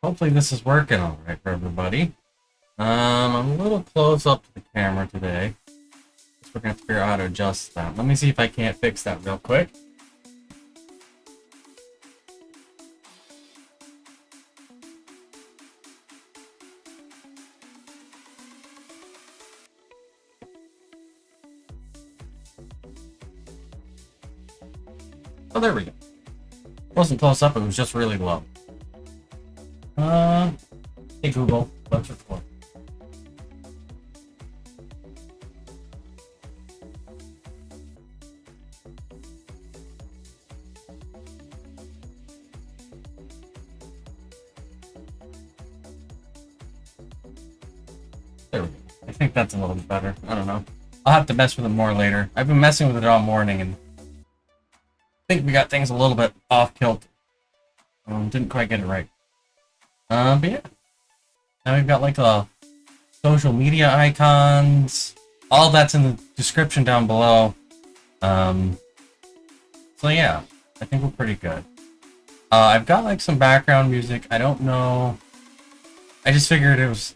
Hopefully this is working all right for everybody. I'm a little close up to the camera today. Guess we're gonna have to figure out how to adjust that. Let me see if I can't fix that real quick. Oh, there we go. It wasn't close up, it was just really low. Hey Google, let's record. There we go. I think that's a little bit better. I don't know. I'll have to mess with it more later. I've been messing with it all morning and I think we got things a little bit off kilter. Didn't quite get it right. But yeah. Now we've got like the social media icons. All that's in the description down below. So yeah, I think we're pretty good. I've got like some background music. I don't know. I just figured it was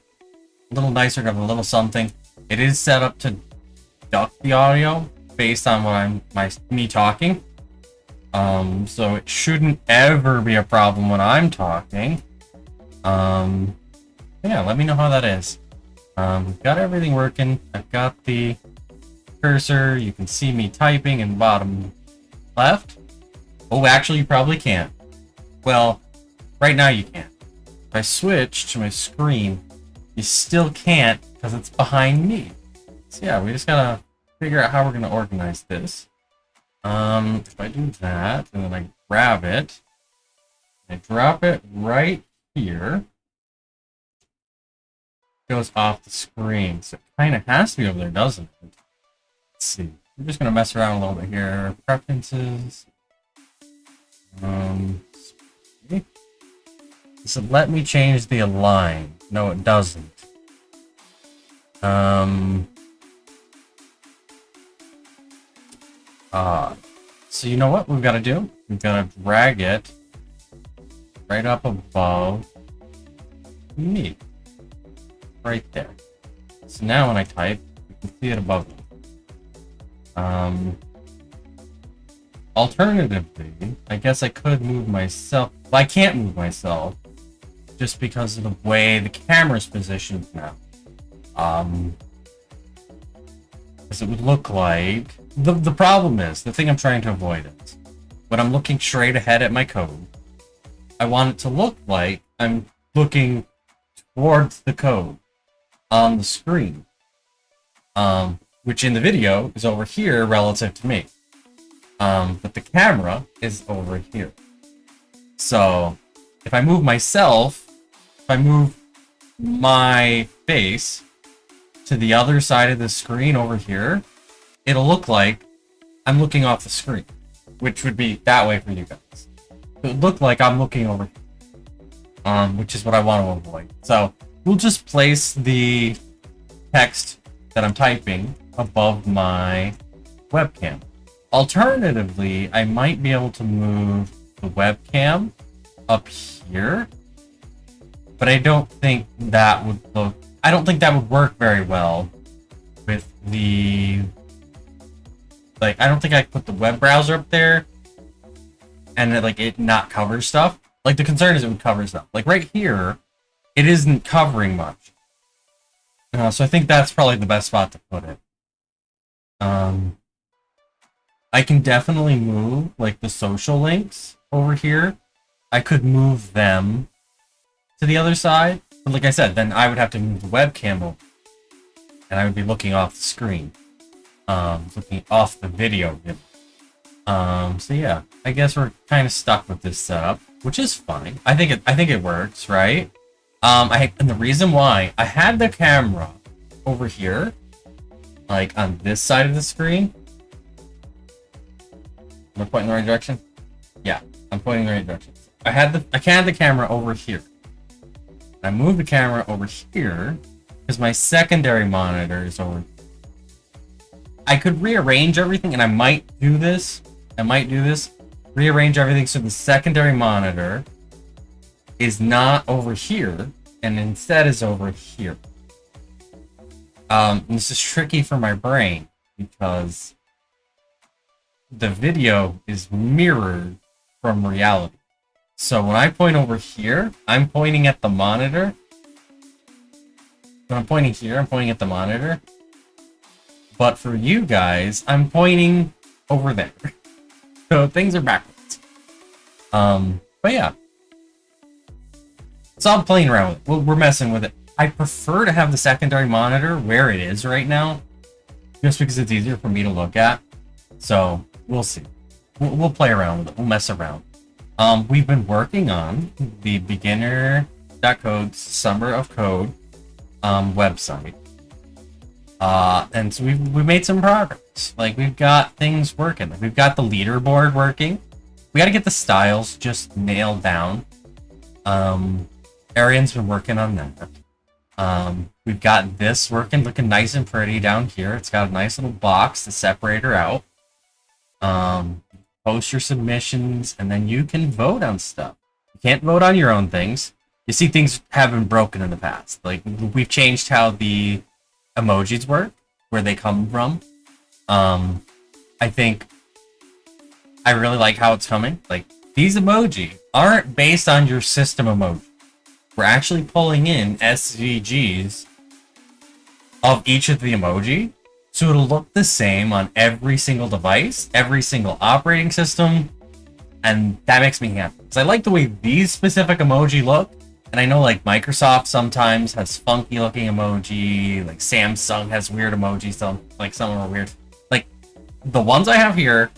a little nicer to have a little something. It is set up to duck the audio based on what me talking. So it shouldn't ever be a problem when I'm talking. Yeah, let me know how that is. We've got everything working. I've got the cursor. You can see me typing in bottom left. Oh, actually, you probably can't. Well, right now you can't. If I switch to my screen, you still can't because it's behind me. So yeah, we just gotta figure out how we're gonna organize this. If I do that, and then I grab it, I drop it right here, it goes off the screen. So it kind of has to be over there, doesn't it? Let's see. I'm just gonna mess around a little bit here. Preferences. Does it let me change the align? No, it doesn't. So you know what we've got to do? We've got to drag it right up above me. Right there. So now when I type, you can see it above me. Alternatively, I guess I could move myself. Well, I can't move myself just because of the way the camera's positioned now. Because it would look like the problem is the thing I'm trying to avoid is when I'm looking straight ahead at my code, I want it to look like I'm looking towards the code on the screen, which in the video is over here relative to me. But the camera is over here. So if I move myself, if I move my face to the other side of the screen over here, it'll look like I'm looking off the screen, which would be that way for you guys. It would look like I'm looking over here, which is what I want to avoid. So we'll just place the text that I'm typing above my webcam. Alternatively, I might be able to move the webcam up here, but I don't think that would look. I don't think that would work very well with the. Like, I don't think I could put the web browser up there and it not cover stuff. Like, the concern is it would cover stuff. Like, right here, it isn't covering much. So I think that's probably the best spot to put it. I can definitely move, like, the social links over here. I could move them to the other side. But like I said, then I would have to move the webcam over. And I would be looking off the screen. Looking off the video. So yeah, I guess we're kind of stuck with this setup, which is fine. I think it works, right? And the reason why I had the camera over here, like on this side of the screen. Am I pointing in the right direction? Yeah, I'm pointing in the right direction. I had the camera over here. I moved the camera over here because my secondary monitor is over. I could rearrange everything, and I might do this. Rearrange everything so the secondary monitor is not over here, and instead is over here. This is tricky for my brain because the video is mirrored from reality. So when I point over here, I'm pointing at the monitor. When I'm pointing here, I'm pointing at the monitor. But for you guys, I'm pointing over there. So things are backwards. But yeah. So I'm playing around with it. We're messing with it. I prefer to have the secondary monitor where it is right now, just because it's easier for me to look at. So we'll see. We'll play around with it. We'll mess around. We've been working on the beginner.code Summer of Code website. And so we made some progress. Like, we've got things working. Like, we've got the leaderboard working. We got to get the styles just nailed down. Arian's been working on that. We've got this working, looking nice and pretty down here. It's got a nice little box to separate her out. Post your submissions, and then you can vote on stuff. You can't vote on your own things. You see, things have been broken in the past. Like, we've changed how the emojis work, where they come from. I think I really like how it's coming. Like, these emoji aren't based on your system emoji. We're actually pulling in SVGs of each of the emoji, so it'll look the same on every single device, every single operating system, and that makes me happy. Because I like the way these specific emoji look, and I know like Microsoft sometimes has funky looking emoji, like Samsung has weird emojis, some of them are weird. Like, the ones I have here,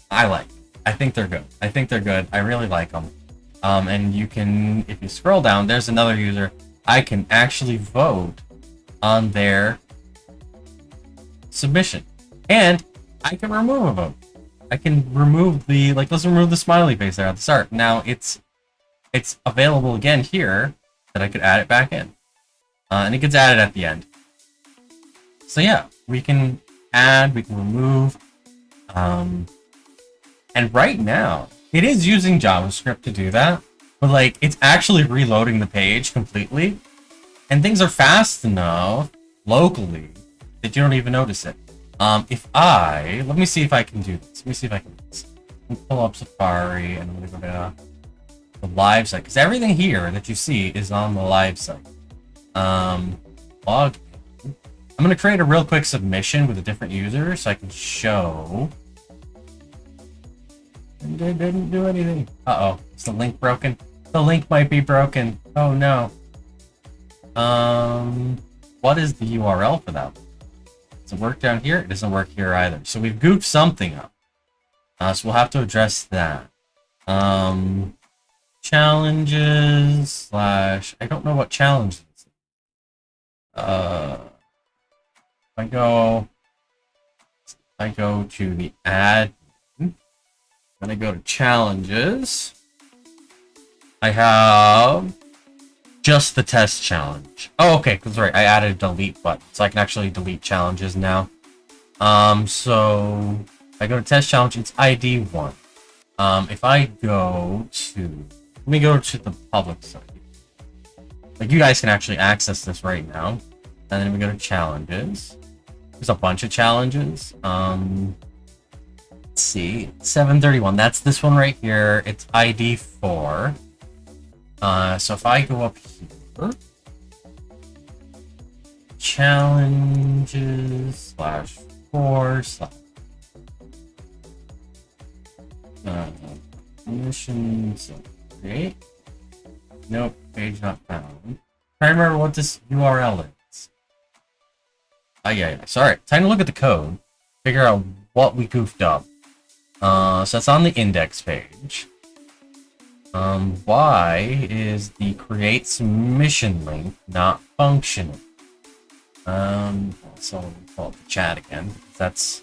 I like. I think they're good. I really like them. And you can, if you scroll down, there's another user. I can actually vote on their submission. And I can remove a vote. I can remove the, like, let's remove the smiley face there at the start. Now it's available again here that I could add it back in. And it gets added at the end. So yeah, we can add, we can remove. And right now, it is using JavaScript to do that, but like, it's actually reloading the page completely, and things are fast enough locally that you don't even notice it. Let me see if I can do this. I'm gonna pull up Safari, and I'm gonna go to the live site, because everything here that you see is on the live site. Log in. I'm gonna create a real quick submission with a different user so I can show. It didn't do anything. Uh-oh. Is the link broken? The link might be broken. Oh, no. What is the URL for that? Does it work down here? It doesn't work here either. So we've goofed something up. So we'll have to address that. Challenges / I don't know what challenges. If I go to the add. Then I go to challenges. I have just the test challenge. Oh, okay, that's right. I added a delete button, so I can actually delete challenges now. So if I go to test challenge, it's ID 1. If I go to, let me go to the public site. Like, you guys can actually access this right now. And then we go to challenges. There's a bunch of challenges. Let's see, 731. That's this one right here. It's ID 4. So if I go up here, challenges /4 missions create. Nope, page not found. I remember what this URL is. Yeah. Sorry. Time to look at the code. Figure out what we goofed up. So that's on the index page. Why is the create submission link not functioning? So we'll call it the chat again. That's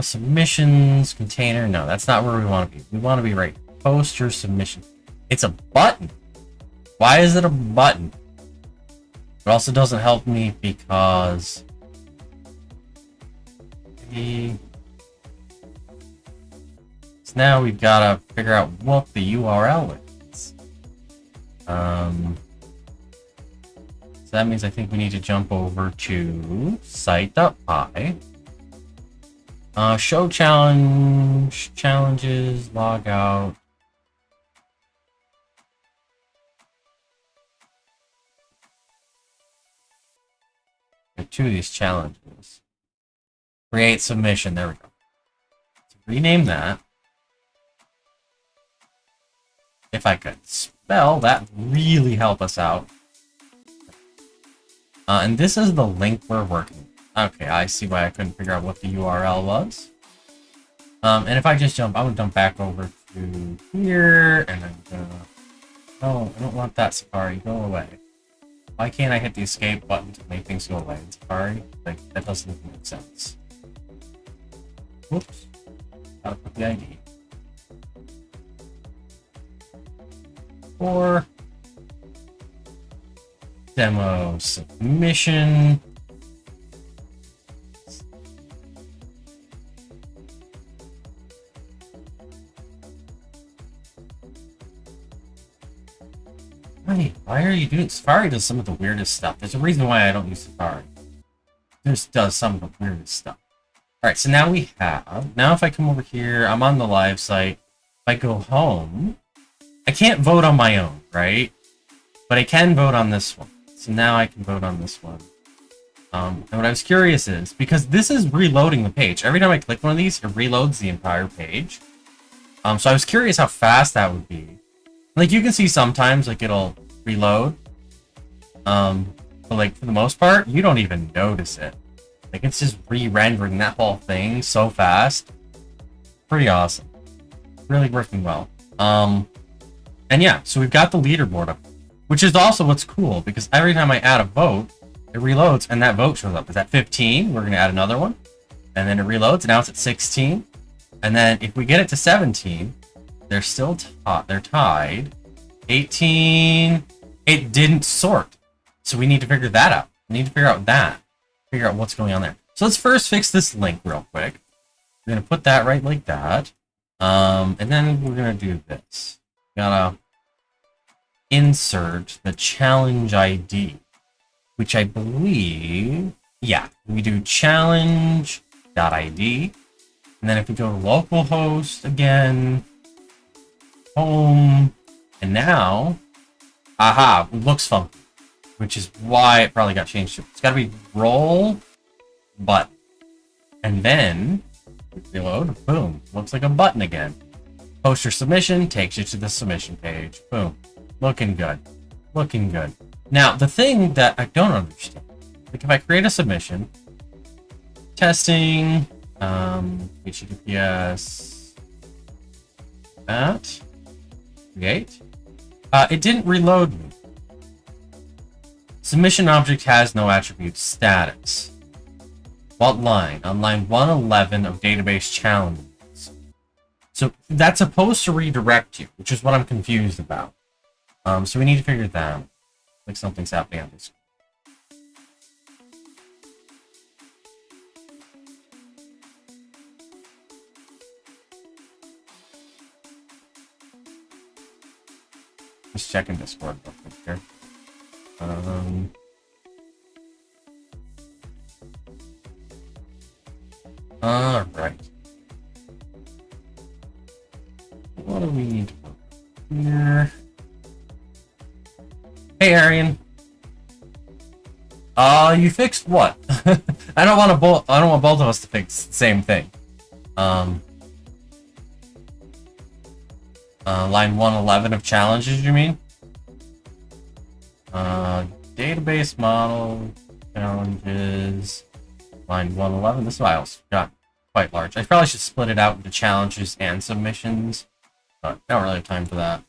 submissions container. No, that's not where we want to be. We want to be right. Post your submission. It's a button. Why is it a button? It also doesn't help me because now we've got to figure out what the URL is. So that means I think we need to jump over to site.py. Show challenges, log out. There are two of these challenges. Create submission, there we go. So rename that. If I could spell, that really help us out. And this is the link we're working with. Okay, I see why I couldn't figure out what the URL was. And if I just jump, I would jump back over to here, and I'm gonna... No, I don't want that, Safari. Go away. Why can't I hit the escape button to make things go away in Safari? Like, that doesn't even make sense. Whoops. Gotta put the ID. Or... demo submission. Why are you doing... Safari does some of the weirdest stuff. There's a reason why I don't use Safari. It just does some of the weirdest stuff. Alright, so now we have... Now if I come over here, I'm on the live site. If I go home, I can't vote on my own, right? But I can vote on this one. So now I can vote on this one. And what I was curious is, because this is reloading the page. Every time I click one of these, it reloads the entire page. So I was curious how fast that would be. Like, you can see sometimes, like, it'll reload. But, like, for the most part, you don't even notice it. Like, it's just re-rendering that whole thing so fast. Pretty awesome. Really working well. And yeah, so we've got the leaderboard up. Which is also what's cool, because every time I add a vote, it reloads, and that vote shows up. It's at 15, we're going to add another one. And then it reloads, and now it's at 16. And then if we get it to 17, they're still they're tied. 18, it didn't sort. So we need to figure that out. We need to figure out that. Figure out what's going on there. So let's first fix this link real quick. We're going to put that right like that. And then we're going to do this. Gotta insert the challenge ID, which I believe, yeah, we do challenge.id, and then if we go to localhost again, home, and now, aha, it looks funky, which is why it probably got changed to. It's got to be roll button, and then reload, boom, looks like a button again. Post your submission, takes you to the submission page, boom. Looking good. Looking good. Now, the thing that I don't understand, like if I create a submission, testing, HTTPS, that, create, it didn't reload me. Submission object has no attribute status. What line? On line 111 of database challenges. So that's supposed to redirect you, which is what I'm confused about. So we need to figure that out. Like something's happening on this. Just checking Discord real quick here. Alright. What do we need to put here? Hey, Arian. You fixed what? I don't want both of us to fix the same thing. Line 111 of challenges, you mean? Database model challenges. Line 111. This file's got quite large. I probably should split it out into challenges and submissions, but I don't really have time for that.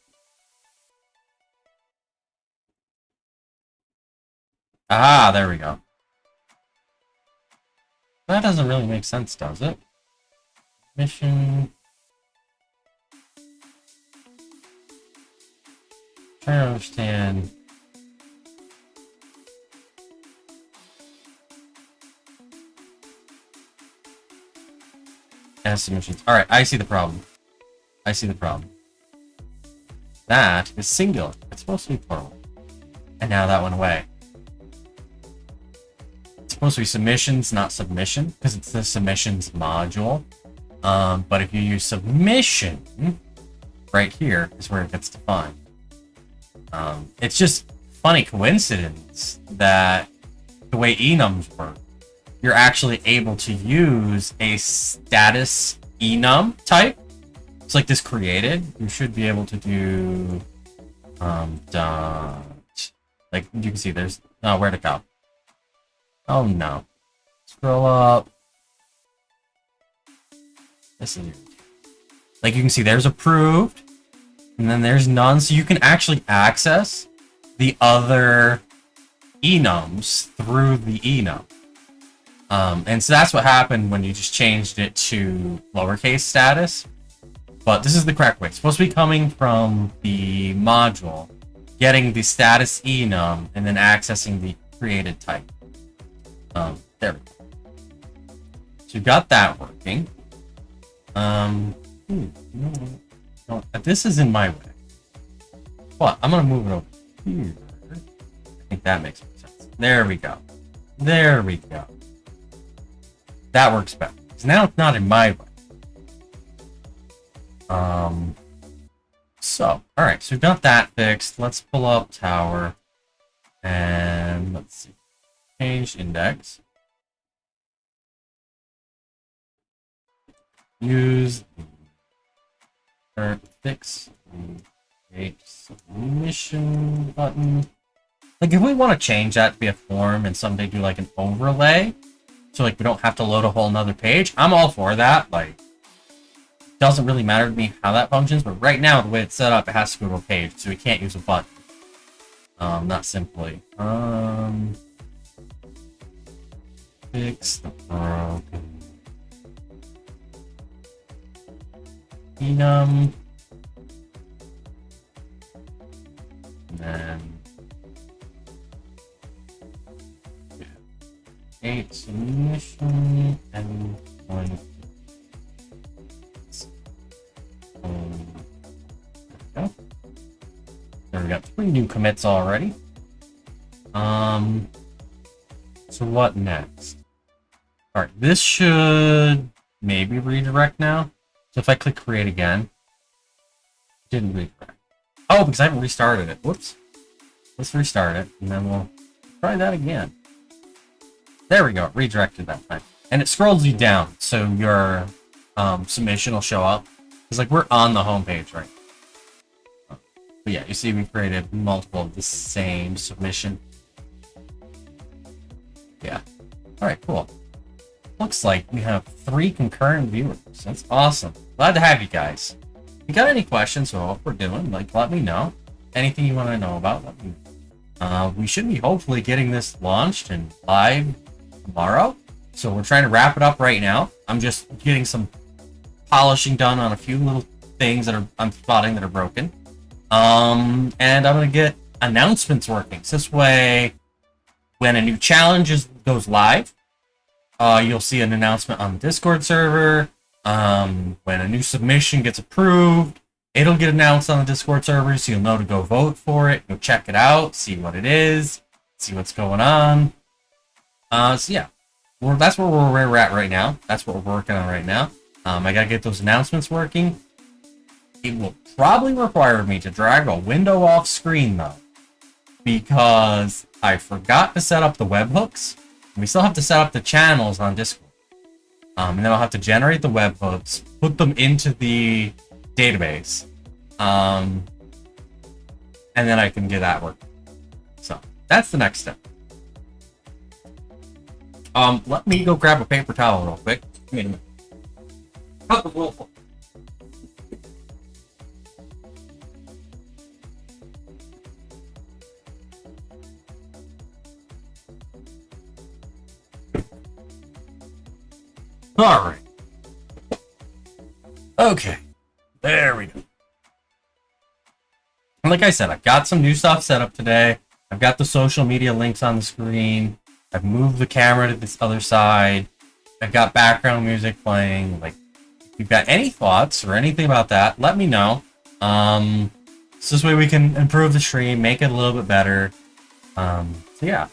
Ah, there we go. That doesn't really make sense, does it? Mission. Trying to understand. As submissions. Alright, I see the problem. I see the problem. that is singular. It's supposed to be plural. And now that went away. It's supposed to be submissions, not submission, because it's the submissions module. But if you use submission, right here is where it gets defined. It's just funny coincidence that the way enums work, you're actually able to use a status enum type. It's like this created. You should be able to do dot. Like you can see, there's where'd it go? Oh no! Scroll up. This is like you can see there's approved, and then there's none. So you can actually access the other enums through the enum. And so that's what happened when you just changed it to lowercase status. But this is the correct way. It's supposed to be coming from the module, getting the status enum, and then accessing the created type. There we go. So you got that working. No, this is in my way. But I'm gonna move it over here. I think that makes more sense. There we go. There we go. That works better. Because now it's not in my way. So, alright, so we've got that fixed. Let's pull up tower. And let's see. Change index. Use or fix create submission button. Like if we want to change that to be a form and someday do like an overlay, so like we don't have to load a whole nother page, I'm all for that. Like, doesn't really matter to me how that functions, but right now the way it's set up, it has to go to a page, so we can't use a button. Not simply. Fix the broken enum. And then create submission and one. There we go. There we got 3 new commits already. So what next? Alright, this should maybe redirect now. So if I click create again, it didn't redirect. Oh, because I haven't restarted it. Whoops. Let's restart it, and then we'll try that again. There we go. It redirected that time. And it scrolls you down, so your submission will show up. It's like we're on the home page, right? But yeah, you see we created multiple of the same submission. Yeah. Alright, cool. Looks like we have 3 concurrent viewers. That's awesome. Glad to have you guys. If you got any questions about what we're doing, like, let me know. Anything you want to know about, let me know. We should be hopefully getting this launched and live tomorrow. So we're trying to wrap it up right now. I'm just getting some polishing done on a few little things that I'm spotting that are broken. And I'm going to get announcements working. So this way, when a new challenge goes live, you'll see an announcement on the Discord server. When a new submission gets approved, it'll get announced on the Discord server, so you'll know to go vote for it, go check it out, see what it is, see what's going on. So yeah, that's where we're at right now. That's what we're working on right now. I gotta get those announcements working. It will probably require me to drag a window off screen though, because I forgot to set up the webhooks. We still have to set up the channels on Discord. And then I'll have to generate the webhooks, put them into the database, and then I can get that working. So that's the next step. Let me go grab a paper towel real quick. Give me a minute. Cut the roll. All right. Okay. There we go. And like I said, I've got some new stuff set up today. I've got the social media links on the screen. I've moved the camera to this other side. I've got background music playing. Like, if you've got any thoughts or anything about that, let me know. So this way we can improve the stream, make it a little bit better. So yeah.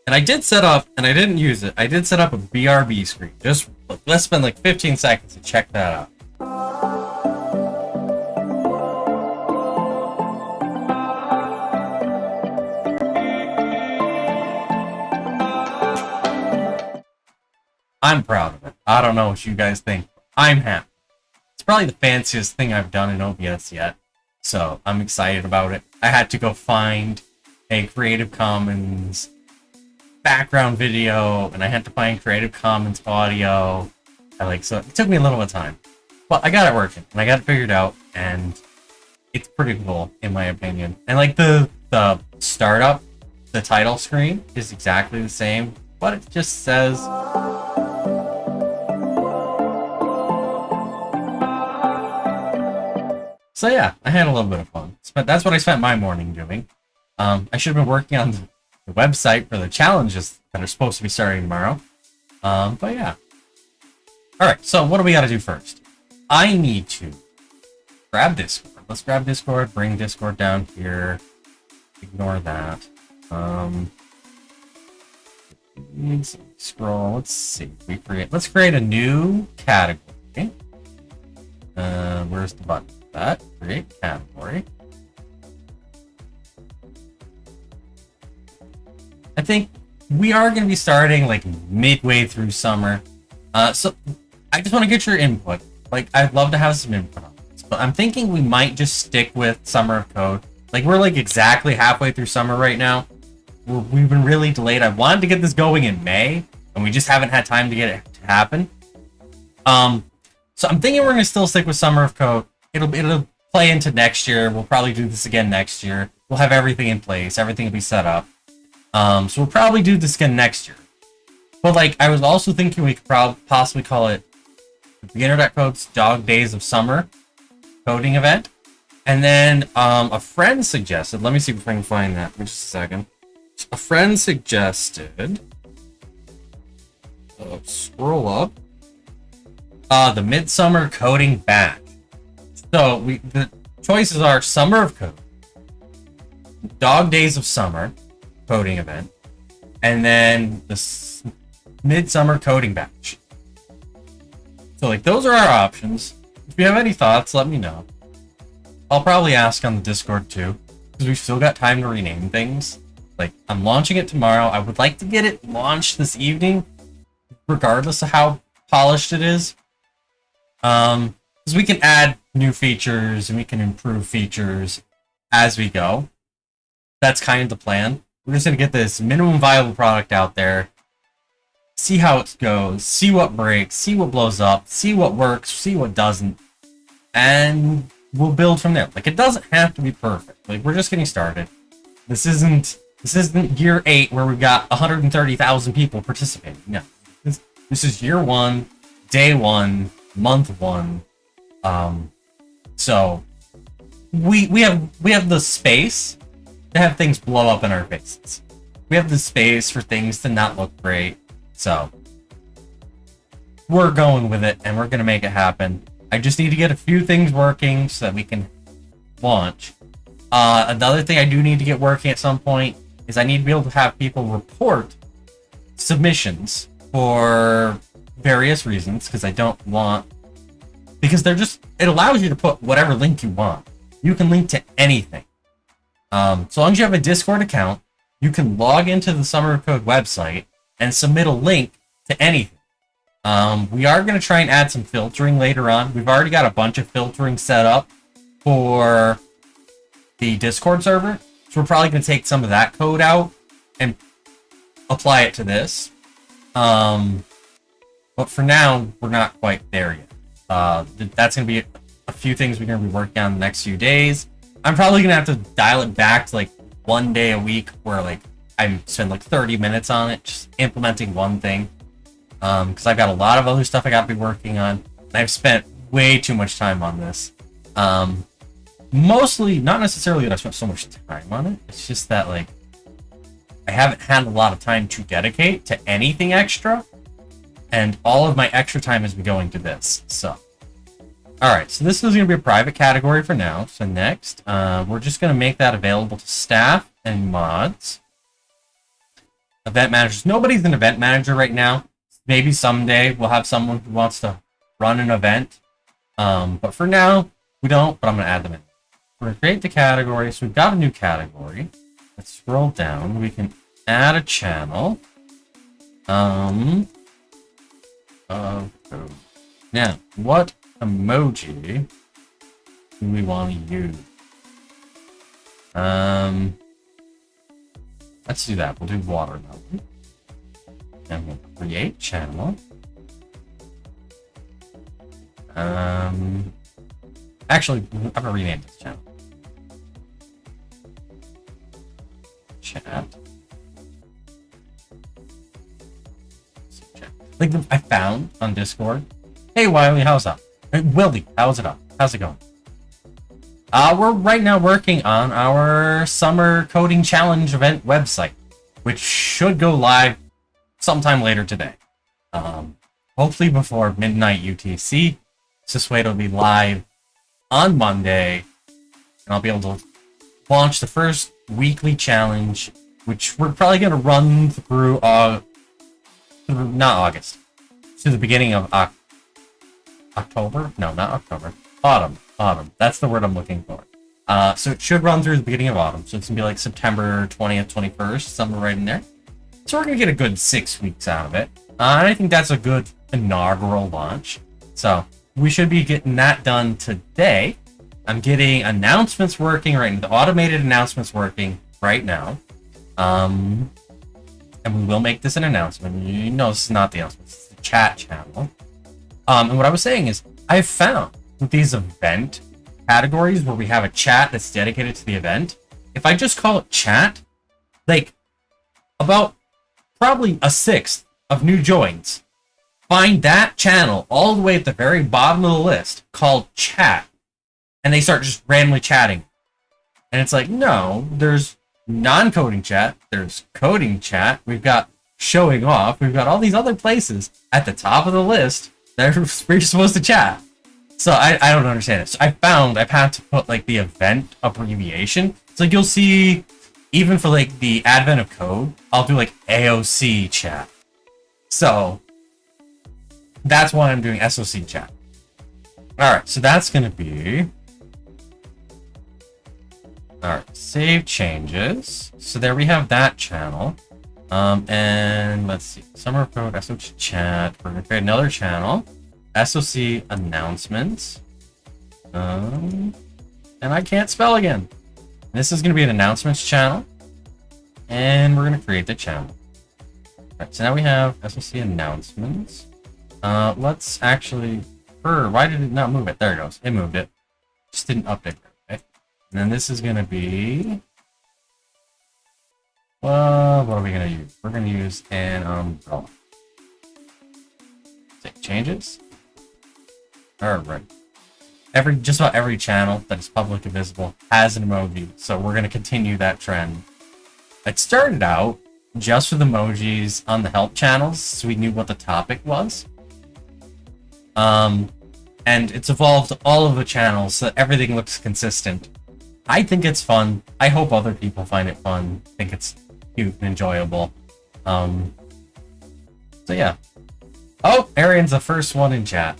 And I did set up, and I didn't use it, I did set up a BRB screen. Just, let's spend like 15 seconds to check that out. I'm proud of it. I don't know what you guys think. I'm happy. It's probably the fanciest thing I've done in OBS yet. So I'm excited about it. I had to go find a Creative Commons background video, and I had to find Creative Commons audio. So it took me a little bit of time. But I got it working, and I got it figured out, and it's pretty cool, in my opinion. And like the startup, the title screen is exactly the same, but it just says... So yeah, I had a little bit of fun. That's what I spent my morning doing. I should have been working on the website for the challenges that are supposed to be starting tomorrow. But yeah. Alright, so what do we gotta do first? I need to grab Discord. Let's grab Discord, bring Discord down here. Ignore that. Scroll, let's see. Let's create a new category. Where's the button? That create category. I think we are going to be starting like midway through summer. So I just want to get your input. Like, I'd love to have some input on this, but I'm thinking we might just stick with Summer of Code. Like, we're like exactly halfway through summer right now. We've been really delayed. I wanted to get this going in May, and we just haven't had time to get it to happen. So I'm thinking we're going to still stick with Summer of Code. It'll play into next year. We'll probably do this again next year. We'll have everything in place. Everything will be set up. So we'll probably do this again next year. But like, I was also thinking we could possibly call it the Internet Code's Dog Days of Summer coding event. And then a friend suggested, let me see if I can find that in just a second. A friend suggested, scroll up, the Midsummer Coding Bash. So the choices are Summer of Code, Dog Days of Summer coding event, and then the Midsummer Coding Bash. So like, those are our options. If you have any thoughts, let me know. I'll probably ask on the Discord too, because we've still got time to rename things. Like, I'm launching it tomorrow. I would like to get it launched this evening, regardless of how polished it is. Because we can add new features and we can improve features as we go. That's kind of the plan. We're just going to get this minimum viable product out there, see how it goes, see what breaks, see what blows up, see what works, see what doesn't, and we'll build from there. Like, it doesn't have to be perfect. Like, we're just getting started. This isn't year 8 where we've got 130,000 people participating. No. This is year 1, day 1, month 1. So we have the space to have things blow up in our faces. We have the space for things to not look great. So we're going with it, and we're gonna make it happen. I just need to get a few things working so that we can launch. Another thing I do need to get working at some point is I need to be able to have people report submissions for various reasons, because I don't want... Because it allows you to put whatever link you want. You can link to anything. So long as you have a Discord account, you can log into the Summer of Code website and submit a link to anything. We are going to try and add some filtering later on. We've already got a bunch of filtering set up for the Discord server. So we're probably going to take some of that code out and apply it to this. But for now, we're not quite there yet. That's going to be a few things we're going to be working on the next few days. I'm probably going to have to dial it back to like one day a week where like I spend like 30 minutes on it, just implementing one thing. Because I've got a lot of other stuff I got to be working on. I've spent way too much time on this. Mostly, not necessarily that I've spent so much time on it. It's just that like I haven't had a lot of time to dedicate to anything extra. And all of my extra time has been going to this. So, Alright, so this is going to be a private category for now. So next, we're just going to make that available to staff and mods. Event managers. Nobody's an event manager right now. Maybe someday we'll have someone who wants to run an event. But for now, we don't, but I'm going to add them in. We're going to create the category. So we've got a new category. Let's scroll down. We can add a channel. Now, what emoji do we want to use? Let's do that. We'll do watermelon. And we'll create channel. Actually, I'm gonna rename this channel. Chat. Like I found on Discord. Hey Wiley, how's up? Hey, Willie, how's it up? How's it going? We're right now working on our summer coding challenge event website, which should go live sometime later today. Hopefully before midnight UTC. This way it'll be live on Monday, and I'll be able to launch the first weekly challenge, which we're probably going to run through, not August, to the beginning of October? No, not October. Autumn. That's the word I'm looking for. So it should run through the beginning of autumn. So it's going to be like September 20th, 21st, somewhere right in there. So we're going to get a good 6 weeks out of it. And I think that's a good inaugural launch. So we should be getting that done today. I'm getting announcements working right now. The automated announcements working right now. And we will make this an announcement. You know, this is not the announcement. It's the chat channel. And what I was saying is, I've found with these event categories where we have a chat that's dedicated to the event, if I just call it chat, like about probably a sixth of new joins find that channel all the way at the very bottom of the list called chat, and they start just randomly chatting. And it's like, no, there's non-coding chat, there's coding chat, we've got showing off, we've got all these other places at the top of the list that we're supposed to chat. So I don't understand it. So I've had to put like the event abbreviation. So like you'll see, even for like the advent of code, I'll do like AOC chat. So that's why I'm doing SOC chat. Alright, so that's gonna be... Alright, save changes. So there we have that channel. And let's see, summer code, SOC chat. We're gonna create another channel. SOC announcements. And I can't spell again. This is gonna be an announcements channel. And we're gonna create the channel. Alright, so now we have SOC announcements. Let's actually... Why did it not move it? There it goes. It moved it. Just didn't update it. Okay. And then this is going to be... Well, what are we going to use? We're going to use an umbrella. Save changes. Alright. Just about every channel that is publicly visible has an emoji, so we're going to continue that trend. It started out just with emojis on the help channels, so we knew what the topic was. And it's evolved to all of the channels so that everything looks consistent. I think it's fun. I hope other people find it fun. Think it's cute and enjoyable. So yeah. Oh, Arian's the first one in chat.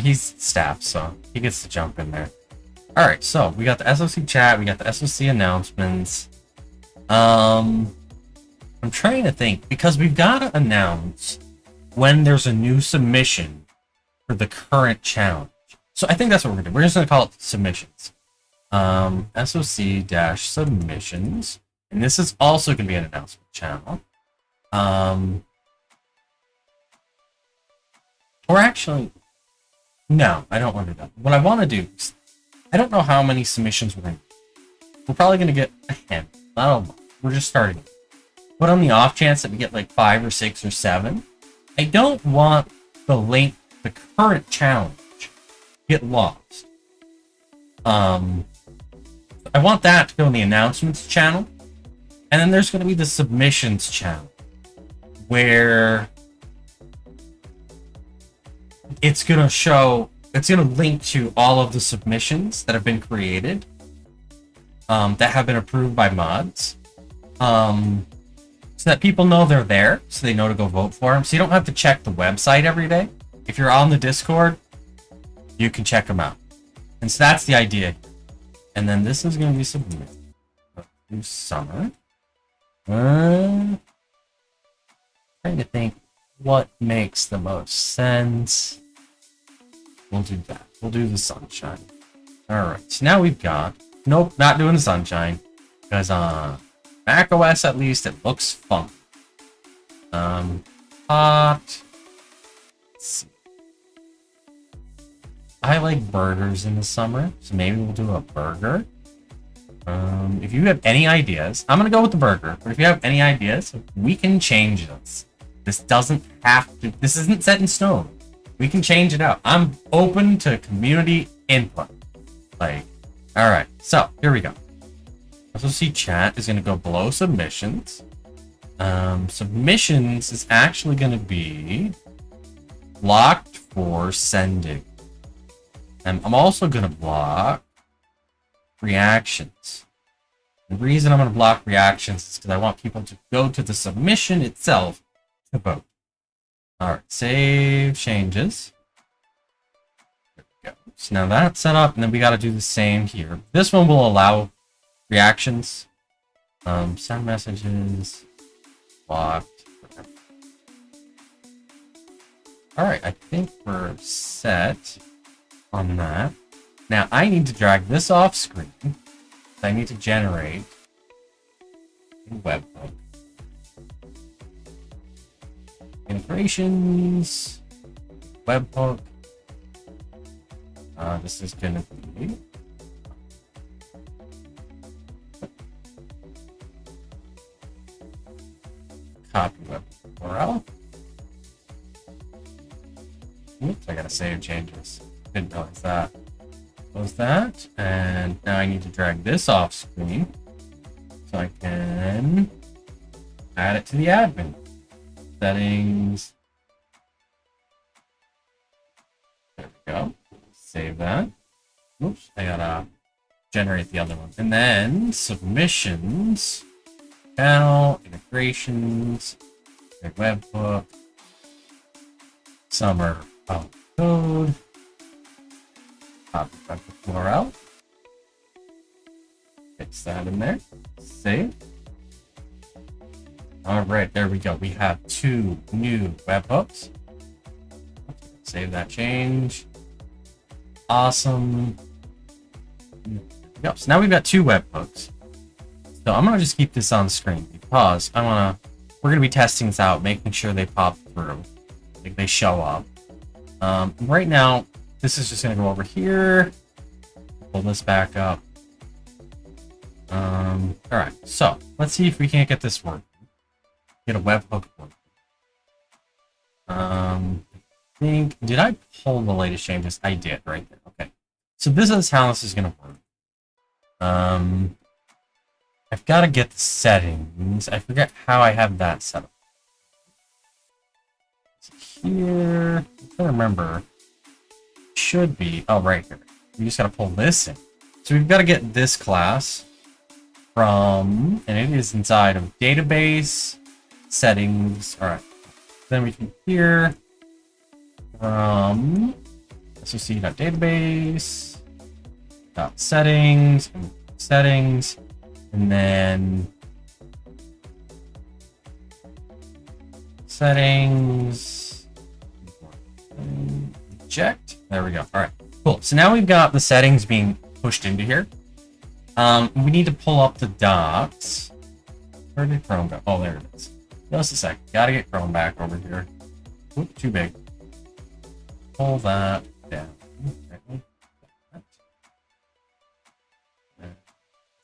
He's staff, so he gets to jump in there. Alright, so we got the SOC chat, we got the SOC announcements. I'm trying to think, because we've got to announce when there's a new submission for the current challenge. So I think that's what we're gonna do. We're just gonna call it submissions. SOC-submissions. And this is also gonna be an announcement channel. Or actually, no, I don't want to do that. What I want to do is, I don't know how many submissions we're gonna do. We're probably gonna get a handful, not a lot. We're just starting. But on the off chance that we get like 5 or 6 or 7, I don't want the link the current challenge get lost. I want that to go in the announcements channel, and then there's going to be the submissions channel, where it's going to show it's going to link to all of the submissions that have been created, that have been approved by mods, so that people know they're there, so they know to go vote for them. So you don't have to check the website every day. If you're on the Discord, you can check them out. And so that's the idea. And then this is going to be submitted through summer. Trying to think what makes the most sense. We'll do that. We'll do the sunshine. Alright, so now we've got... Nope, not doing the sunshine. Because on Mac OS at least, it looks fun. Hot. Let's see. I like burgers in the summer, so maybe we'll do a burger. If you have any ideas, I'm gonna go with the burger, but if you have any ideas, we can change this. This doesn't have to, this isn't set in stone. We can change it out. I'm open to community input. Like, alright, so here we go. Also see chat is gonna go below submissions. Submissions is actually gonna be blocked for sending. And I'm also gonna block reactions. The reason I'm going to block reactions is because I want people to go to the submission itself to vote. Alright, save changes. There we go. So now that's set up, and then we got to do the same here. This one will allow reactions. Send messages. Blocked. Alright, I think we're set on that. Now, I need to drag this off screen. I need to generate a webhook. Integrations. Webhook. This is going to be... Copy web URL. Oops, I gotta save changes. Didn't realize that. Close that, and now I need to drag this off screen so I can add it to the admin. Settings. There we go. Save that. Oops, I gotta generate the other one. And then submissions, channel, integrations, webhook, summer code. Copy the URL. Fix that in there. Save. Alright, there we go. We have 2 new webhooks. Save that change. Awesome. There we go. So now we've got 2 webhooks. So I'm gonna just keep this on screen because we're gonna be testing this out, making sure they pop through. Like they show up. Right now, this is just going to go over here. Pull this back up. Alright, so let's see if we can't get this working. Get a webhook working. I think, did I pull the latest changes? I did, right there. Okay. So this is how this is going to work. I've got to get the settings. I forget how I have that set up. Here, I can't remember. Should be, oh, right here. We just gotta pull this in. So we've got to get this class from, and it is inside of database settings. All right. Then we can here from soc.database settings and settings, and then settings, eject. There we go. All right, cool. So now we've got the settings being pushed into here. We need to pull up the docs. Where did Chrome go? Oh, there it is. Just a sec. Gotta get Chrome back over here. Oop, too big. Pull that down.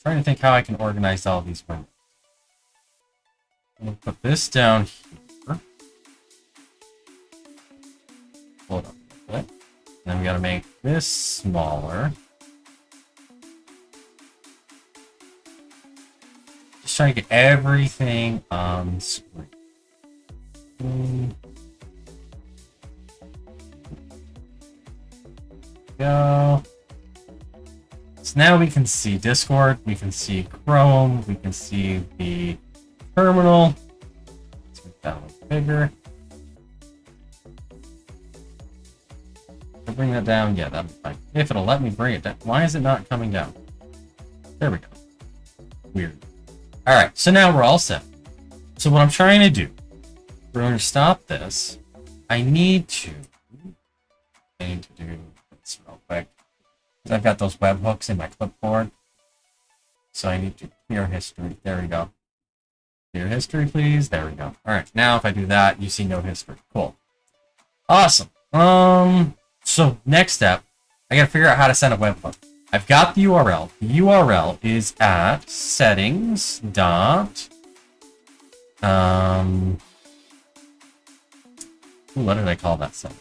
Trying to think how I can organize all these windows. I'm gonna put this down here. Pull it up a bit. Then we gotta make this smaller. Just trying to get everything on screen. go. So now we can see Discord, we can see Chrome, we can see the terminal. Let's make that one bigger. I'll bring that down. Yeah, that'll be fine. If it'll let me bring it down. Why is it not coming down? There we go. Weird. Alright, so now we're all set. So what I'm trying to do, we're going to stop this. I need to do this real quick. Because I've got those webhooks in my clipboard. So I need to clear history. There we go. Clear history, please. There we go. Alright, now if I do that, you see no history. Cool. Awesome. So next step, I gotta figure out how to send a webhook. I've got the URL. The URL is at settings dot what did I call that setting?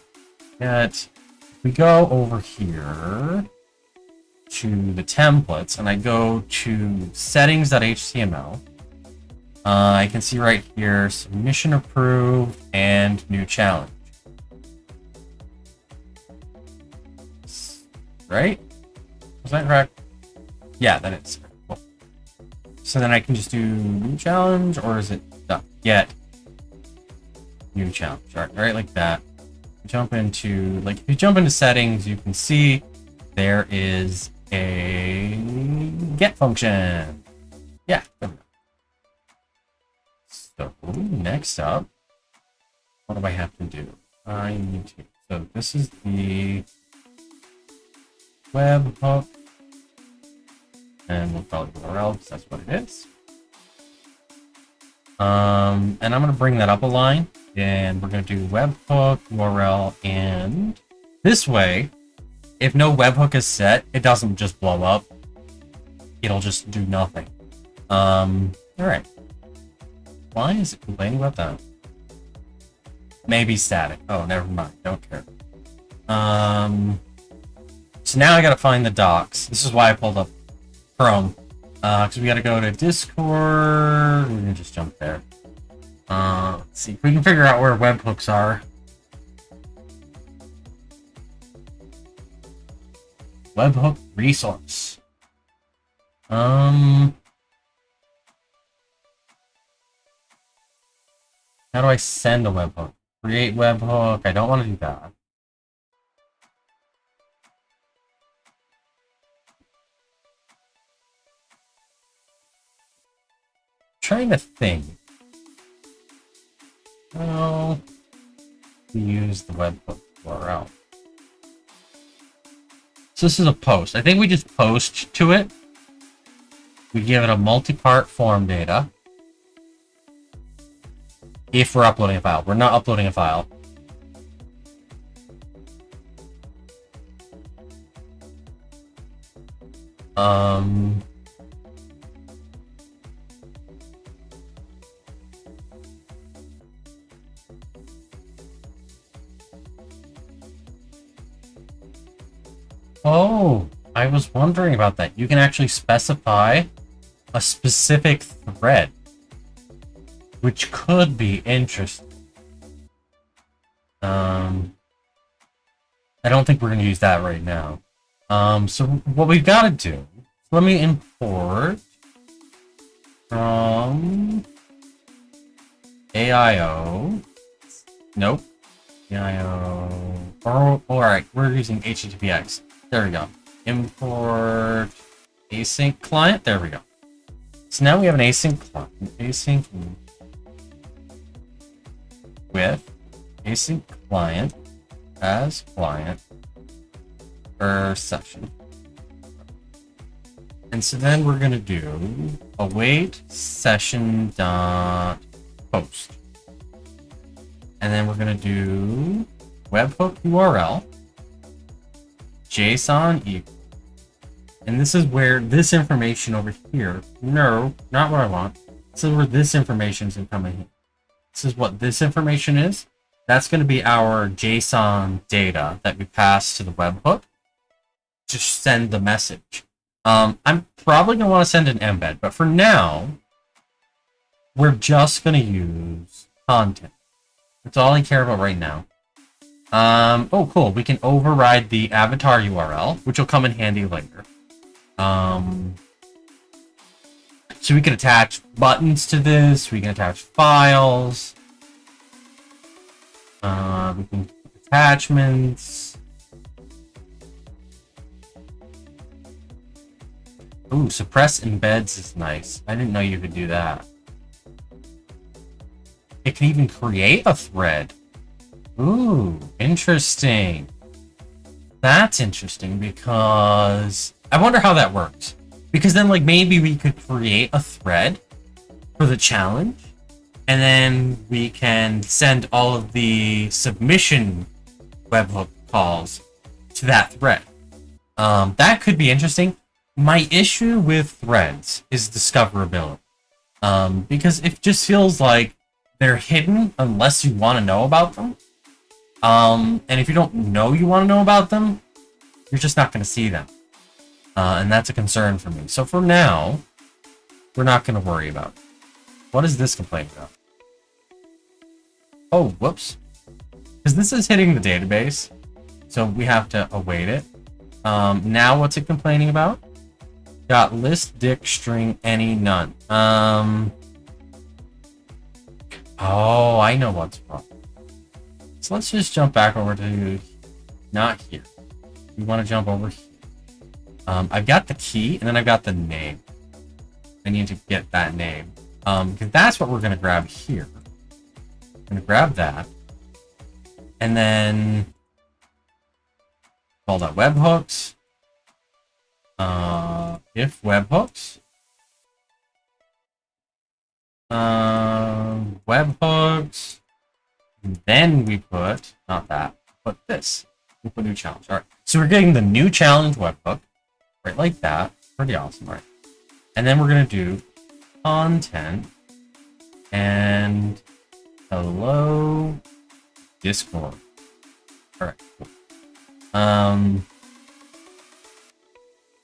If we go over here to the templates and I go to settings.html, I can see right here submission approved and new challenge. Right? Was that correct? Yeah, that is. Cool. So then I can just do new challenge, or is it get new challenge? All right, like that. Jump into, like, if you jump into settings, you can see there is a get function. Yeah, there we go. So next up, what do I have to do? I need to. So this is the webhook, and we'll call it URL because that's what it is. And I'm going to bring that up a line, and we're going to do webhook URL, and this way, if no webhook is set, it doesn't just blow up. It'll just do nothing. All right. Why is it complaining about that? Maybe static. Oh, never mind. Don't care. So now I gotta find the docs. This is why I pulled up Chrome. Because we gotta go to Discord. We're gonna just jump there. Let's see if we can figure out where webhooks are. Webhook resource. How do I send a webhook? Create webhook. I don't want to do that. Trying to think. Well, we use the webhook URL. So this is a post. I think we just post to it. We give it a multi-part form data. If we're uploading a file. We're not uploading a file. Oh, I was wondering about that. You can actually specify a specific thread, which could be interesting. I don't think we're going to use that right now. So what we've got to do, let me import from AIO. Nope. AIO. Oh, all right, we're using HTTPX. There we go. Import async client. There we go. So now we have an async client. Async with async client as client per session. And so then we're going to do await session dot post. And then we're going to do webhook URL JSON equal. And this is where this information over here, no, not what I want. This is where this information is coming in. This is what this information is. That's going to be our JSON data that we pass to the webhook to send the message. I'm probably going to want to send an embed, but for now, we're just going to use content. That's all I care about right now. Oh, cool. We can override the avatar URL, which will come in handy later. So we can attach buttons to this. We can attach files. We can attachments. Ooh, suppress embeds is nice. I didn't know you could do that. It can even create a thread. Ooh, interesting. That's interesting because I wonder how that works. Because then, like, maybe we could create a thread for the challenge, and then we can send all of the submission webhook calls to that thread. That could be interesting. My issue with threads is discoverability. Because it just feels like they're hidden unless you want to know about them. And if you don't know you want to know about them, you're just not going to see them. And that's a concern for me. So for now, we're not going to worry about it. What is this complaining about? Oh, whoops. Because this is hitting the database, so we have to await it. Now what's it complaining about? Got list, dict, string, any, none. Oh, I know what's wrong. So let's just jump back over to not here. We want to jump over here. I've got the key, and then I've got the name. I need to get that name. Because that's what we're going to grab here. I'm going to grab that. And then call that webhooks. If webhooks. Webhooks. Then we put, not that, put this. We put new challenge. All right. So we're getting the new challenge webhook. Right, like that. Pretty awesome, right? And then we're going to do content and hello Discord. All right, cool.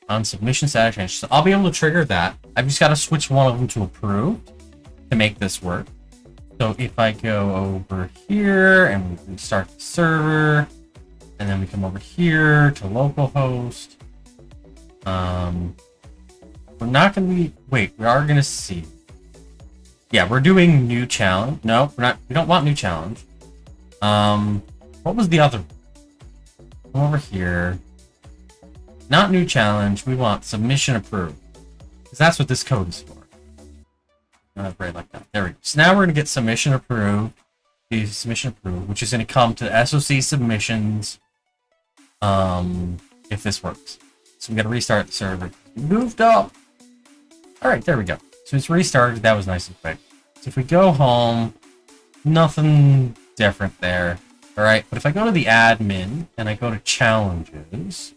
On submission status change. So I'll be able to trigger that. I've just got to switch one of them to approved to make this work. So if I go over here and we start the server, and then we come over here to localhost. We're not going to be... Wait, we are going to see. Yeah, we're doing new challenge. No, we're not. We don't want new challenge. What was the other? Come over here. Not new challenge. We want submission approved. Because that's what this code is for. Right like that. There we go. So now we're going to get submission approved. The submission approved, which is going to come to SOC submissions. If this works. So we got to restart the server. We moved up. All right, there we go. So it's restarted. That was nice and quick. So if we go home, nothing different there. All right, but if I go to the admin and I go to challenges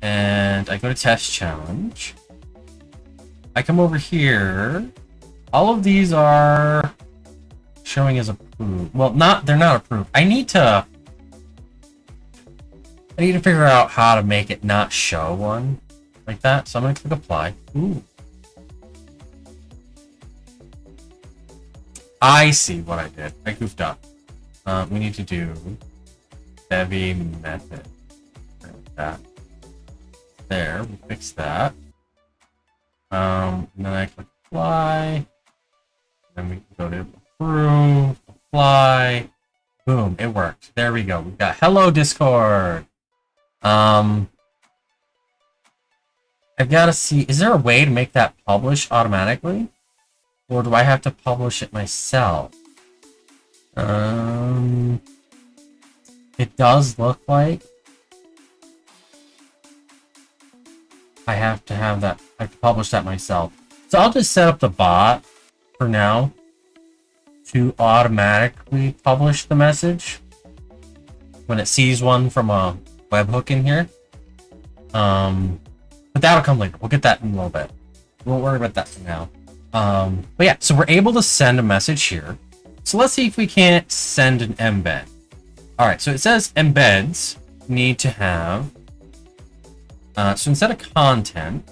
and I go to test challenge, I come over here. All of these are showing as approved. Well, they're not approved. I need to figure out how to make it not show one like that. So I'm going to click apply. Ooh. I see what I did. I goofed up. We need to do heavy method. Like that. There, we fixed that. And then I click apply. Then we can go to approve, apply. Boom, it worked. There we go. We've got hello Discord. I've got to see, is there a way to make that publish automatically? Or do I have to publish it myself? It does look like I have to have that. I have to publish that myself. So I'll just set up the bot for now to automatically publish the message when it sees one from a webhook in here. But that'll come later. We'll get that in a little bit. We won't worry about that for now. But yeah, so we're able to send a message here. So let's see if we can't send an embed. All right, so it says embeds need to have, so instead of content,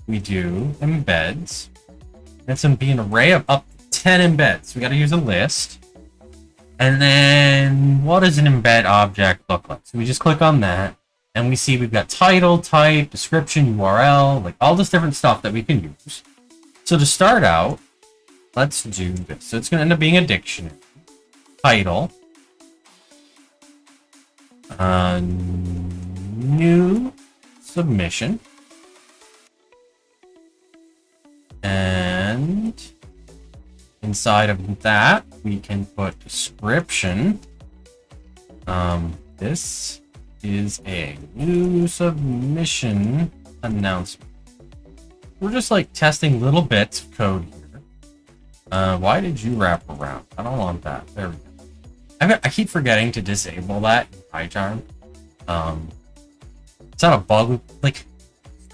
we do embeds. It's going to be an array of up to 10 embeds. We got to use a list. And then what does an embed object look like? So we just click on that and we see we've got title, type, description, URL, like all this different stuff that we can use. So to start out, let's do this. So it's going to end up being a dictionary. Title. New submission. And inside of that, we can put description. This is a new submission announcement. We're just like testing little bits of code here. Why did you wrap around? I don't want that. There we go. I keep forgetting to disable that in PyCharm. It's not a bug. Like,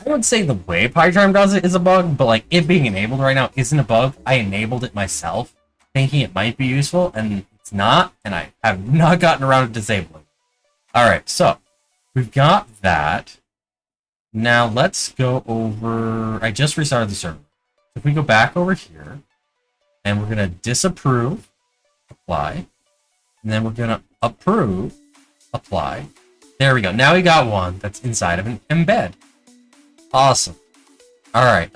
I would say the way PyCharm does it is a bug, but like it being enabled right now isn't a bug. I enabled it myself, thinking it might be useful, and it's not, and I have not gotten around to disabling. Alright, so we've got that. Now let's go over... I just restarted the server. If we go back over here, and we're going to disapprove, apply, and then we're going to approve, apply. There we go. Now we got one that's inside of an embed. Awesome. Alright,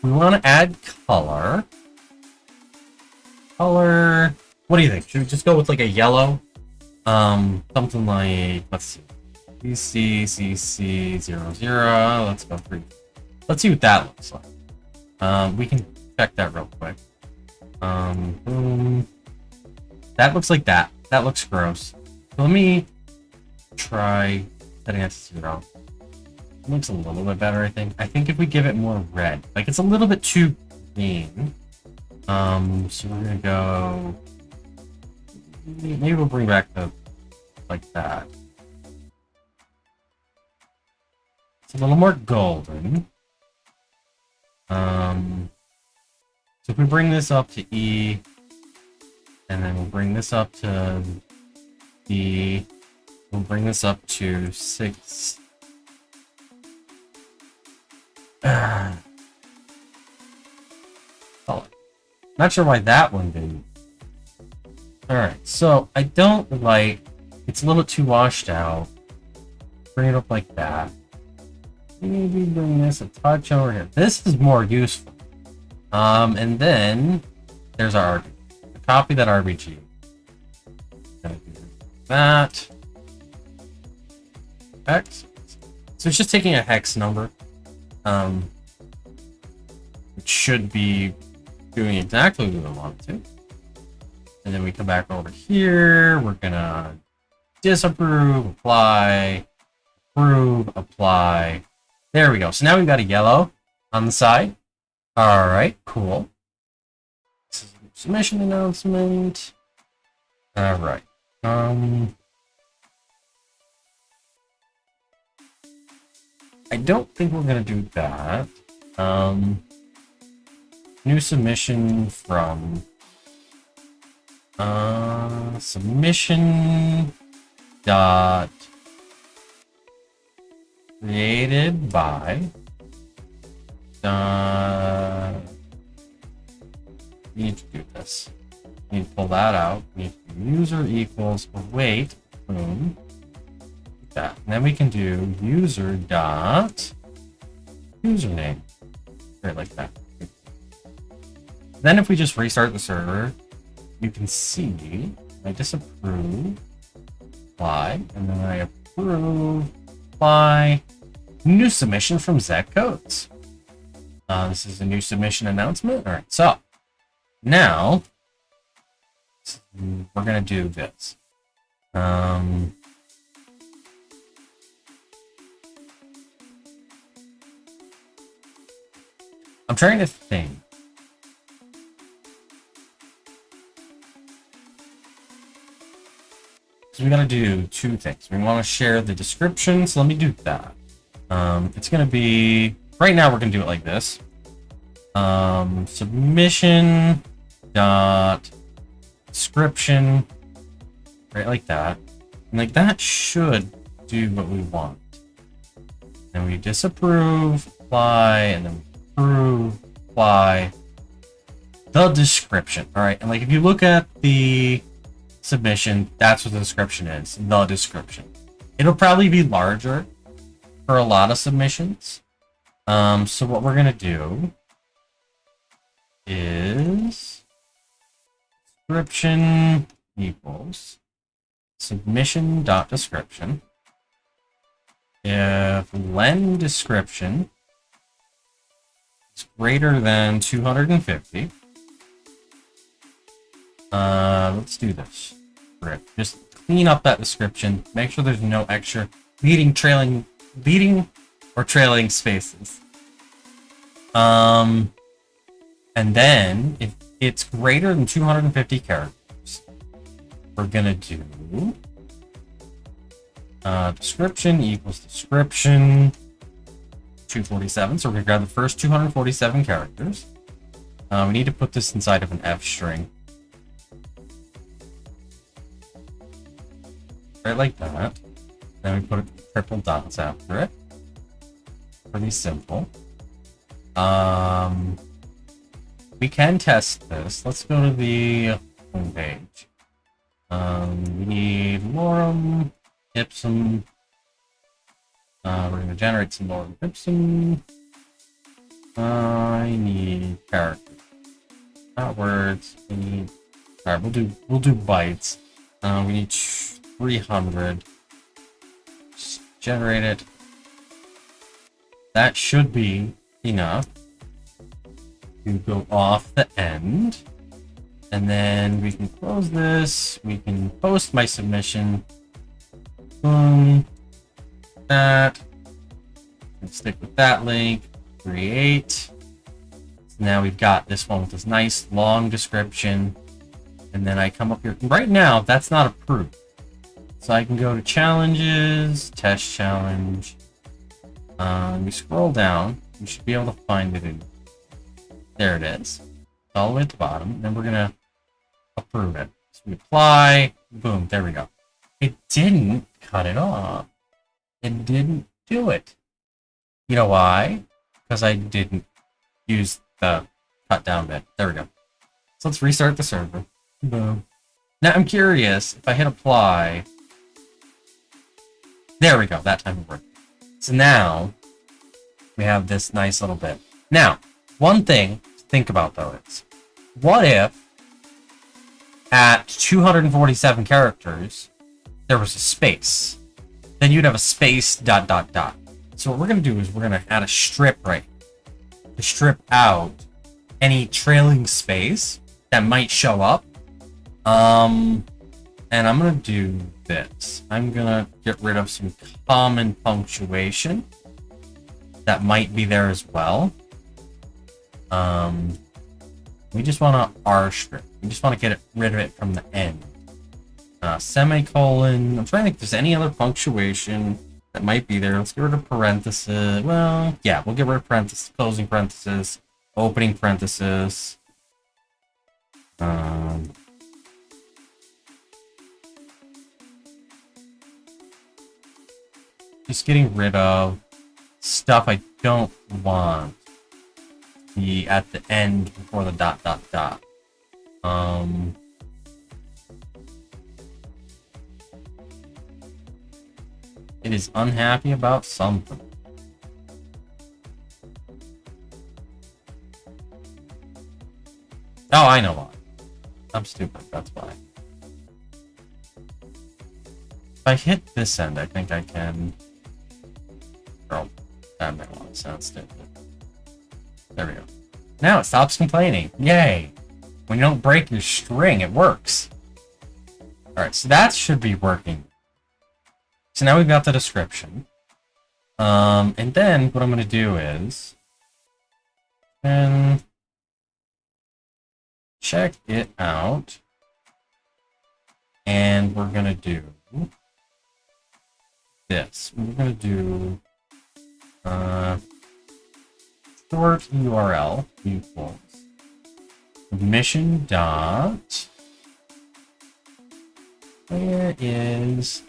we want to add color. Color... What do you think? Should we just go with like a yellow? Something like, let's see, CC00. Let's go 3. Let's see what that looks like. We can check that real quick. Boom. That looks like that. That looks gross. So let me try setting it to 0. It looks a little bit better, I think. I think if we give it more red, like it's a little bit too green. So we're gonna go. Maybe we'll bring back the like that. It's a little more golden. So if we bring this up to E, and then we'll bring this up to D, we'll bring this up to 6. Solid. Not sure why that one didn't. Alright, so I don't like... It's a little too washed out. Bring it up like that. Maybe bring this a touch over here. This is more useful. And then there's our RBG. Copy that RBG. Gonna do that. Hex. So it's just taking a hex number. Which should be doing exactly what we want it to. And then we come back over here. We're gonna disapprove, apply, approve, apply. There we go. So now we've got a yellow on the side. All right, cool. This is a submission announcement. All right. I don't think we're gonna do that. New submission from submission dot created by we need to do this. We need to pull that out. We need to do user equals await, boom, like that. And then we can do user dot username, right, like that. Then if we just restart the server, you can see I disapprove, apply, and then I approve, apply, new submission from Zech Codes. This is a new submission announcement. All right, so now we're gonna do this. I'm trying to think. So we gotta do two things. We want to share the description, so let me do that. It's gonna be right now. We're gonna do it like this. Submission dot description, right, like that, and like that should do what we want. And we disapprove, apply, and then approve, apply. the description. All right, and like if you look at the submission, that's what the description is. The description. It'll probably be larger for a lot of submissions. So what we're gonna do is description equals submission.description. If len description is greater than 250, let's do this. Just clean up that description. Make sure there's no extra leading or trailing spaces. And then if it's greater than 250 characters, we're gonna do description equals description 247. So we're gonna grab the first 247 characters. We need to put this inside of an F string. Right like that. Then we put triple dots after it. Pretty simple. We can test this. Let's go to the homepage. We need lorem ipsum. We're gonna generate some lorem ipsum. I need characters, not words. We need. All right, we'll do bytes. We need 300. Just generate it. That should be enough to go off the end. And then we can close this. We can post my submission. Boom. That. And stick with that link. Create. So now we've got this one with this nice long description. And then I come up here. Right now, that's not approved. So I can go to challenges, test challenge. We scroll down. We should be able to find it in. There it is. All the way at the bottom. Then we're gonna approve it. So we apply. Boom. There we go. It didn't cut it off. It didn't do it. You know why? Because I didn't use the cut down bit. There we go. So let's restart the server. Boom. Now I'm curious if I hit apply. There we go. That time it worked. So now we have this nice little bit. Now, one thing to think about though is, what if at 247 characters there was a space? Then you'd have a space ... So what we're gonna do is we're gonna add a strip right to strip out any trailing space that might show up. And I'm gonna do this. I'm gonna get rid of some common punctuation that might be there as well. We just want to R strip. We just want to get rid of it from the end. Semicolon. I'm trying to think if there's any other punctuation that might be there. Let's get rid of parenthesis. Well, yeah, we'll get rid of parenthesis, closing parenthesis, opening parenthesis. Just getting rid of stuff I don't want to be at the end before the ... It is unhappy about something. Oh, I know why. I'm stupid, that's why. If I hit this end, I think I can... Oh, that made a lot of sense, didn't it? There we go. Now it stops complaining. Yay! When you don't break your string, it works. Alright, so that should be working. So now we've got the description. And then what I'm going to do is... and check it out. And we're going to do... this. We're going to do... short URL equals submission dot where is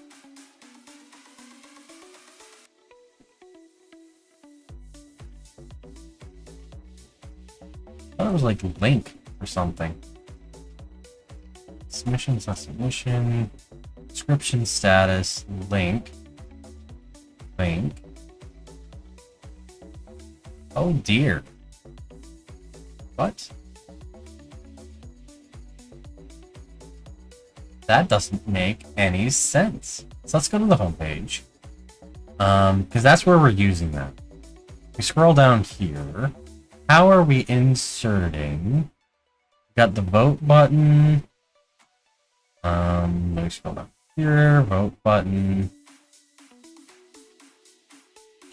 I thought it was like link or something. Submission is not submission. Description status, link. Link. Oh dear. What? That doesn't make any sense. So let's go to the homepage. Because that's where we're using that. We scroll down here. How are we inserting? Got the vote button. Let me scroll down here. Vote button.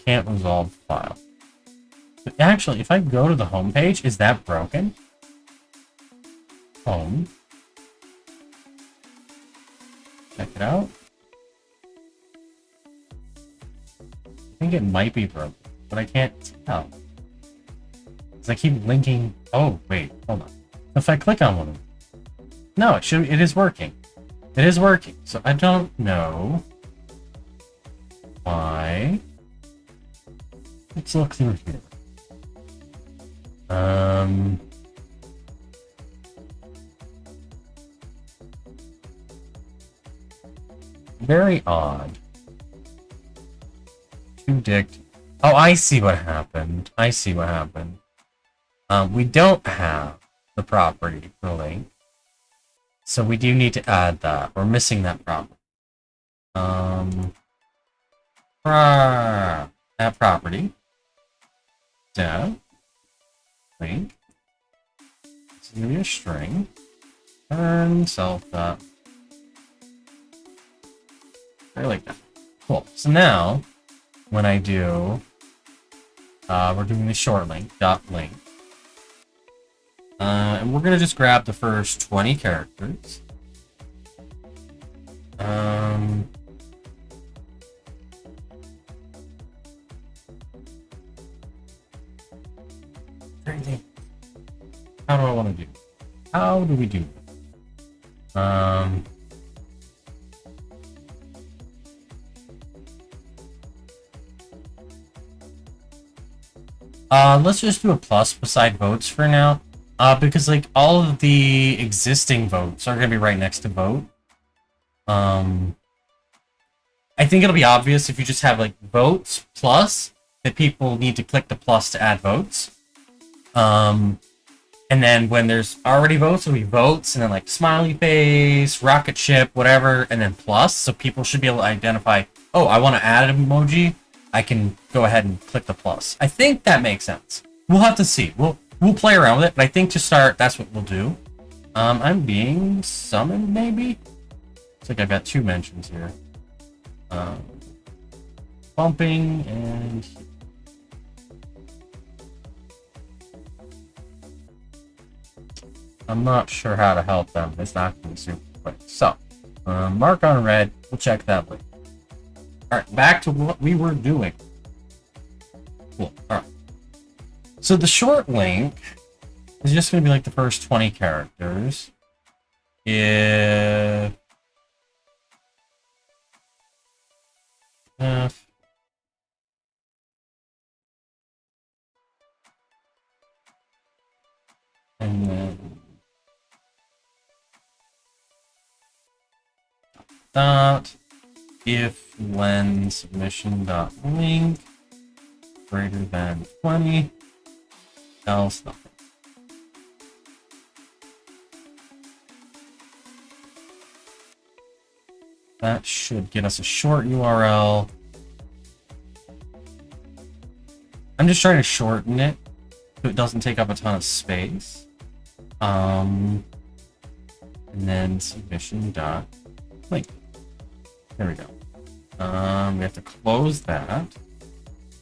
Can't resolve file. But actually, if I go to the homepage, is that broken? Home. Check it out. I think it might be broken, but I can't tell. Because I keep linking. Oh, wait, hold on. If I click on one of them. No, it is working. It is working. So I don't know why. Let's look through here. Very odd. Oh, I see what happened. I see what happened. We don't have the property for link. So we do need to add that. We're missing that property. That property. Dev. Link. This is going to be a string. Turn self dot. I like that. Cool. So now, when I do, we're doing the short link, dot link. And we're going to just grab the first 20 characters. How do I want to do? How do we do? Let's just do a plus beside votes for now. Because like all of the existing votes are gonna be right next to vote. I think it'll be obvious if you just have like votes plus that people need to click the plus to add votes. And then when there's already votes, it'll be votes and then like smiley face, rocket ship, whatever, and then plus. So people should be able to identify, oh, I want to add an emoji. I can go ahead and click the plus. I think that makes sense. We'll have to see. We'll play around with it, but I think to start, that's what we'll do. I'm being summoned, maybe? Looks like I've got 2 mentions here. Bumping and... I'm not sure how to help them. It's not going to be super quick. So, mark on red. We'll check that link. Alright, back to what we were doing. Cool. Alright. So the short link is just going to be like the first 20 characters. If... and then... dot if len submission dot link greater than 20, else nothing. That should get us a short URL. I'm just trying to shorten it so it doesn't take up a ton of space. And then submission dot link. There we go. We have to close that.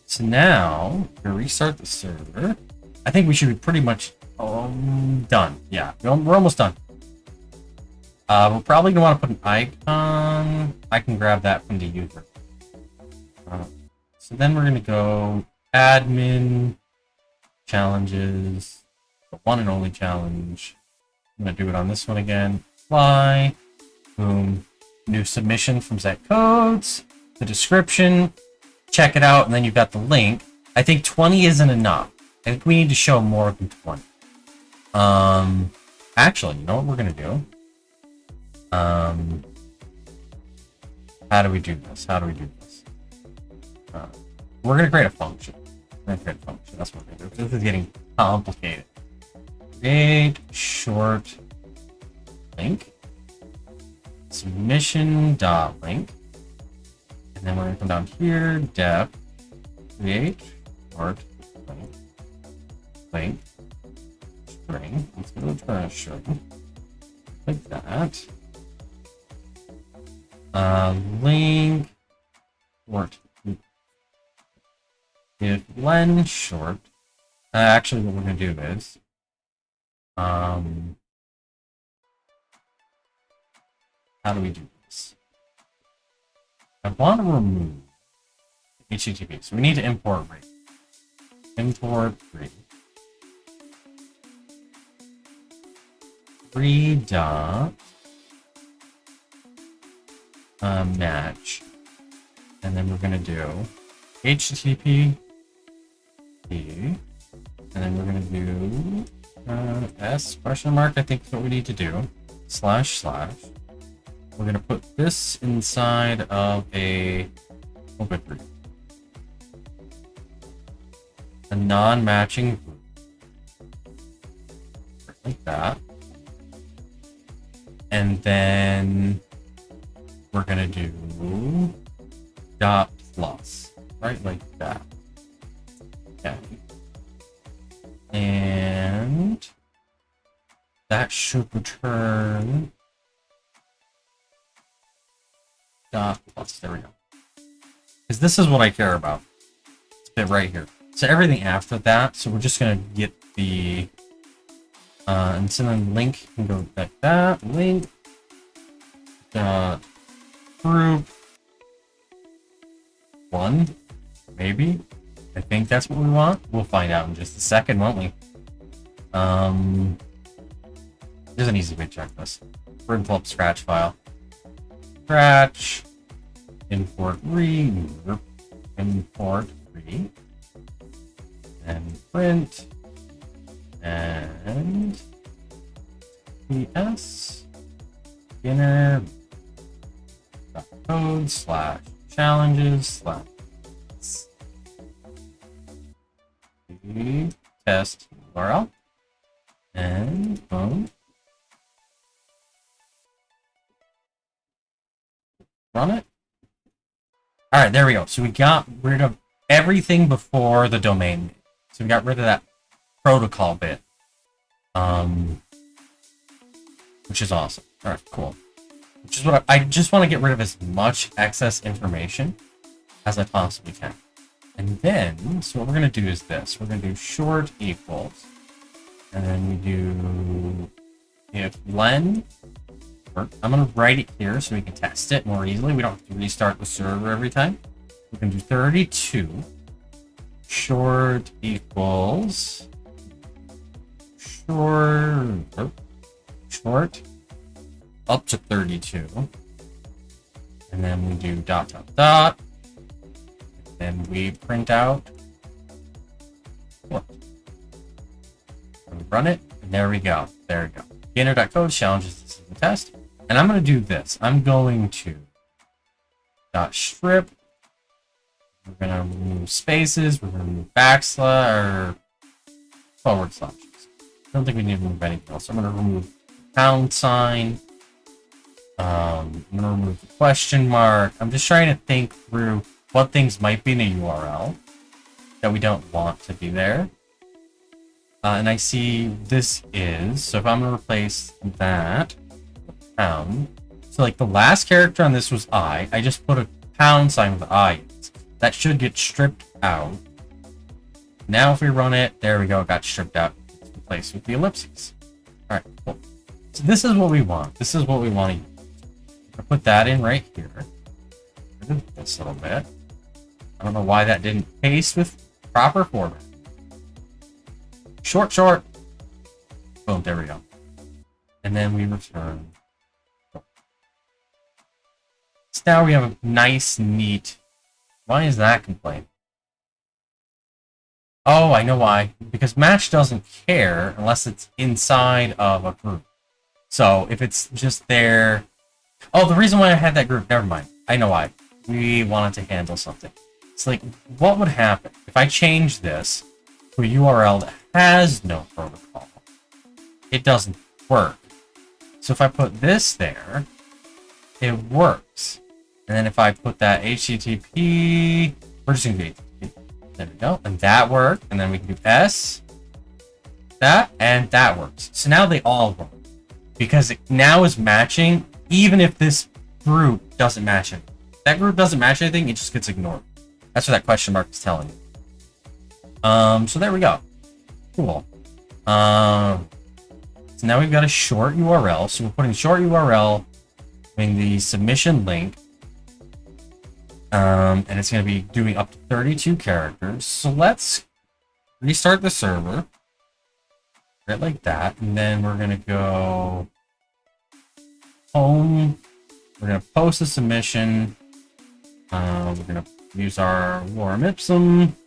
So now, we restart the server. I think we should be pretty much done. Yeah, we're almost done. We're probably going to want to put an icon. I can grab that from the user. So then we're going to go admin, challenges, the one and only challenge. I'm going to do it on this one again. Apply. Boom. New submission from Zech Codes, the description, check it out, and then you've got the link. I think 20 isn't enough. I think we need to show more than 20. Actually, you know what we're gonna do? How do we do this? We're gonna create a function. That's what we're gonna do. This is getting complicated. Create short link. Submission dot link. And then we're gonna come down here, def, create short link. Link. String. Let's go to a string. Like that. Link short. If len short. Actually, what we're gonna do is, how do we do this? I want to remove HTTP, so we need to import read. Import read. Read dot match, and then we're gonna do HTTP, and then we're gonna do s question mark. I think is what we need to do. // We're gonna put this inside of a group, a non-matching group, like that, and then we're gonna do dot plus, right, like that. Okay, and that should return dot plus. There we go. Because this is what I care about. This bit right here. So everything after that. So we're just gonna get the and so then link can go like that. Link dot group 1, maybe. I think that's what we want. We'll find out in just a second, won't we? There's an easy way to check this. We're gonna pull up Scratch file. Scratch, import read, and print, and ps beginner code / challenges / test URL, and boom. Run it. All right, there we go. So we got rid of everything before the domain. So we got rid of that protocol bit, which is awesome. All right, cool. Which is what I just want to get rid of as much excess information as I possibly can. And then, so what we're going to do is this. We're going to do short equals, and then we do if len. I'm going to write it here so we can test it more easily. We don't have to restart the server every time. We can do 32 short equals short up to 32, and then we do dot, and then we print out what. And we run it, and there we go. There we go. Beginner.code challenges. This is the test. And I'm going to do this. I'm going to dot strip. We're going to remove spaces. We're going to remove backslash or forward slashes. I don't think we need to remove anything else. I'm going to remove pound sign. I'm going to remove the question mark. I'm just trying to think through what things might be in a URL that we don't want to be there. And I see this is, so if I'm going to replace that pound, so like the last character on this was I just put a pound sign with I. That should get stripped out. Now if we run it, there we go, it got stripped out. It's replaced with the ellipses. Alright, cool. So this is what we want. This is what we want to use. I put that in right here. This little bit. I don't know why that didn't paste with proper format. Short. Boom, there we go. And then we return. So now we have a nice, neat. Why is that complaint? Oh, I know why. Because match doesn't care unless it's inside of a group. So if it's just there... Oh, the reason why I had that group, never mind. I know why. We wanted to handle something. It's like, what would happen if I change this to a URL that has no protocol? It doesn't work. So if I put this there, it works. And then if I put that HTTP, we're just going to do HTTP. There we go. And that worked. And then we can do S, that, and that works. So now they all work. Because it now is matching, even if this group doesn't match it. If that group doesn't match anything, it just gets ignored. That's what that question mark is telling you. So there we go. Cool. So now we've got a short URL. So we're putting short URL, putting the submission link, and it's going to be doing up to 32 characters. So let's restart the server, right like that, and then we're going to go home. We're going to post a submission. We're going to use our lorem ipsum.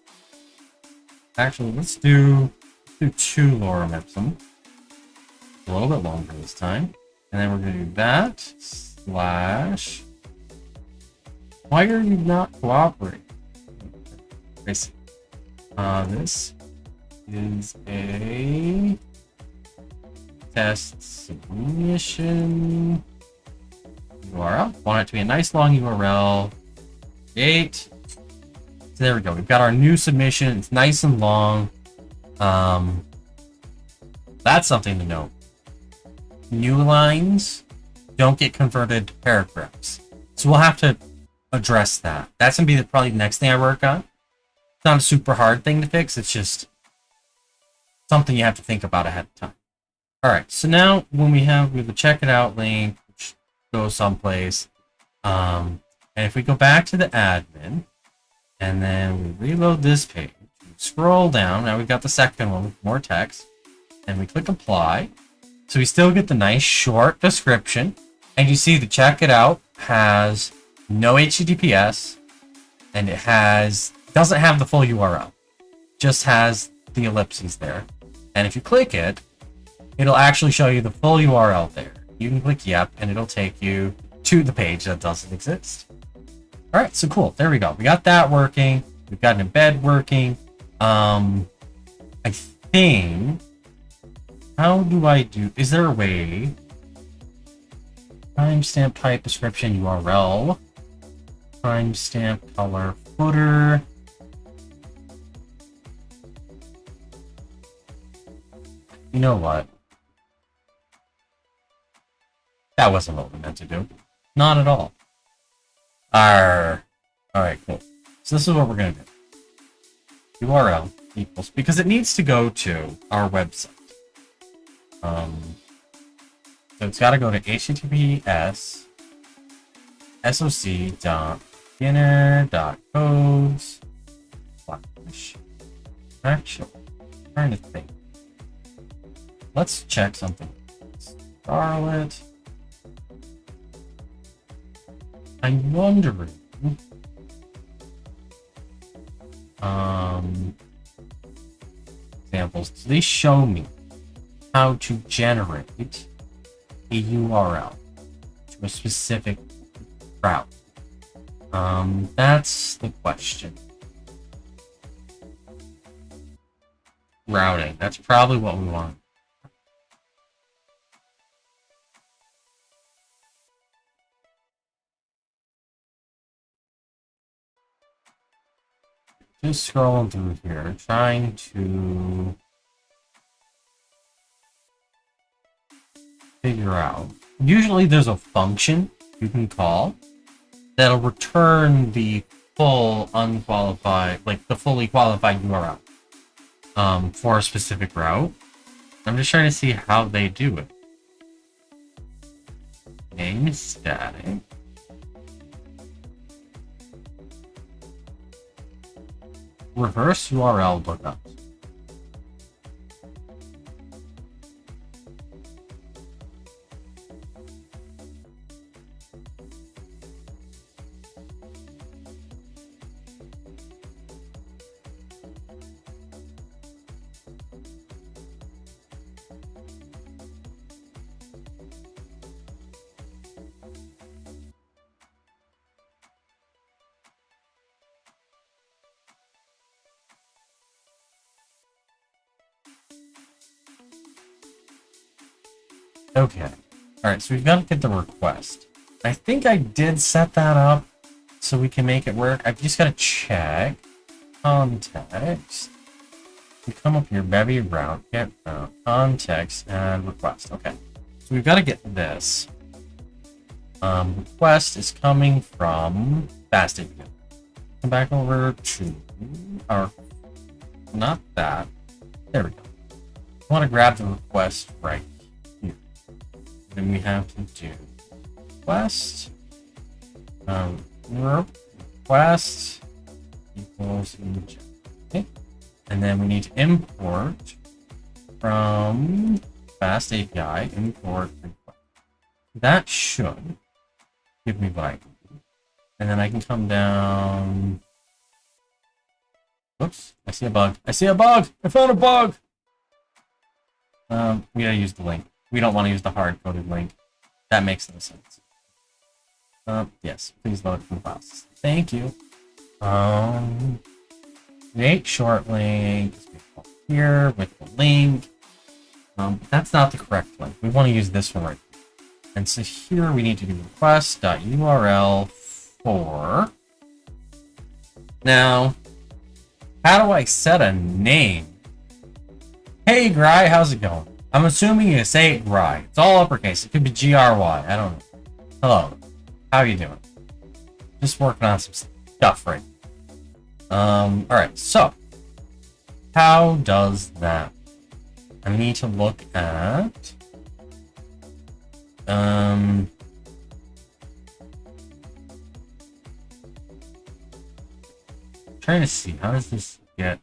Actually, let's do 2 lorem ipsum. A little bit longer this time. And then we're going to do that slash... Why are you not cooperating? I see. This is a test submission URL. Want it to be a nice long URL. Create. So there we go. We've got our new submission. It's nice and long. That's something to note. New lines don't get converted to paragraphs. So we'll have to address that. That's going to be probably the next thing I work on. It's not a super hard thing to fix. It's just something you have to think about ahead of time. All right. So now when we have the check it out link, which goes someplace, and if we go back to the admin, and then we reload this page, scroll down. Now we've got the second one with more text, and we click apply. So we still get the nice short description, and you see the check it out has no HTTPS, and it doesn't have the full URL, just has the ellipses there. And if you click it, it'll actually show you the full URL there. You can click yep, and it'll take you to the page that doesn't exist. All right, so cool. There we go. We got that working. We've got an embed working. I think... How do I do... Is there a way... Timestamp type description URL. Timestamp color footer. You know what? That wasn't what we meant to do. Not at all. Alright, cool. So this is what we're going to do. URL equals... Because it needs to go to our website. So it's got to go to https soc.beginner.codes. Actually, I'm trying to think. Let's check something. Scarlet. I'm wondering. Examples. Do they show me how to generate a URL to a specific route? That's the question. Routing. That's probably what we want. Just scrolling through here, trying to figure out. Usually there's a function you can call that'll return the full unqualified, like the fully qualified URL for a specific route. I'm just trying to see how they do it. Name is static. Reverse URL lookups. Okay. Alright, so we've got to get the request. I think I did set that up so we can make it work. I've just got to check. Context. We come up here, bevy route, get route, context, and request. Okay. So we've got to get this. Request is coming from fast API. Come back over to our, not that. There we go. I want to grab the request right here. Then we have to do request, request equals inject. Okay. And then we need to import from fast API, import request. That should give me what I need. And then I can come down. Oops, I see a bug. I see a bug! I found a bug! We gotta use the link. We don't want to use the hard-coded link. That makes no sense. Yes, please load from files. Thank you. Create short link. Here with the link. That's not the correct link. We want to use this one right here. And so here we need to do request.url for. Now, how do I set a name? Hey, Gry, how's it going? I'm assuming you say it Gry. It's all uppercase. It could be G-R-Y. I don't know. Hello. How are you doing? Just working on some stuff right now. Alright, so. How does that? I need to look at... trying to see, how does this get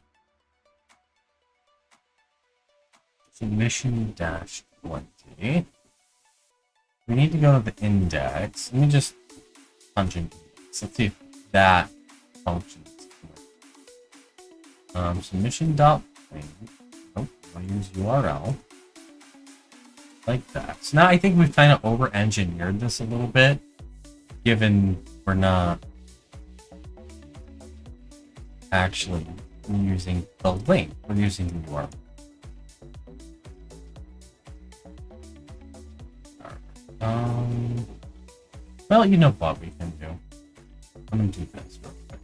submission dash 20? We need to go to the index. Let me just punch in index. Let's see if that functions. Submission dot thing. Nope, I'll use URL. Like that. So now I think we've kind of over-engineered this a little bit, given we're not actually using the link, we're using the URL. Well, you know what we can do. I'm gonna do this real quick.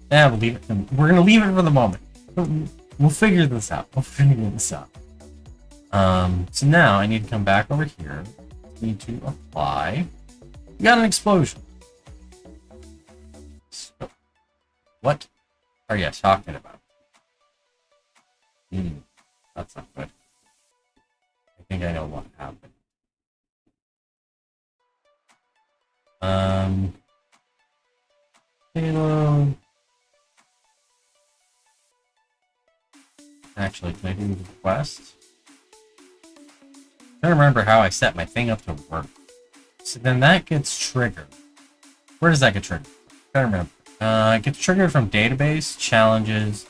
Yeah, we'll leave it. We're gonna leave it for the moment. We'll figure this out. So now I need to come back over here. Need to apply. We got an explosion. So, what are you talking about? That's not good. I think I know what happened. Payload. Actually, can I do the request? I'm trying to remember how I set my thing up to work. So then that gets triggered. Where does that get triggered? I don't remember. It gets triggered from database, challenges,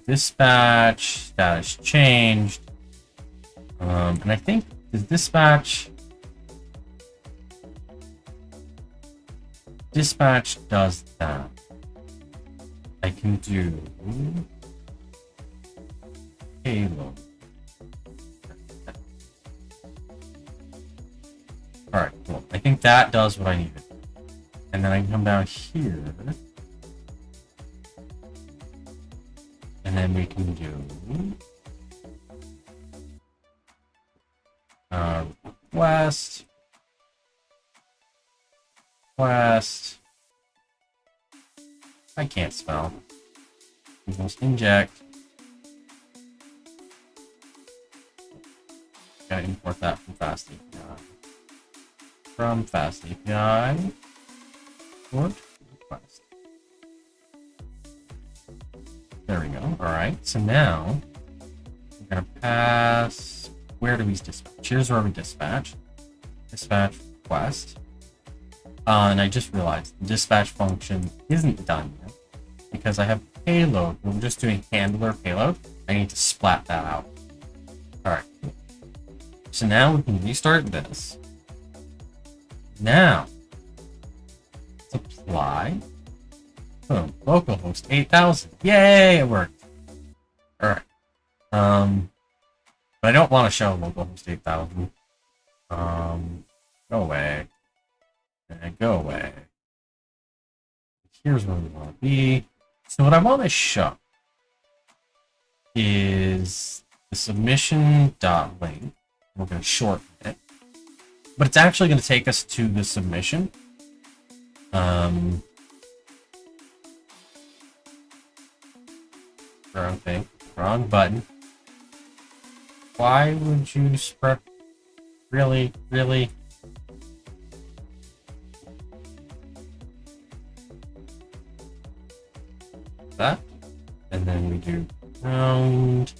dispatch, status changed. And I think the dispatch does that. I can do payload. Alright, cool. I think that does what I needed. And then I can come down here. And then we can do request. I can't spell. Just inject. Gotta import that from fast API. From fast API. Import request. There we go. Alright, so now we're gonna pass. Where do we dispatch? Here's where we dispatch. Dispatch request. And I just realized the dispatch function isn't done yet because I have payload. We're just doing handler payload. I need to splat that out. Alright. So now we can restart this. Now, let's apply. Boom. Localhost 8000. Yay, it worked. Alright. But I don't want to show localhost 8000. Go away. Go away. Here's where we want to be. So what I want to show is the submission.link. We're going to shorten it. But it's actually going to take us to the submission. Wrong thing. Wrong button. Why would you spread? Really? Really? That. And then we do round.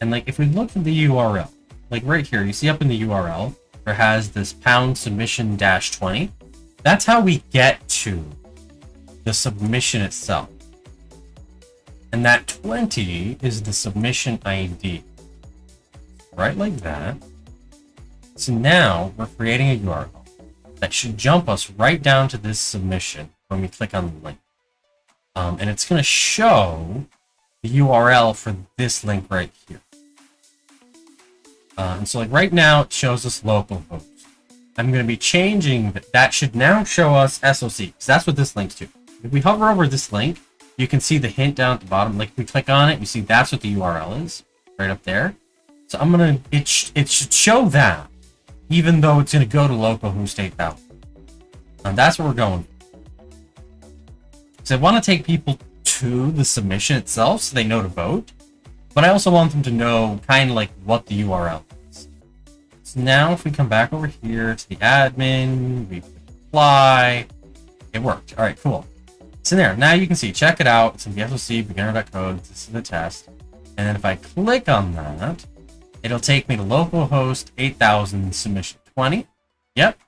And like, if we look at the URL, like right here, you see up in the URL, there has this pound submission -20. That's how we get to the submission itself. And that 20 is the submission ID. Right like that. So now we're creating a URL that should jump us right down to this submission when we click on the link. And it's going to show the URL for this link right here. And so like right now it shows us localhost. I'm going to be changing that. That should now show us SOC, because that's what this links to. If we hover over this link, you can see the hint down at the bottom. Like if we click on it, you see that's what the URL is right up there. So I'm going to, it should show that, even though it's going to go to localhost 8000. And that's what we're going for. So I want to take people to the submission itself so they know to vote, but I also want them to know kind of like what the URL is. So now if we come back over here to the admin, we apply, it worked. All right, cool. It's in there. Now you can see, check it out. It's in the SOC beginner.code. This is the test. And then if I click on that, it'll take me to localhost 8000 submission 20. Yep.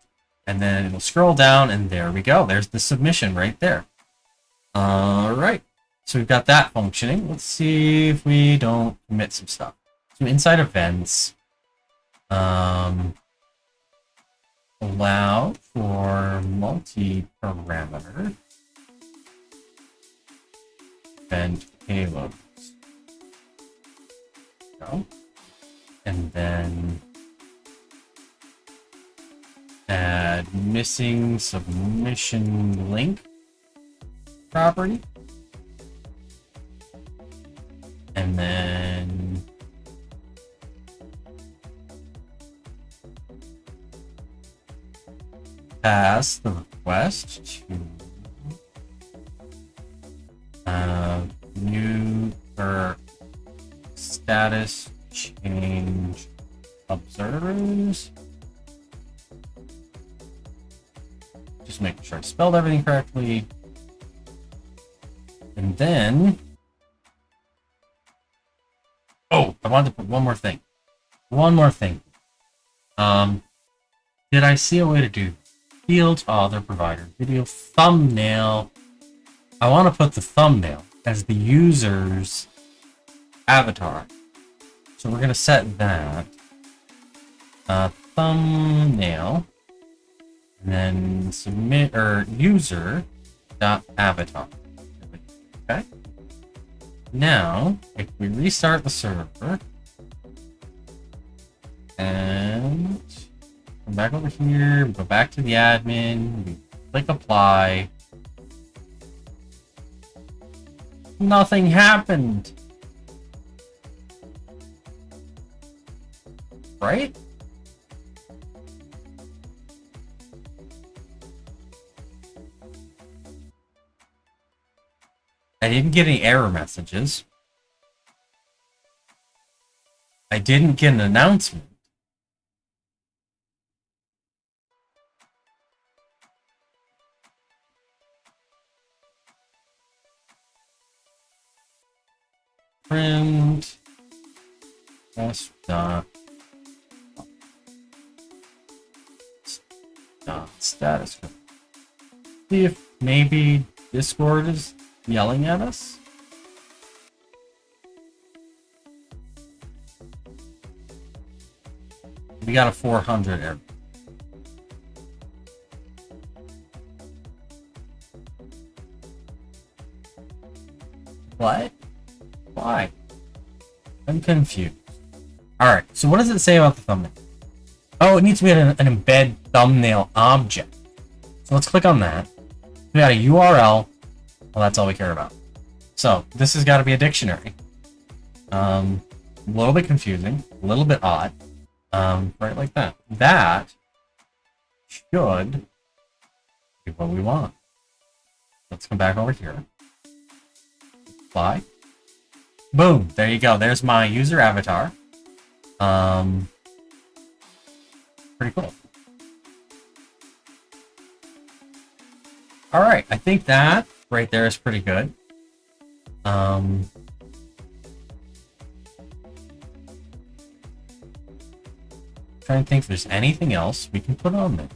And then it'll scroll down and there we go. There's the submission right there. All right. So we've got that functioning. Let's see if we don't commit some stuff. So inside events, allow for multi-parameter event payloads. Go. And then add missing submission link property. And then pass the request to new or status change observers. Just making sure I spelled everything correctly. And then, oh, I wanted to put one more thing. One more thing. Did I see a way to do fields, other provider, video, thumbnail? I want to put the thumbnail as the user's avatar. So we're going to set that thumbnail and then submit or user dot avatar. Okay. Now, if we restart the server and come back over here, go back to the admin, we click apply. Nothing happened. Right? I didn't get any error messages. I didn't get an announcement. Print status code. See if maybe Discord is yelling at us. We got a 400 error. What? Why? I'm confused. Alright, so what does it say about the thumbnail? Oh, it needs to be an embed thumbnail object. So let's click on that. We got a URL. Well, that's all we care about. So this has got to be a dictionary. A little bit confusing, a little bit odd. Right like that. That should be what we want. Let's come back over here. Apply. Boom! There you go. There's my user avatar. Pretty cool. Alright, I think that right there is pretty good. Trying to think if there's anything else we can put on there.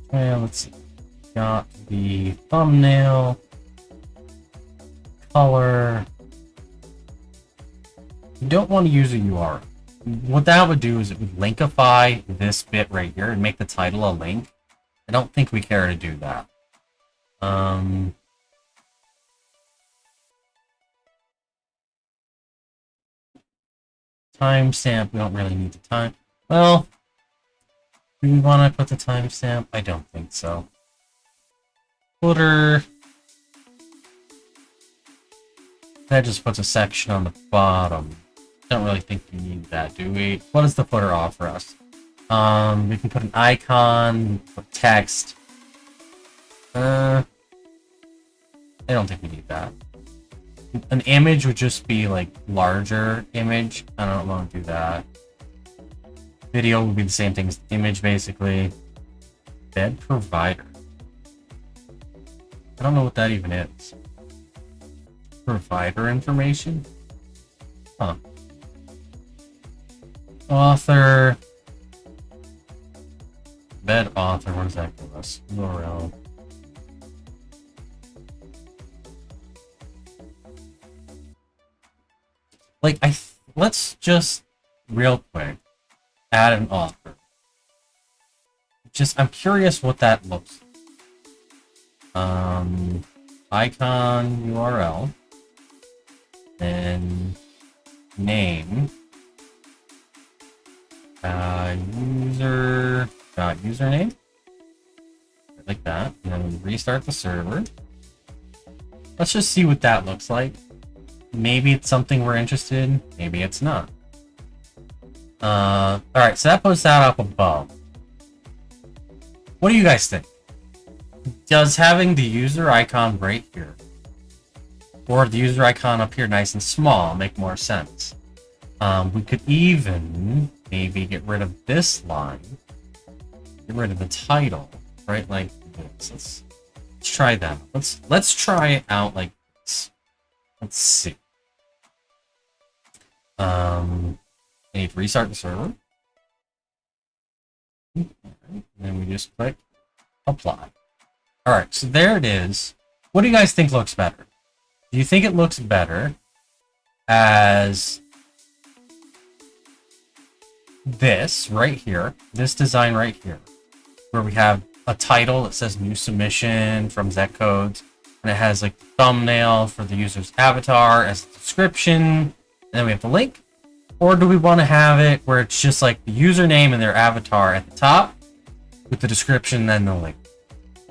Okay, let's see. Got the thumbnail, color. You don't want to use a URL. What that would do is it would linkify this bit right here and make the title a link. I don't think we care to do that. Timestamp, we don't really need the time. Well, do we want to put the timestamp? I don't think so. Footer. That just puts a section on the bottom. Don't really think we need that, do we? What does the footer offer us? We can put an icon, put text. I don't think we need that. An image would just be like larger image. I don't want to do that. Video would be the same thing as the image, basically. Bed provider. I don't know what that even is. Provider information? Huh. Author. Bed author. What does that give us? URL. Like, let's just real quick add an author. I'm curious what that looks like. Icon URL. Then name. Username. Like that. And then restart the server. Let's just see what that looks like. Maybe it's something we're interested in. Maybe it's not. Alright, so that puts that up above. What do you guys think? Does having the user icon right here, or the user icon up here nice and small, make more sense? We could even maybe get rid of this line. Get rid of the title, right? Like this. Let's try that. Let's try it out like this. Let's see. I need to restart the server. And then we just click apply. Alright, so there it is. What do you guys think looks better? Do you think it looks better as this right here, this design right here, where we have a title that says new submission from Zech Codes, and it has like the thumbnail for the user's avatar as a description, and then we have the link? Or do we want to have it where it's just like the username and their avatar at the top with the description and then the link?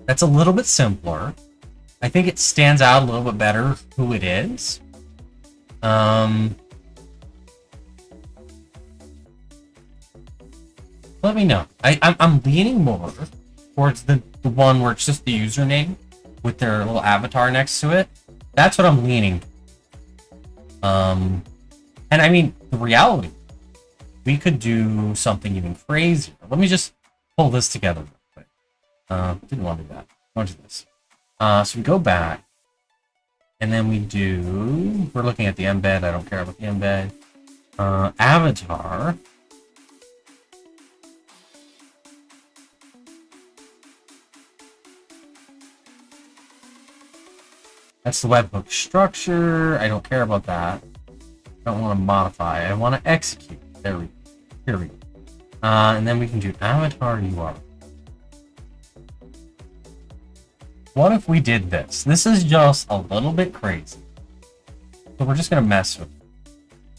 That's a little bit simpler. I think it stands out a little bit better who it is. Let me know. I'm leaning more towards the one where it's just the username with their little avatar next to it. That's what I'm leaning. And I mean, the reality, we could do something even crazier. Let me just pull this together real quick. Didn't want to do that. I want to do this. So we go back, and then we're looking at the embed. I don't care about the embed. Avatar. That's the webhook structure. I don't care about that. I don't want to modify. I want to execute. There we go. Here we go. And then we can do avatar URL. what if we did this? This is just a little bit crazy. So we're just gonna mess with it.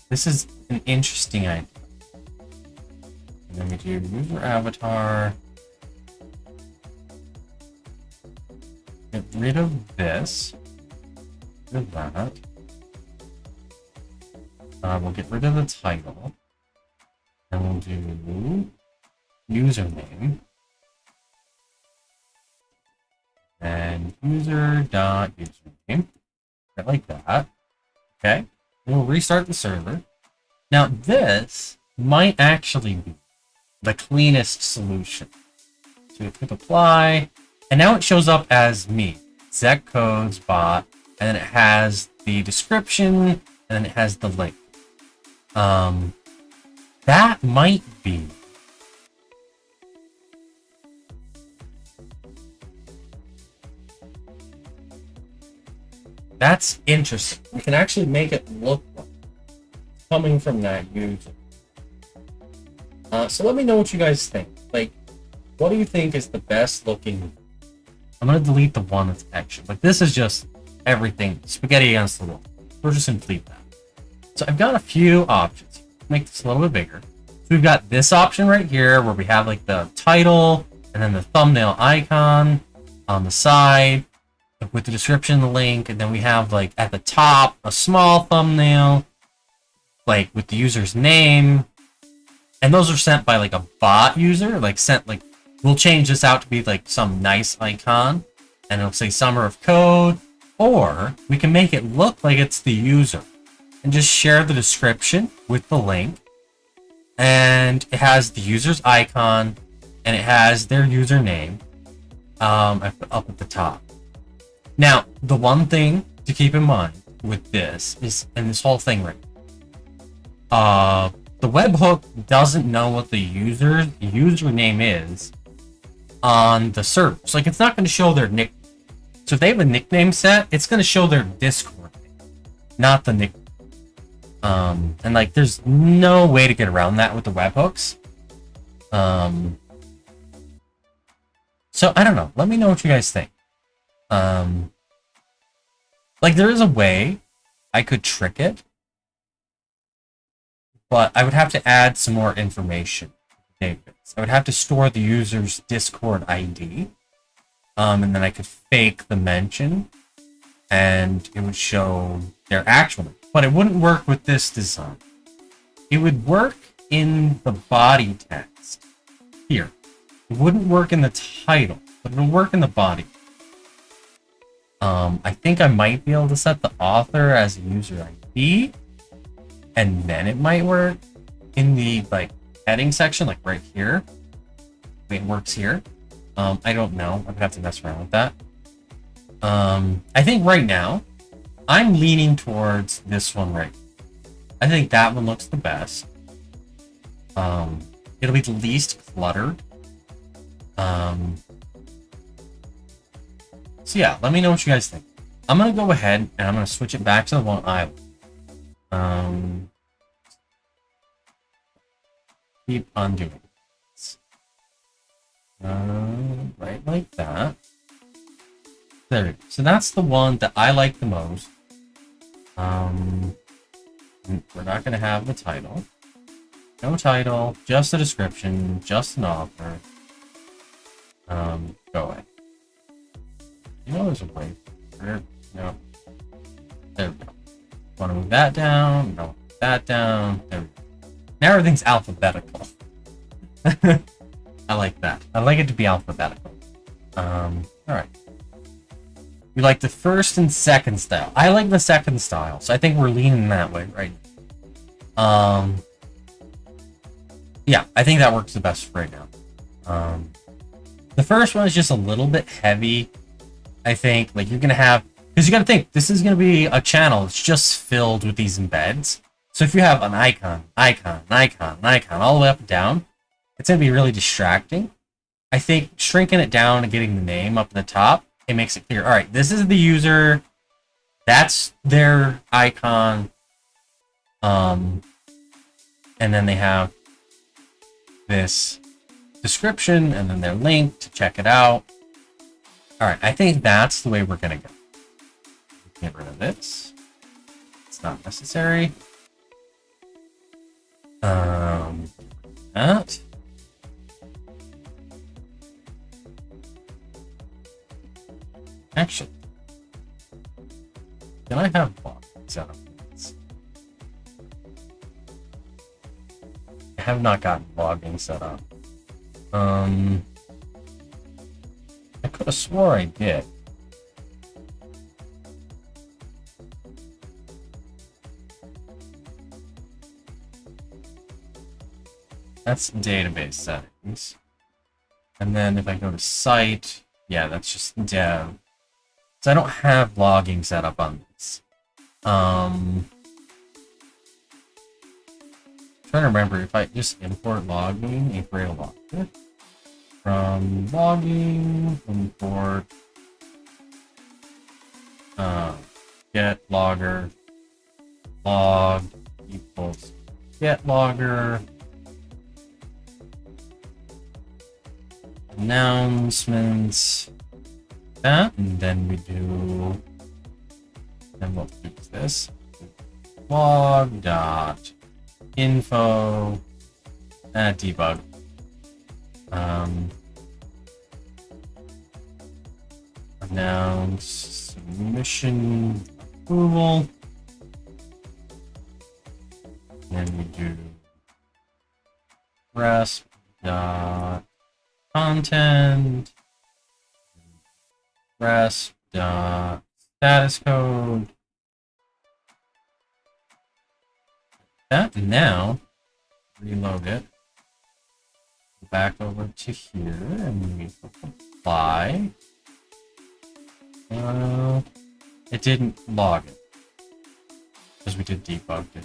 This is an interesting idea. And then we do user avatar. Get rid of this. Get rid of that. We'll get rid of the title. And we'll do username. And user.username. Right, like that. Okay. We'll restart the server. Now this might actually be the cleanest solution. So we click apply, and now it shows up as me, Zech Codes bot, and then it has the description, and then it has the link. That might be that's interesting. We can actually make it look like it's coming from that user. So let me know what you guys think. Like, what do you think is the best looking? I'm gonna delete the one that's extra. Like, this is just everything spaghetti against the wall. We're just gonna delete that. So I've got a few options. Make this a little bit bigger. So we've got this option right here where we have like the title and then the thumbnail icon on the side with the description, the link, and then we have like at the top a small thumbnail like with the user's name. And those are sent by like a bot user, like sent like, we'll change this out to be like some nice icon and it'll say summer of code, or we can make it look like it's the user and just share the description with the link. And it has the user's icon and it has their username up at the top. Now, the one thing to keep in mind with this is, and this whole thing right, the webhook doesn't know what the username is on the server. So like, it's not going to show their nickname. So if they have a nickname set, it's going to show their Discord name, not the nickname. And like, there's no way to get around that with the webhooks. So I don't know. Let me know what you guys think. Like, there is a way I could trick it, but I would have to add some more information. I would have to store the user's Discord ID, and then I could fake the mention, and it would show their actual name. But it wouldn't work with this design. It would work in the body text here. It wouldn't work in the title, but it'll work in the body. I think I might be able to set the author as a user ID, and then it might work in the like heading section, like right here. It works here. I don't know. I'd have to mess around with that. I think right now I'm leaning towards this one right. I think that one looks the best. It'll be the least cluttered. So yeah, let me know what you guys think. I'm gonna go ahead and I'm gonna switch it back to the one I keep undoing this. Right like that. There we go. So that's the one that I like the most. We're not gonna have the title. No title, just a description, just an author. Go away. You know there's a way. No. There we go. Want to move that down? No. That down. There we go. Now everything's alphabetical. I like that. I like it to be alphabetical. Alright. We like the first and second style. I like the second style, so I think we're leaning that way right now. Yeah, I think that works the best right now. The first one is just a little bit heavy. I think, like, you're gonna have, because you gotta think, this is gonna be a channel that's just filled with these embeds. So if you have an icon, all the way up and down, it's gonna be really distracting. I think shrinking it down and getting the name up at the top, it makes it clear. All right, this is the user, that's their icon, and then they have this description and then their link to check it out. Alright, I think that's the way we're gonna go. Get rid of this. It's not necessary. That. Actually, can I have block set up? I have not gotten logging set up. I could have swore I did. That's database settings. And then if I go to site, yeah, that's just dev. So I don't have logging set up on this. Trying to remember if I just import logging and create a logger. From logging, import get logger log equals get logger announcements that, and then we do, then we'll use this log dot info debug. Announce submission approval. Then we do resp dot content, resp dot status code. That, and now reload it. Go back over to here and we apply. It didn't log it because we did debug it.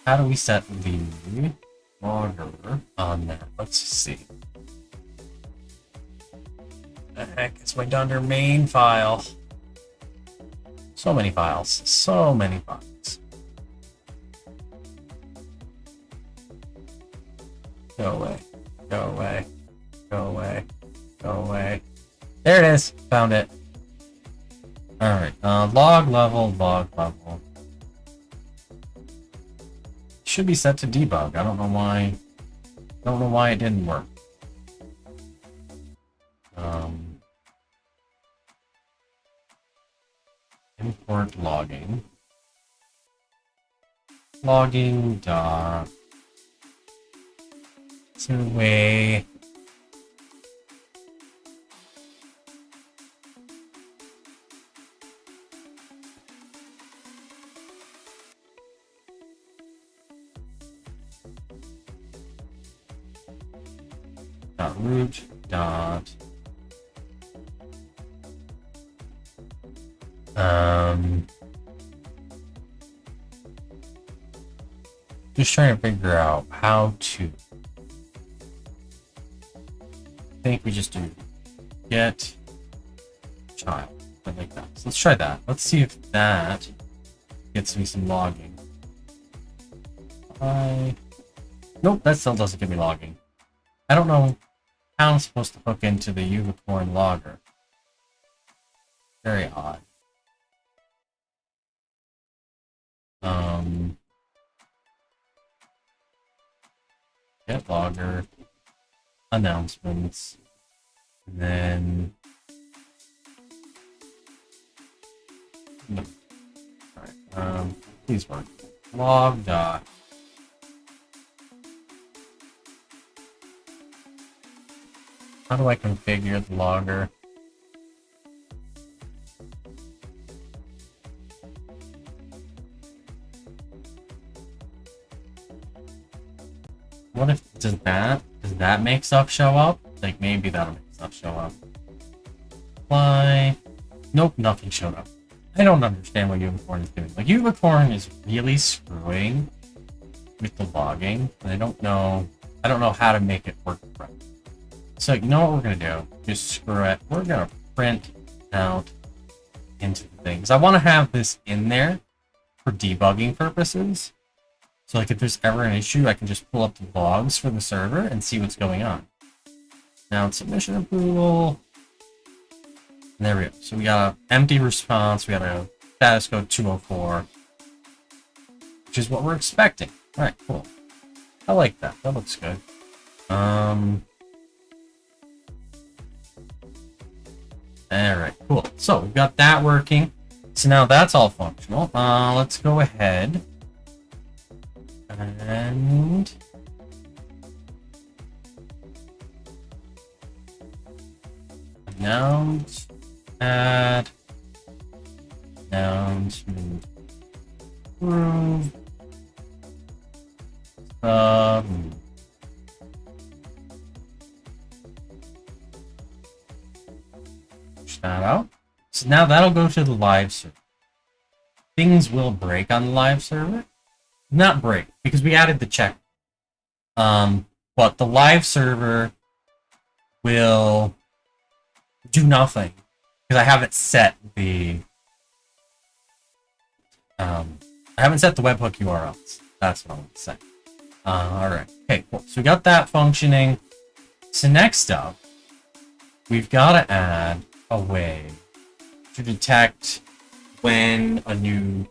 How do we set the logger on that? Let's see. The heck, it's my Dunder main file. So many files. So many files. Go away. Go away. Go away. Go away. There it is. Found it. Alright. Log level. Should be set to debug. I don't know why. Don't know why it didn't work. Import logging. Logging dot two-way dot root dot just trying to figure out how to. I think we just do get child, like that. So let's try that. Let's see if that gets me some logging. Nope, that still doesn't give me logging. I don't know how I'm supposed to hook into the unicorn logger. Very odd. Get logger, announcements, and then no. Alright, please work. Log dot. How do I configure the logger? What if does that make stuff show up? Like maybe that'll make stuff show up. Apply. Nope, nothing showed up. I don't understand what Unicorn is doing. Like Unicorn is really screwing with the logging, and I don't know how to make it work right. So you know what we're gonna do? Just screw it. We're gonna print out into the thing. Because I want to have this in there for debugging purposes. So like if there's ever an issue, I can just pull up the logs for the server and see what's going on. Now it's submission approval. And there we go. So we got an empty response. We got a status code 204, which is what we're expecting. All right, cool. I like that. That looks good. All right, cool. So we've got that working. So now that's all functional. Let's go ahead and announce, add, announcement, approve, push that out. So now that'll go to the live server. Things will break on the live server. Not break, because we added the check. But the live server will do nothing. Because I haven't set the webhook URLs. That's what I want to say. Alright. Okay, cool. So we got that functioning. So next up, we've got to add a way to detect when a new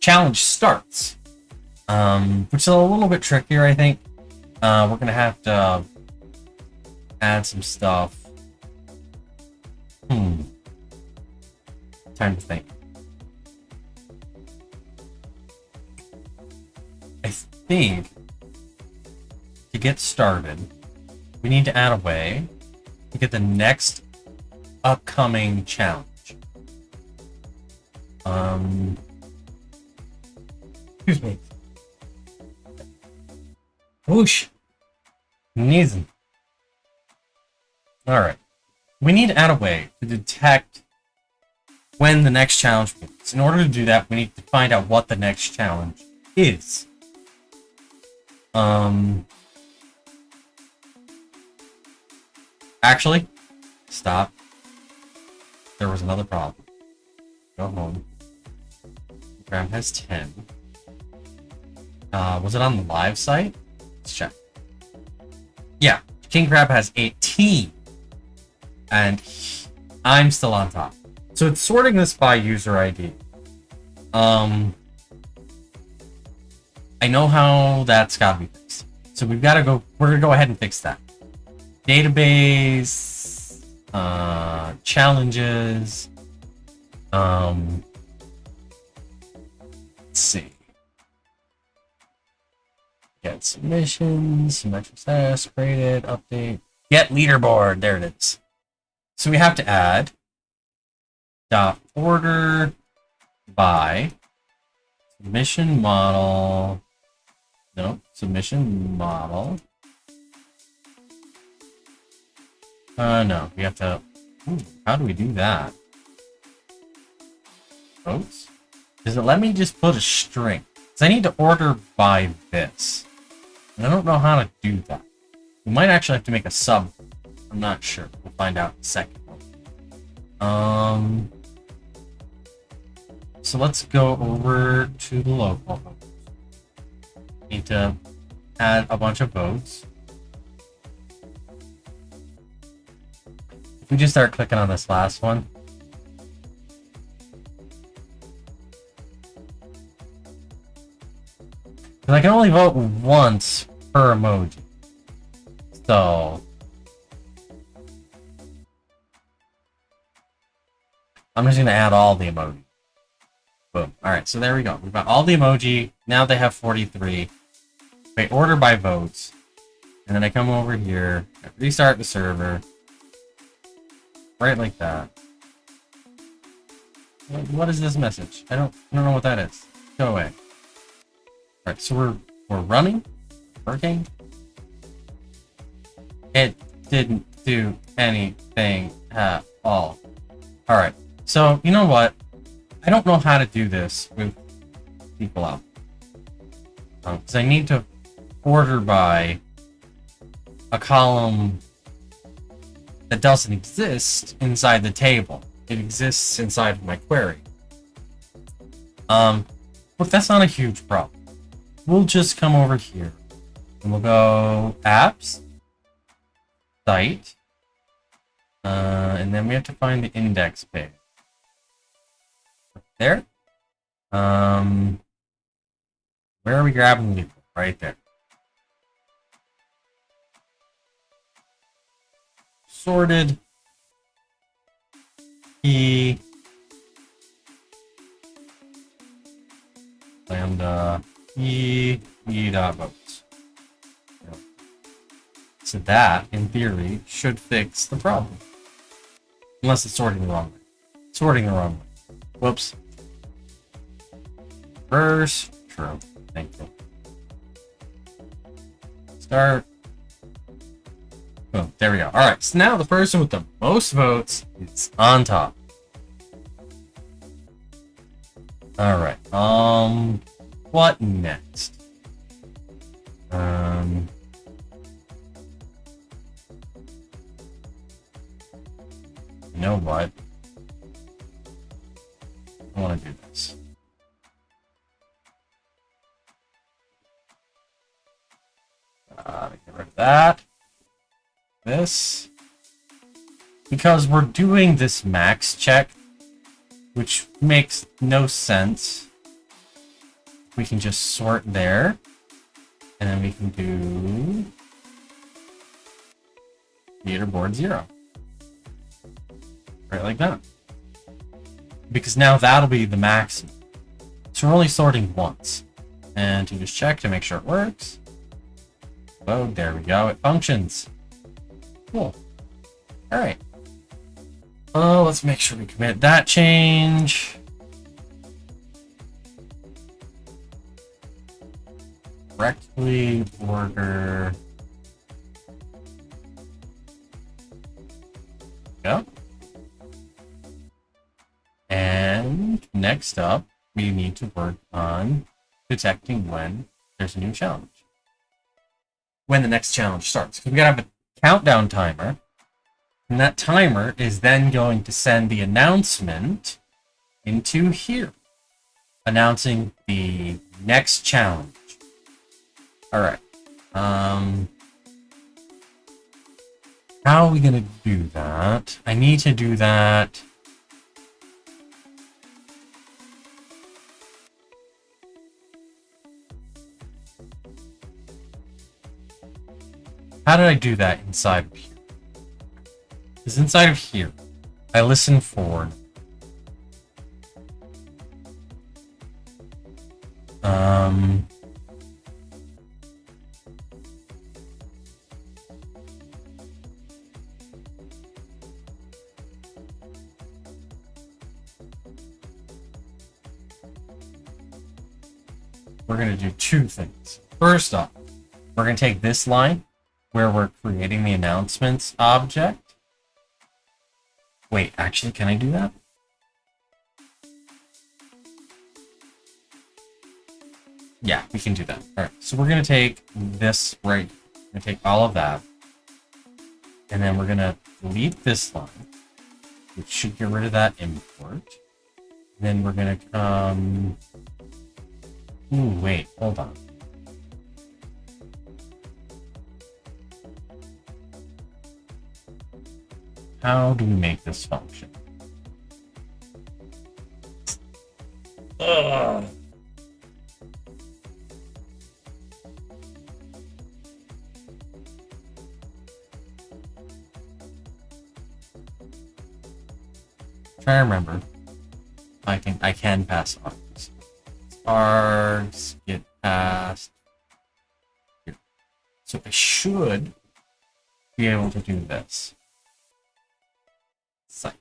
challenge starts. Which is a little bit trickier, I think. We're going to have to add some stuff. Time to think. I think to get started, we need to add a way to get the next upcoming challenge. Excuse me. Whoosh. Sneezing. Alright. We need to add a way to detect when the next challenge begins. In order to do that, we need to find out what the next challenge is. Actually, stop. There was another problem. Go home. Graham has 10. Was it on the live site? Let's check. Yeah, King Crab has 18. And I'm still on top. So it's sorting this by user ID. I know how that's gotta be fixed. So we're gonna go ahead and fix that. Database, challenges, let's see. Get submissions, symmetric status, graded, update, get leaderboard, there it is. So we have to add dot order by submission model. Nope, submission model. No, we have to. How do we do that? Votes? Does it let me just put a string? Because I need to order by this. And I don't know how to do that. We might actually have to make a sub. I'm not sure. We'll find out in a second. So let's go over to the local votes. Need to add a bunch of votes. If we just start clicking on this last one. Because I can only vote once per emoji. So I'm just going to add all the emoji. Boom. Alright, so there we go. We've got all the emoji. Now they have 43. Wait, order by votes. And then I come over here, restart the server. Right like that. What is this message? I don't know what that is. Go away. Alright, so we're running. Working. It didn't do anything at all. Alright. So, you know what? I don't know how to do this with people out. Because I need to order by a column that doesn't exist inside the table. It exists inside of my query. But that's not a huge problem. We'll just come over here and we'll go apps. site. And then we have to find the index page. There. Where are we grabbing the people? Right there. Sorted. E. Lambda E dot votes. So that, in theory, should fix the problem. Unless it's sorting the wrong way. Sorting the wrong way. Whoops. Reverse. True. Thank you. Start. Boom. There we go. Alright, so now the person with the most votes is on top. Alright. What next? You know what? I want to do this. Get rid of that. This. Because we're doing this max check, which makes no sense. We can just sort there. And then we can do leaderboard 0. Right like that. Because now that'll be the maximum. So we're only sorting once. And to just check to make sure it works. Oh, there we go. It functions. Cool. Alright. Oh, let's make sure we commit that change. Correctly order. Go. And next up, we need to work on detecting when there's a new challenge. When the next challenge starts. Because we gotta have a countdown timer. And that timer is then going to send the announcement into here. Announcing the next challenge. Alright. How are we gonna do that? I need to do that. How did I do that inside of here? Because inside of here, I listen for we're going to do two things. First off, we're going to take this line where we're creating the announcements object. Wait, actually, can I do that? Yeah, we can do that. All right, so we're going to take this right. We're going to take all of that. And then we're going to delete this line, which should get rid of that import. And then we're going to come... Ooh, wait, hold on. How do we make this function? Ugh. Try to remember. I can pass on. Args get past here. So I should be able to do this. Site.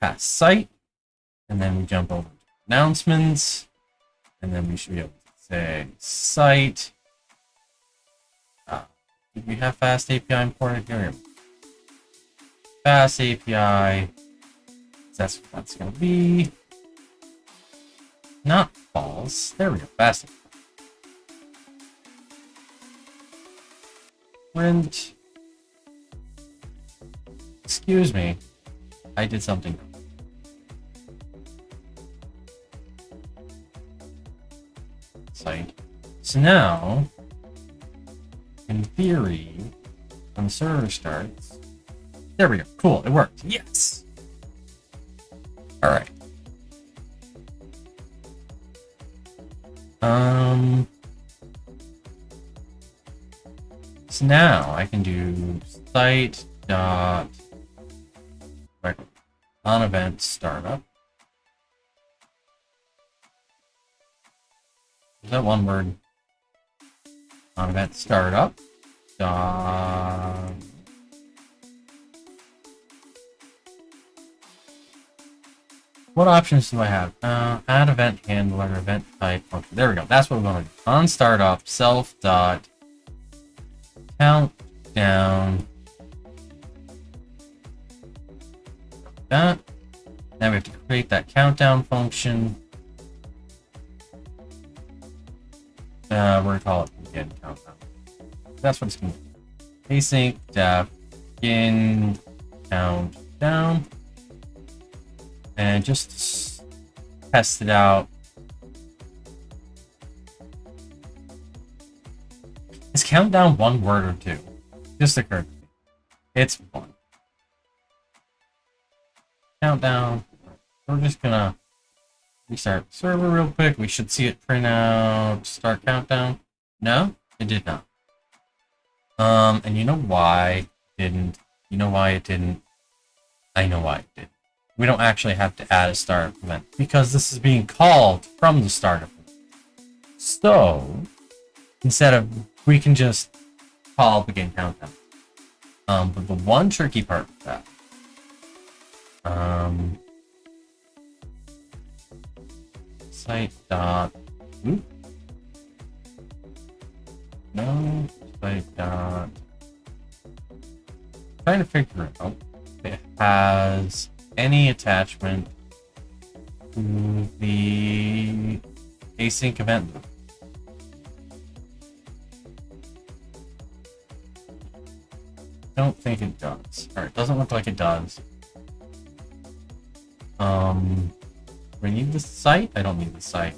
Pass site. And then we jump over to announcements. And then we should be able to say site. Did we have fast API imported here? Fast API. That's what that's going to be. Not false. There we go. Fast API. Print. Excuse me. I did something. Site. So now, in theory, when the server starts. There we go. Cool. It worked. Yes. All right. So now I can do site dot on event startup. Is that one word? On event startup. What options do I have? Add event handler, event type function. There we go. That's what we want to do. On startup, self dot countdown. That. Now we have to create that countdown function. We're gonna call it begin countdown. That's what it's gonna be. Async def begin countdown. And just test it out. Is countdown one word or two? Just occurred to me. It's one. Countdown. We're just gonna restart the server real quick. We should see it print out start countdown. No, it did not. And you know why it didn't? You know why it didn't? I know why it did. We don't actually have to add a startup event because this is being called from the startup event. So instead of, we can just call begin countdown. But the one tricky part with that, site dot, no, site dot, trying to figure it out. It has any attachment to the async event loop. Don't think it does. Alright, doesn't look like it does. We need the site? I don't need the site.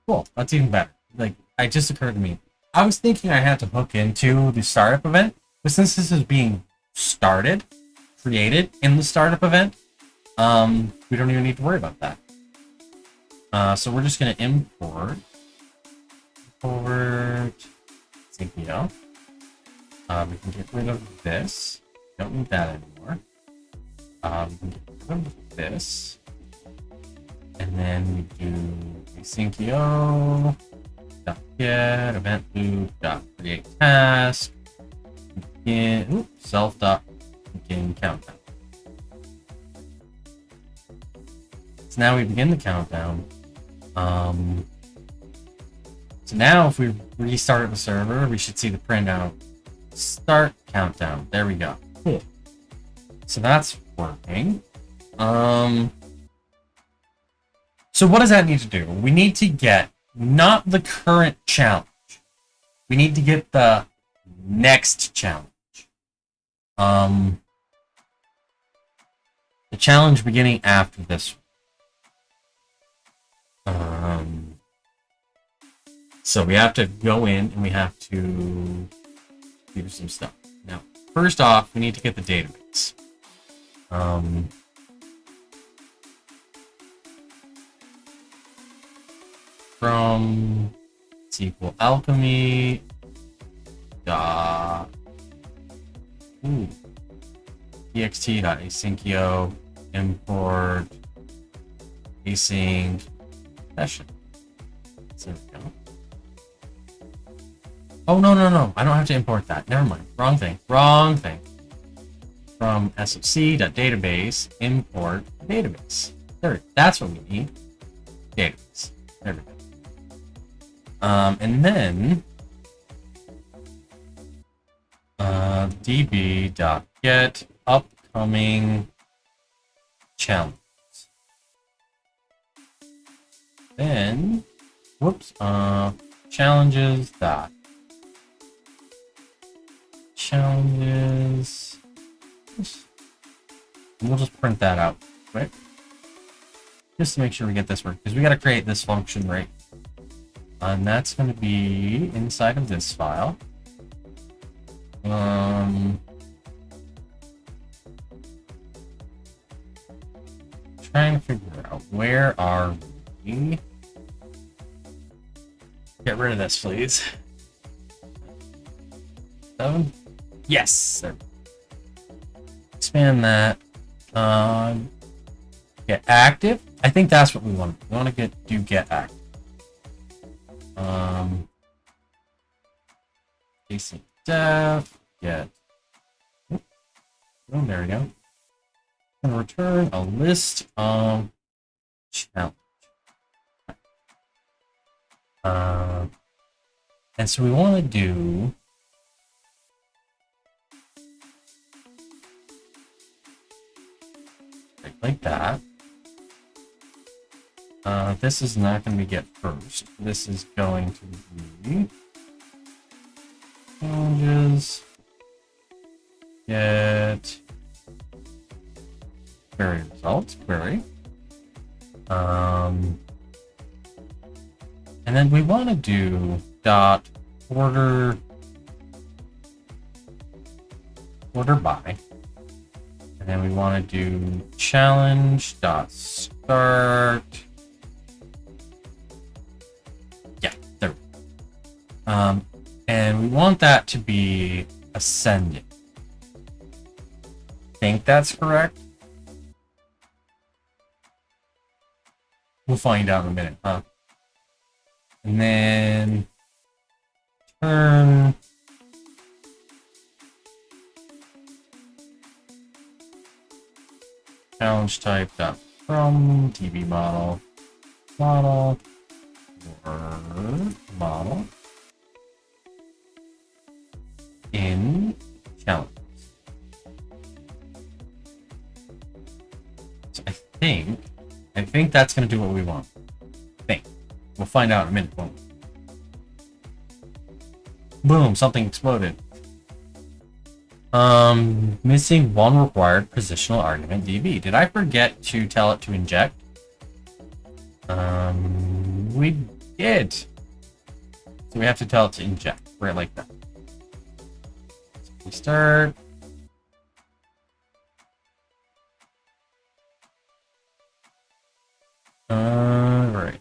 Cool, that's even better. Like, it just occurred to me. I was thinking I had to hook into the startup event, but since this is being created in the startup event, we don't even need to worry about that. So we're just going to import CPO. We can get rid of this. Don't need that anymore. We can get rid of this. And then we do asyncio get event loop create task begin self begin countdown. So now we begin the countdown. So now if we restart the server, we should see the printout start countdown. There we go. Cool. So that's working. So what does that need to do? We need to get not the current challenge. We need to get the next challenge. The challenge beginning after this one. So we have to go in and we have to do some stuff. Now, first off, we need to get the database. From SQL Alchemy txt.asyncio import async session. There we go. Oh, no. I don't have to import that. Never mind. Wrong thing. From soc.database import database. There. That's what we need. Database. There we go. And then db.get upcoming challenge. Then, challenges dot challenges. We'll just print that out, right? Just to make sure we get this work, because we got to create this function, right? And that's going to be inside of this file. Trying to figure out where are we. Get rid of this, please. 7. Yes. There. Expand that. Get active. I think that's what we want. We want to get active. Basic def. Get. Oh, there we go. And return a list of challenge. And so we want to do like that. This is not going to be get first. This is going to be challenges. Get query results. Query. And then we want to do dot order by. And then we want to do challenge dot start. Yeah, there we go. And we want that to be ascending. Think that's correct? We'll find out in a minute, huh? And then turn challenge type dot from DB model or model in challenge. So I think that's going to do what we want. We'll find out in a minute, won't we? Boom, something exploded. Missing one required positional argument DB. Did I forget to tell it to inject? We did. So we have to tell it to inject. Right like that. So we start. Right.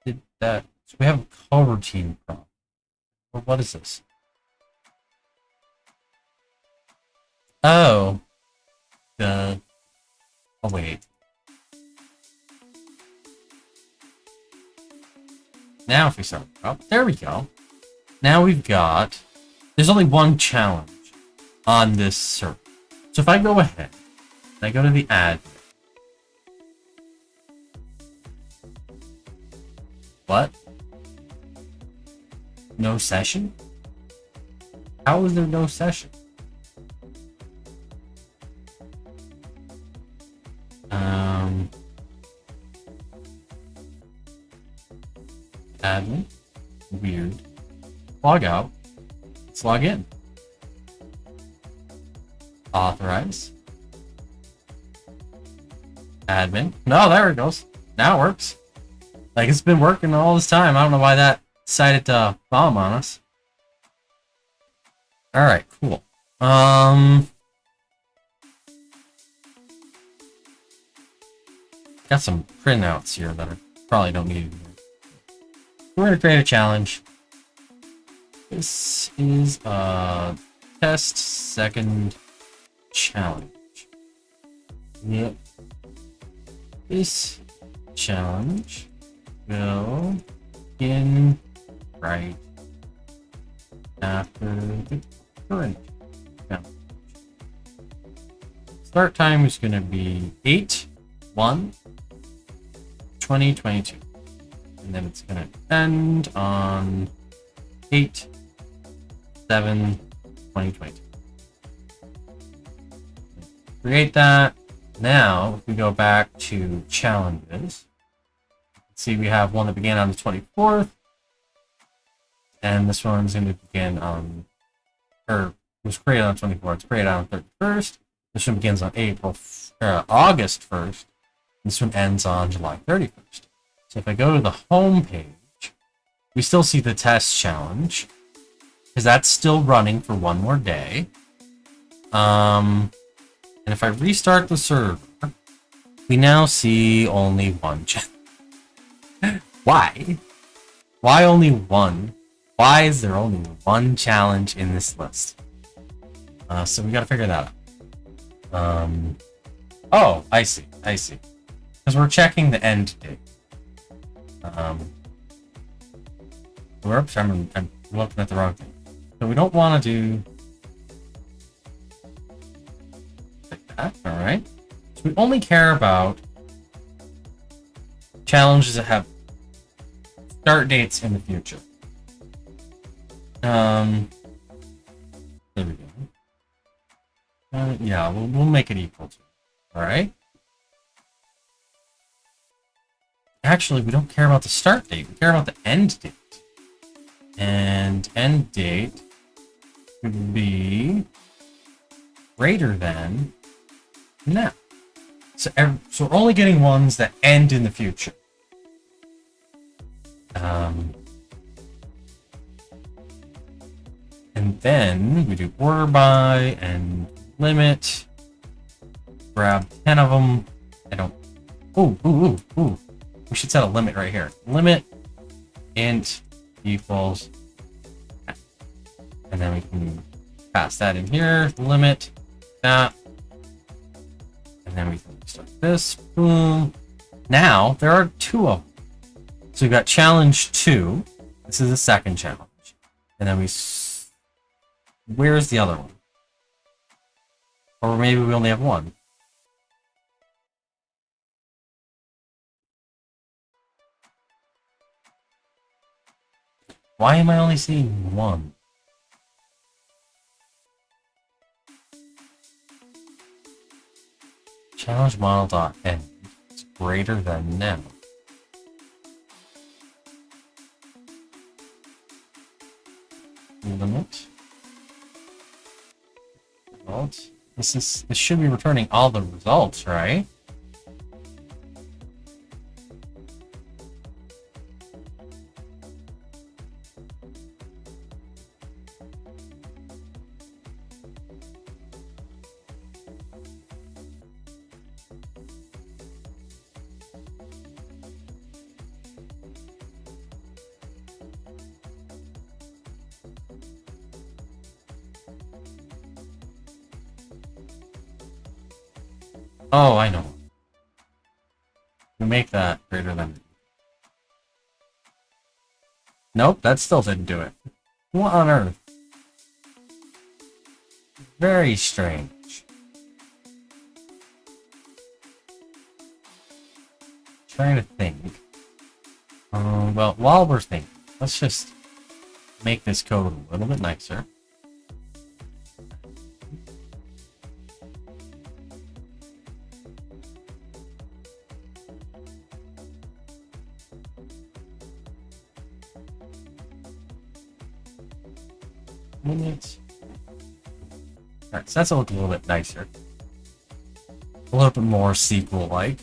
Did that. So we have a coroutine problem. Well, what is this? Oh. Oh, wait. Now if we start. Oh, there we go. Now we've got. There's only one challenge on this server. So if I go ahead and I go to the admin. What? No session? How is there no session? Admin. Weird. Log out. Let's log in. Authorize. Admin. No, there it goes. Now it works. Like, it's been working all this time. I don't know why that decided to bomb on us. Alright, cool. Got some printouts here that I probably don't need. We're going to create a challenge. This is a test second challenge. Yep. This challenge will begin right after the current challenge. Start time is going to be 8/1/2022. And then it's going to end on 8/7/2022. Create that. Now, if we go back to challenges, see we have one that began on the 24th. And this one's going to begin on, or was created on the 24th. It's created on the 31st. This one begins on August 1st. This one ends on July 31st. So if I go to the home page, we still see the test challenge. because that's still running for one more day. And if I restart the server, we now see only one challenge. Why? Why only one? Why is there only one challenge in this list? So we gotta figure that out. Oh, I see. Because we're checking the end date. Whoops, I'm looking at the wrong thing. So we don't want to do like that. All right. So we only care about challenges that have start dates in the future. There we go. Yeah, we'll make it equal to. All right. Actually, we don't care about the start date. We care about the end date. And end date would be greater than now. So we're only getting ones that end in the future. And then we do order by and limit. Grab 10 of them. I don't. Ooh. We should set a limit right here. Limit int equals. And then we can pass that in here. Limit that. And then we can start this. Boom. Now there are 2 of them. So we've got challenge 2. This is the second challenge. And then where's the other one? Or maybe we only have one. Why am I only seeing one? Challenge model.end is greater than now. Limit. Result. This should be returning all the results, right? Oh, I know. We make that greater than. Nope, that still didn't do it. What on earth? Very strange. Trying to think. Well, while we're thinking, let's just make this code a little bit nicer. Minutes. Alright, so that's a little bit nicer. A little bit more SQL-like.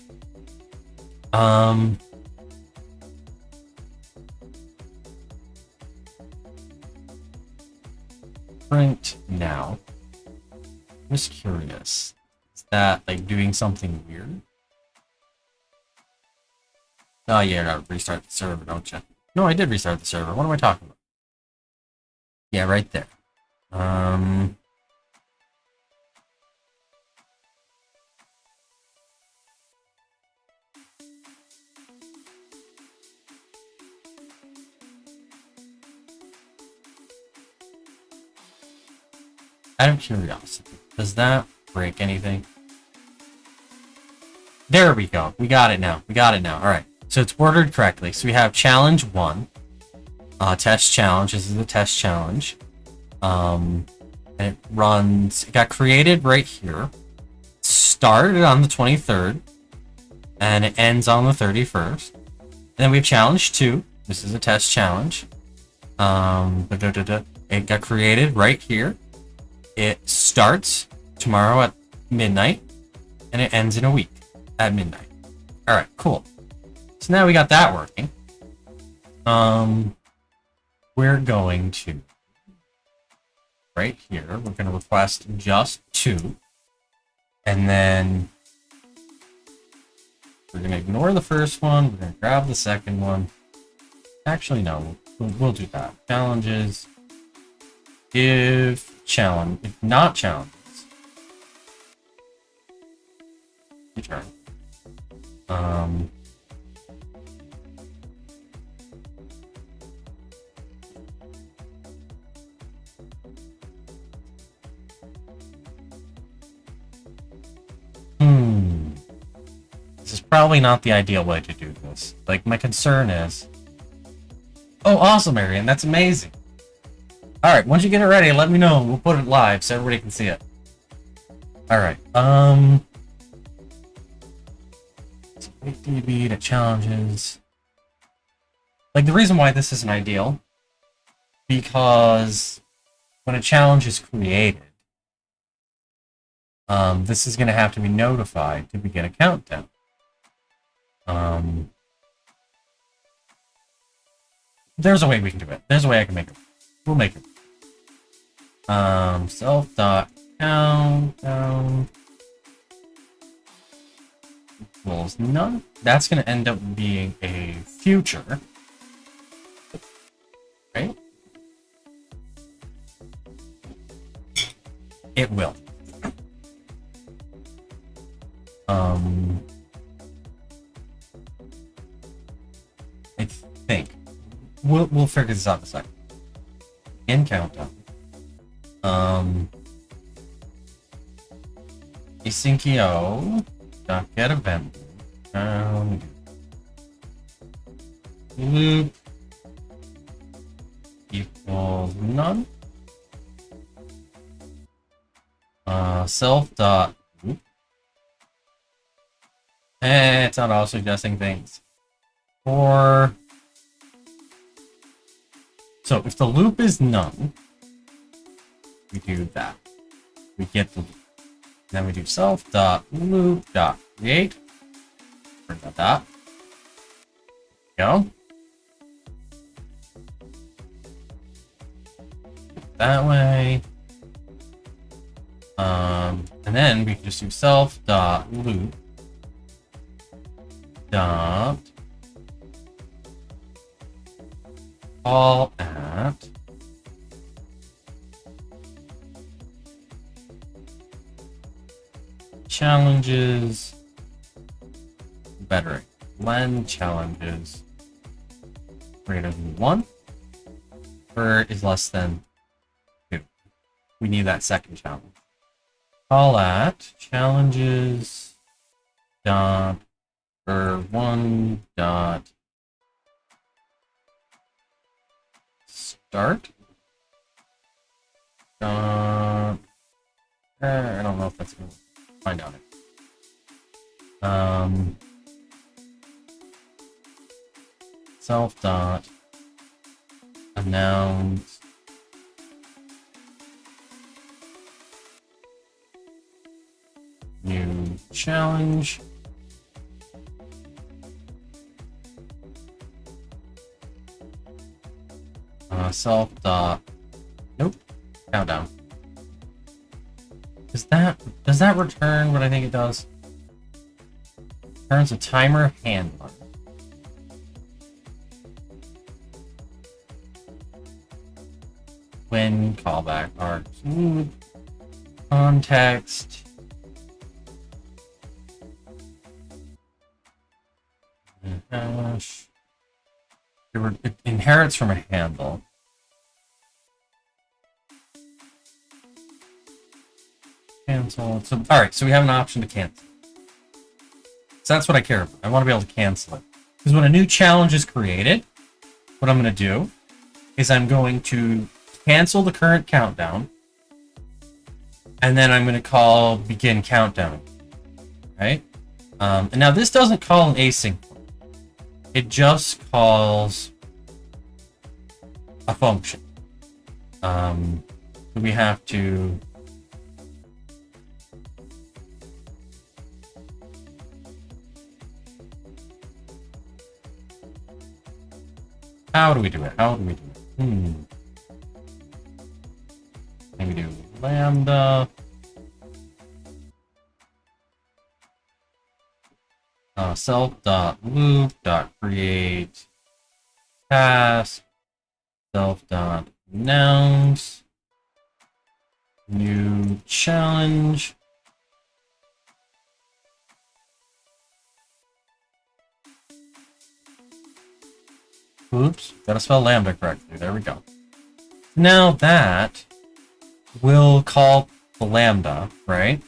Print now. I'm just curious. Is that like doing something weird? Oh yeah, I gotta restart the server, don't you? No, I did restart the server. What am I talking about? Yeah, right there. Out of curiosity, does that break anything? There we go. We got it now. Alright. So it's ordered correctly. So we have challenge 1. Test challenge. This is the test challenge. And it got created right here. Started on the 23rd. And it ends on the 31st. And then we have challenge 2. This is a test challenge. It got created right here. It starts tomorrow at midnight. And it ends in a week at midnight. Alright, cool. So now we got that working. We're going to right here. We're going to request just 2. And then we're going to ignore the first one. We're going to grab the second one. Actually, no. We'll do that. Challenges. If not challenges. Return. This is probably not the ideal way to do this. Like, my concern is... Oh, awesome, Arian. That's amazing. Alright, once you get it ready, let me know. We'll put it live so everybody can see it. Alright, DB to challenges. Like, the reason why this isn't ideal, because when a challenge is created, this is going to have to be notified to begin a countdown. There's a way we can do it. There's a way I can make it. We'll make it. Self.countdown equals none. That's going to end up being a future. Right? It will. I think we'll figure this out in a second. In countdown. Asyncio dot get event. Loop equals none. Self dot loop. It's not auto suggesting things. Or so if the loop is none, we do that. We get the loop. Then we do self dot loop dot create. Bring that up. Go. That way. And then we can just do self dot loop dot all at challenges bettering when challenges greater than 1 or is less than 2. We need that second challenge. Call at challenges dot or 1 dot start. I don't know if that's gonna find out. Self dot announce new challenge. Self dot nope countdown. Does that return what I think it does? Returns a timer handler. When callback are context. Hash. It inherits from a handle. Cancel. So, alright, so we have an option to cancel. So that's what I care about. I want to be able to cancel it. Because when a new challenge is created, what I'm going to do is I'm going to cancel the current countdown. And then I'm going to call begin countdown. Right? And now this doesn't call an async. It just calls a function. We have to How do we do it? Maybe lambda self.loop.create task self.announce new challenge. Oops, gotta spell lambda correctly. There we go. Now that will call the lambda, right?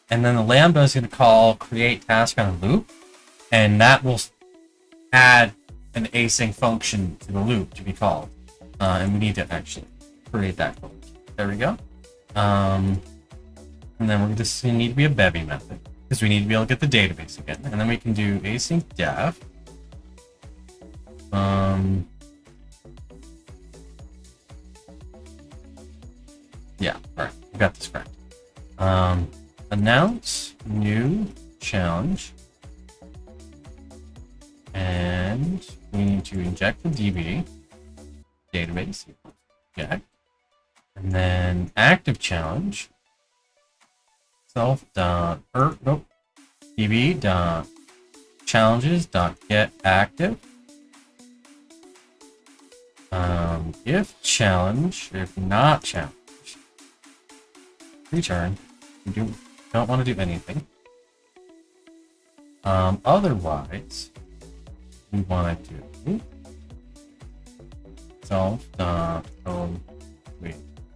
And then the lambda is going to call create task on a loop, and that will add an async function to the loop to be called. And we need to actually create that code. There we go. And then this is going to need to be a bevy method because we need to be able to get the database again. And then we can do async def. Yeah, all right, we got this correct. Announce new challenge, and we need to inject the DB database, yeah, and then active challenge db dot challenges dot get active. If challenge, if not challenge, return. We don't want to do anything. Otherwise, we want to do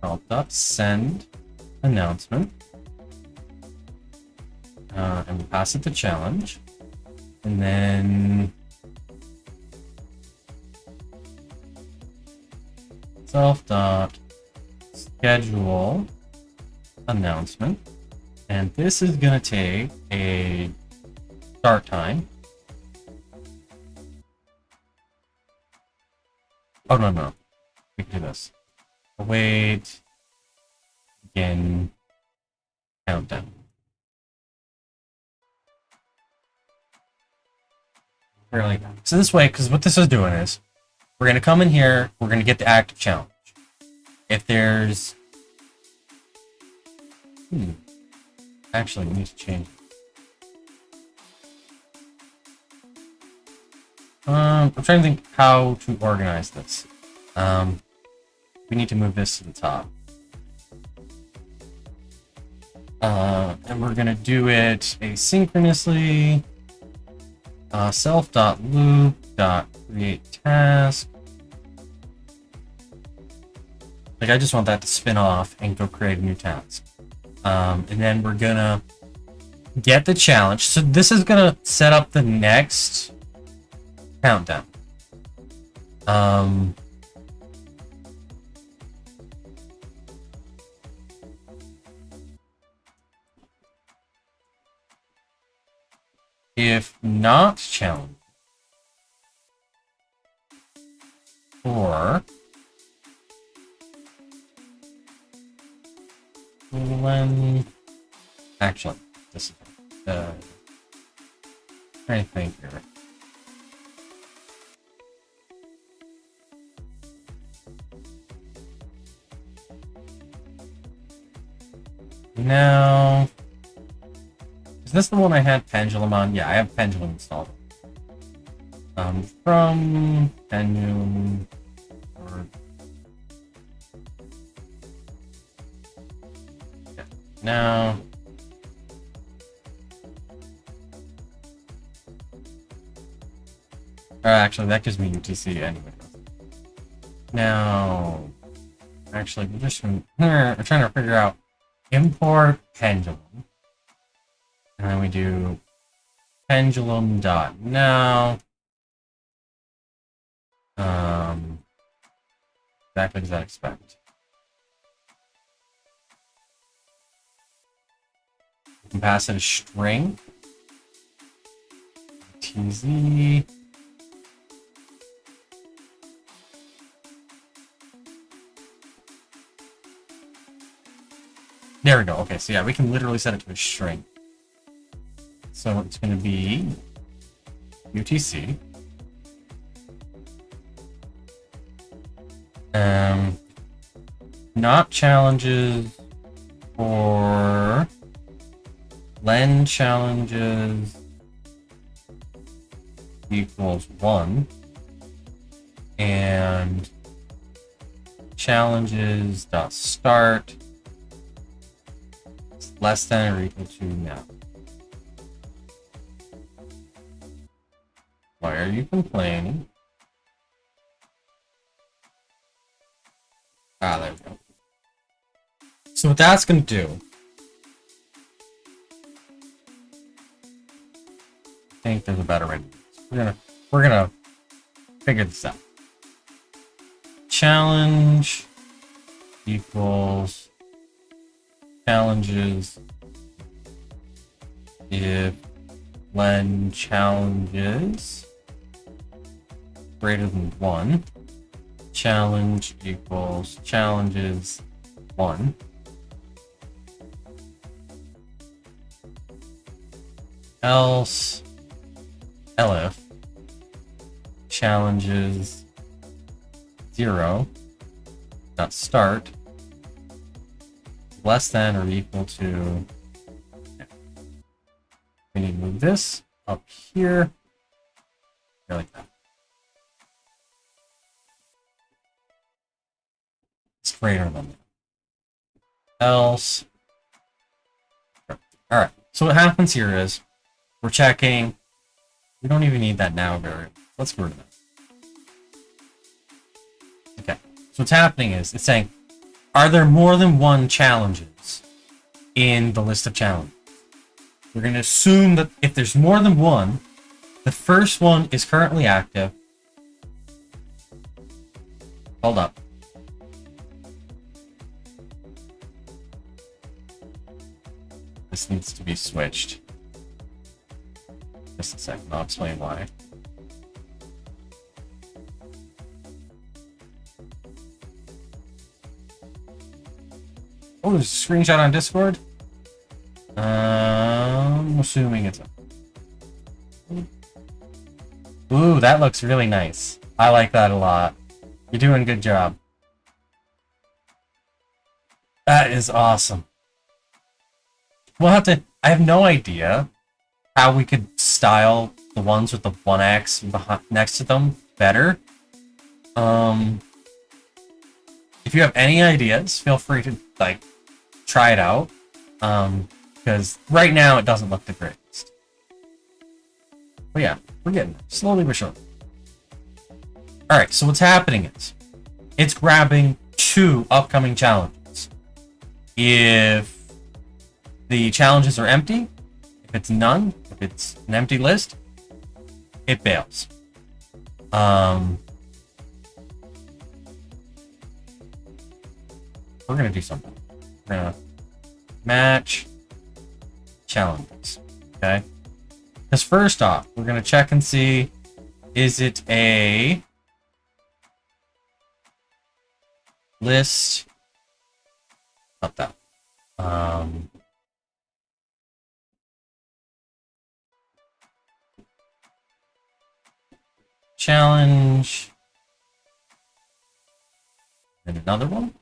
self.send announcement, and we pass it to challenge, and then self.schedule announcement, and this is going to take a start time. Oh, no. We can do this. Await, begin, countdown. Really. So this way, because what this is doing is, we're going to come in here, we're going to get the active challenge. If there's... Actually, we need to change it. I'm trying to think how to organize this. We need to move this to the top. And we're going to do it asynchronously. Self.loop.create task. Like, I just want that to spin off and go create a new task. And then we're gonna get the challenge. So this is gonna set up the next countdown. If not challenge, or when actually this is trying to think here. Now, is this the one I had Pendulum on? Yeah, I have Pendulum installed. From Pendulum or yeah. Now actually that gives me UTC anyway. Now actually we're just I'm trying to figure out import Pendulum. And then we do pendulum.now. Exactly as I expect. We can pass it a string. TZ. There we go. Okay, so yeah, we can literally set it to a string. So it's going to be UTC. Not challenges for len challenges equals 1 and challenges dot start is less than or equal to now. Why are you complaining? Ah, there we go. So what that's going to do, I think there's a better way to do this. We're gonna figure this out. Challenge equals challenges if len challenges greater than 1. Challenge equals challenges 1. Else elif challenges 0 dot start less than or equal to. We need to move this up here like that. It's greater than that. Else. All right. So what happens here is we're checking. We don't even need that now variable. Let's get rid of that. Okay. So what's happening is it's saying, are there more than one challenges in the list of challenges? We're going to assume that if there's more than one, the first one is currently active. Hold up. This needs to be switched. Just a second, I'll explain why. Oh, there's a screenshot on Discord? I'm assuming it's... Ooh, that looks really nice. I like that a lot. You're doing a good job. That is awesome. We'll have to... I have no idea how we could style the ones with the 1x behind, next to them better. If you have any ideas, feel free to like try it out. Because right now it doesn't look the greatest. But yeah, we're getting there. Slowly but surely. Alright, so what's happening is it's grabbing 2 upcoming challenges. If the challenges are empty, if it's none, if it's an empty list, it bails. We're gonna do something. We're gonna match challenges, okay? Because first off, we're gonna check and see, is it a list? Not that. Challenge. And another one.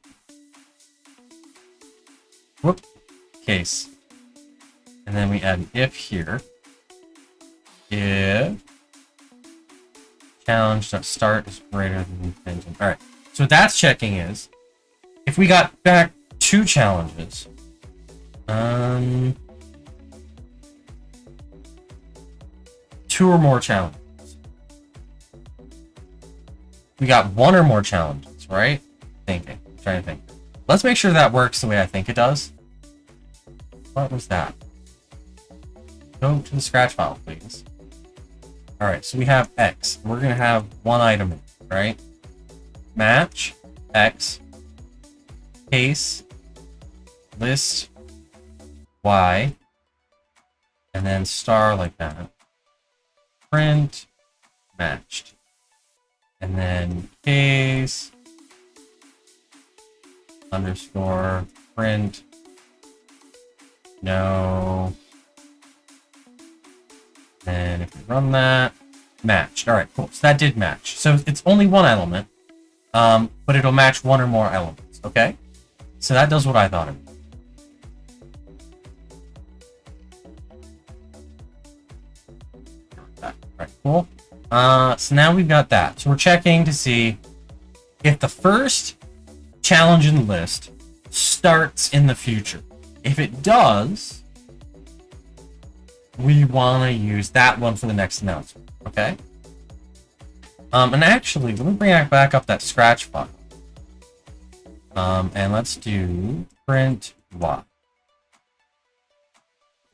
Whoop. Case. And then we add an if here. If challenge.start is greater than intention. Alright. So what that's checking is if we got back 2 challenges. 2 or more challenges. We got 1 or more challenges, right? Trying to think. Let's make sure that works the way I think it does. What was that? Go to the scratch file, please. Alright, so we have X. We're going to have 1 item in it, right? Match, X, case, list, Y, and then star like that. Print, matched. And then case, underscore, print, no. And if we run that, matched. All right, cool. So that did match. So it's only 1 element, but it'll match 1 or more elements, okay? So that does what I thought it would. that. Alright, cool. So now we've got that. So we're checking to see if the first challenge in the list starts in the future. If it does, we want to use that one for the next announcement. Okay? And actually, let me bring back up that scratch file. And let's do print y.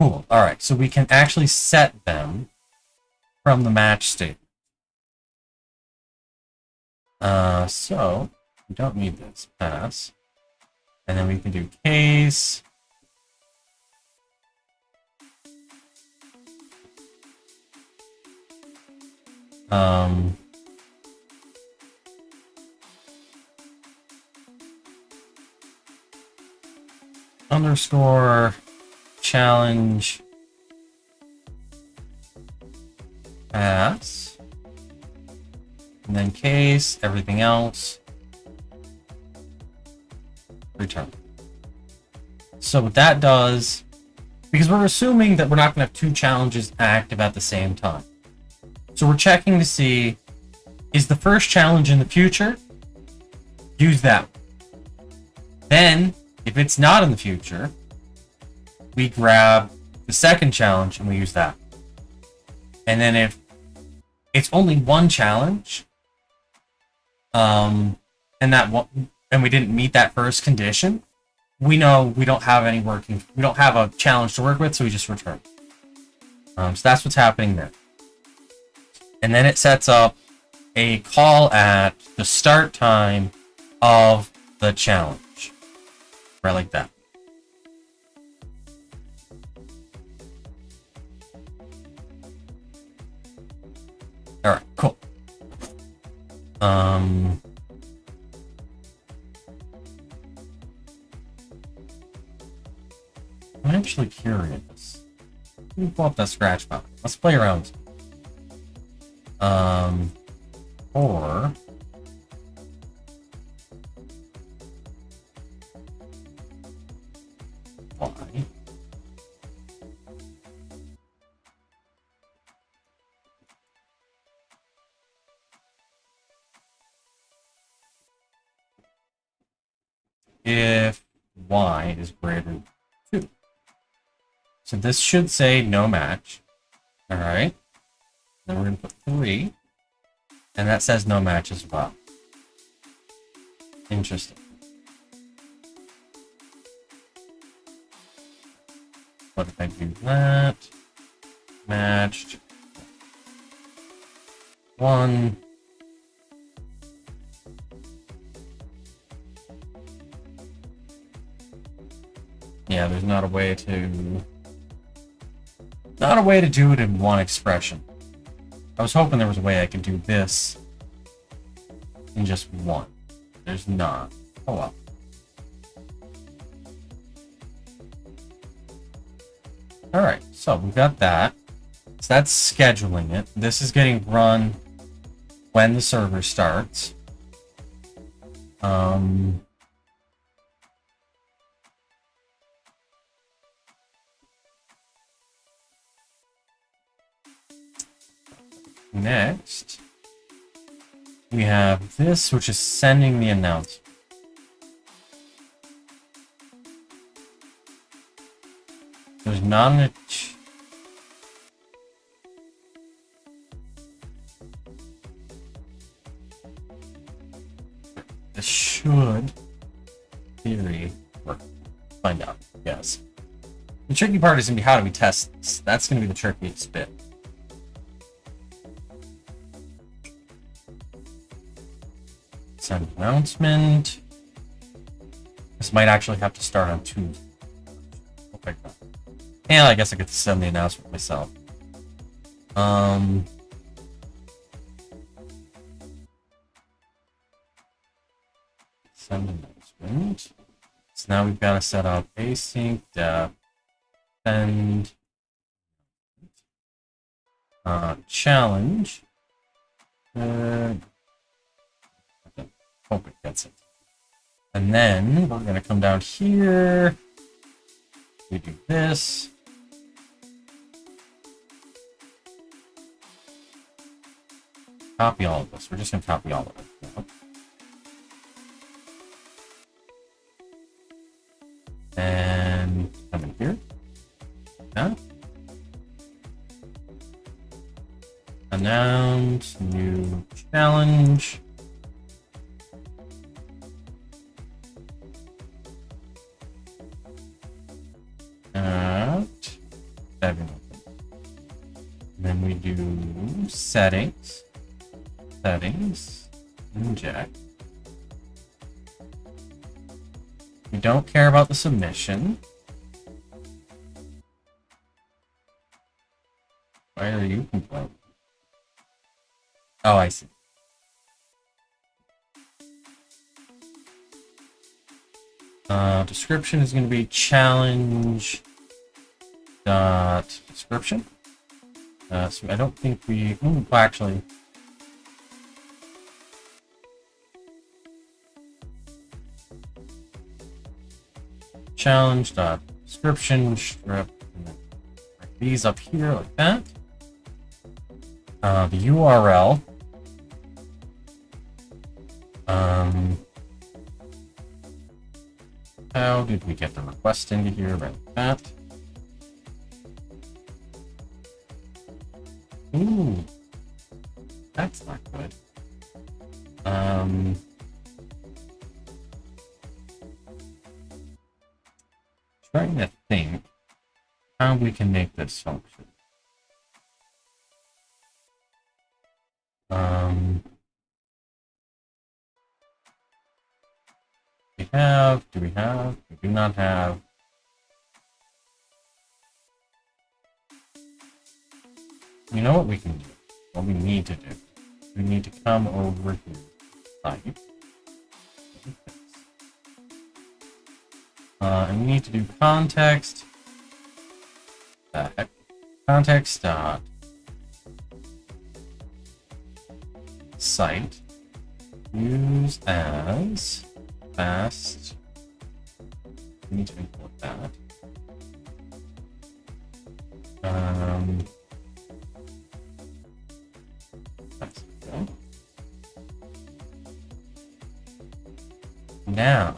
Cool. Alright, so we can actually set them from the match state. So we don't need this pass. And then we can do case. Underscore challenge pass. And then case, everything else. Return. So what that does, because we're assuming that we're not going to have two challenges active at the same time. So we're checking to see, is the first challenge in the future? Use that one. Then, if it's not in the future, we grab the second challenge and we use that. And then if it's only one challenge, and we didn't meet that first condition, we know we don't have a challenge to work with, so we just return. So that's what's happening there. And then it sets up a call at the start time of the challenge. Right like that. Alright, cool. I'm actually curious. Let me pull up that scratch file. Let's play around. Or why? If y is greater than 2. So this should say no match. Alright. Then we're going to put 3. And that says no match as well. Interesting. What if I do that? Matched. 1. Yeah, there's not a way to do it in one expression. I was hoping there was a way I could do this in just one. There's not. Oh well. Alright, so we've got that. So that's scheduling it. This is getting run when the server starts. Next, we have this, which is sending the announcement. There's not an... This should, in theory, work. Find out, yes. The tricky part is going to be how do we test this. That's going to be the trickiest bit. Send announcement. This might actually have to start on Tuesday. Okay. And I guess I get to send the announcement myself. Send announcement. So now we've got to set up async def send challenge. Hope it gets it. And then we're going to come down here. We do this. copy all of this. We're just going to copy all of it. Yep. And come in here. Yeah. Announce new challenge. And then we do settings, inject. We don't care about the submission. Why are you complaining? Oh, I see. Description is going to be challenge dot description. So I don't think we. Well, actually, challenge dot description strip. And then write these up here like that. The URL. How did we get the request into here? Right like that. Ooh, that's not good. Trying to think how we can make this function. Do we have? We do not have. You know what we can do? What we need to do? We need to come over here. Site. And we need to do context. Context dot site use as fast. We need to import that. That's okay. Now,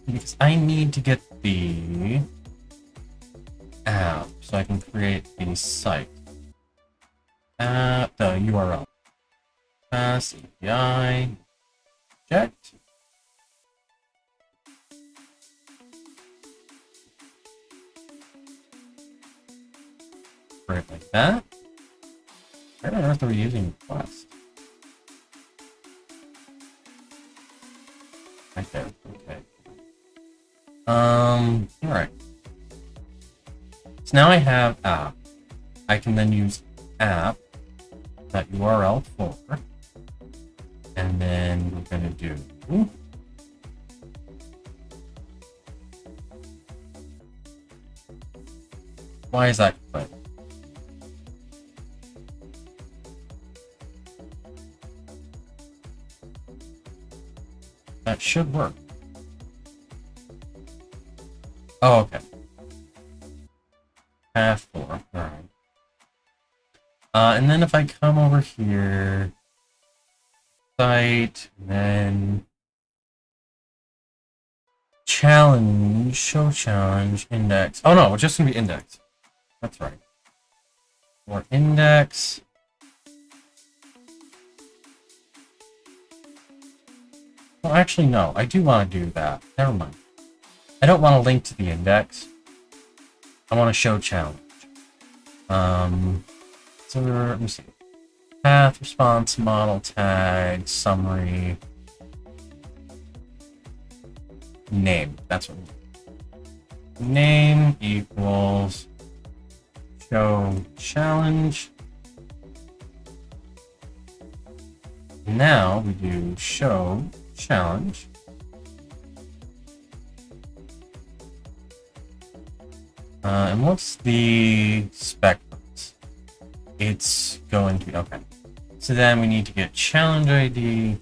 because I need to get the app so I can create the site. The URL. Pass API. Object. Right like that. Where on earth are we using request? Right there. Okay. Alright. So now I have app. I can then use app that URL for, and then we're gonna do why is that good? That should work. Oh, okay. Path 4. Alright. And then if I come over here, site, and then challenge, show challenge, index. Oh no, it's just gonna be index. That's right. Or index. Well, actually, no. I do want to do that. Never mind. I don't want to link to the index. I want to show challenge. So let me see. Path, response, model, tag, summary, name. That's what we need. Name equals show challenge. Now we do show challenge. And what's the spec? It's going to be okay. So then we need to get challenge ID.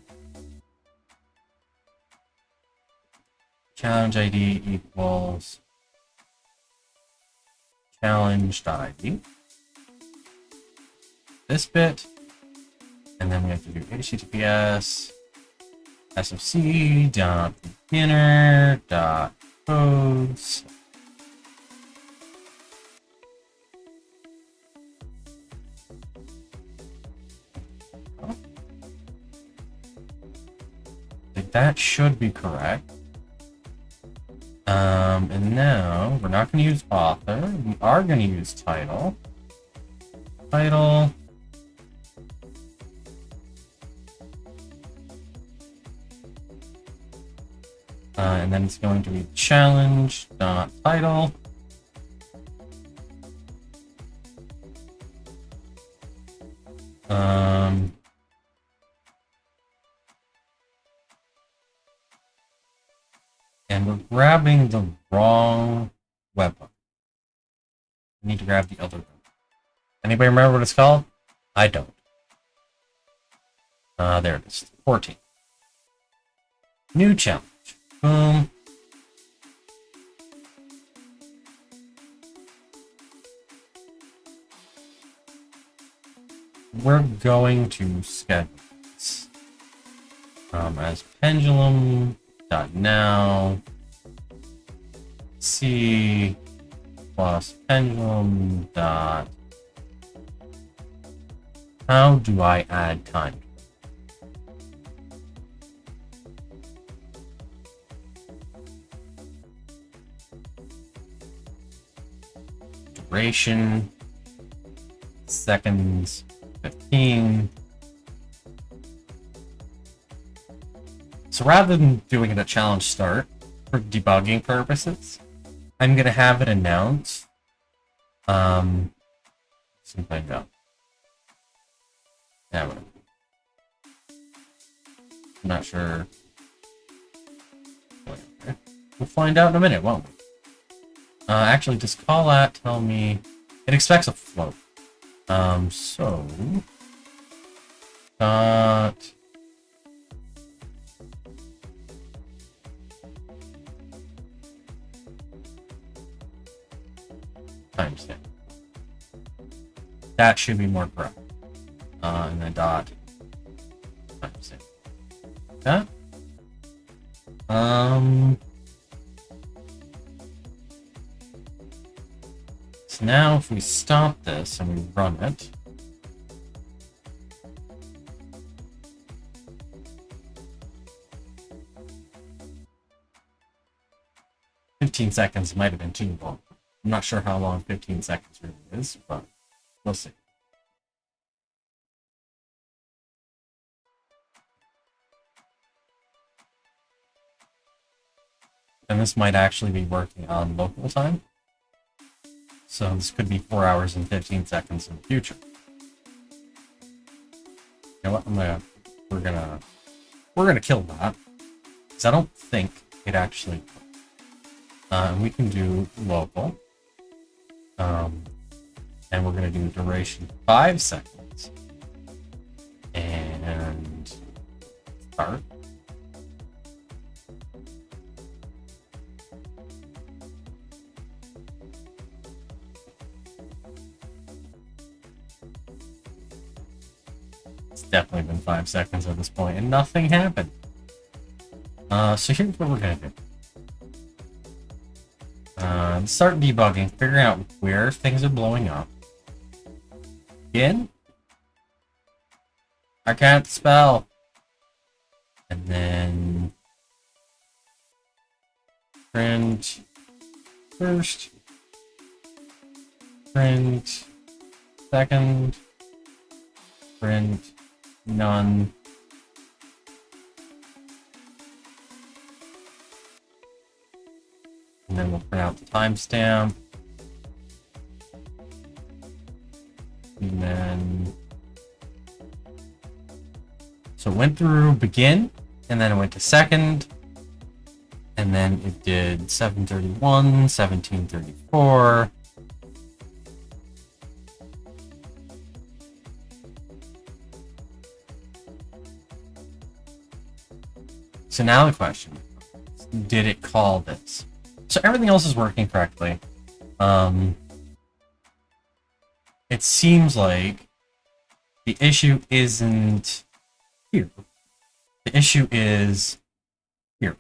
Challenge ID equals challenge.id. this bit, and then we have to do HTTPS SFC dot beginner dot codes. I think that should be correct. And now we're not going to use author. We are going to use title. Title. And then it's going to be challenge dot title. And we're grabbing the wrong webhook. We need to grab the other one. Anybody remember what it's called? I don't. There it is. 14. New challenge. Boom. We're going to schedule this as pendulum.now C plus pendulum dot. How do I add time? Duration, seconds, 15. So rather than doing it at challenge start for debugging purposes, I'm gonna have it announce. See if I go. Yeah, I'm not sure. We'll find out in a minute, won't we? Actually, just call that. Tell me it expects a float. So dot. Timestamp. That should be more correct. And then dot timestamp. That. So now if we stop this and we run it. "15 seconds might have been too long." I'm not sure how long 15 seconds really is, but we'll see. And this might actually be working on local time. So this could be 4 hours and 15 seconds in the future. You know what? We're gonna kill that, because I don't think it actually. We can do local. And we're gonna do duration 5 seconds. And start. It's definitely been 5 seconds at this point, and nothing happened. So here's what we're gonna do. Start debugging, figuring out where things are blowing up. Again, I can't spell. And then print first, print second, print none. And then we'll print out the timestamp. And then, so it went through begin, and then it went to second, and then it did 7:31, 17:34. So now the question, did it call this? So everything else is working correctly. It seems like The issue isn't here. The issue is here.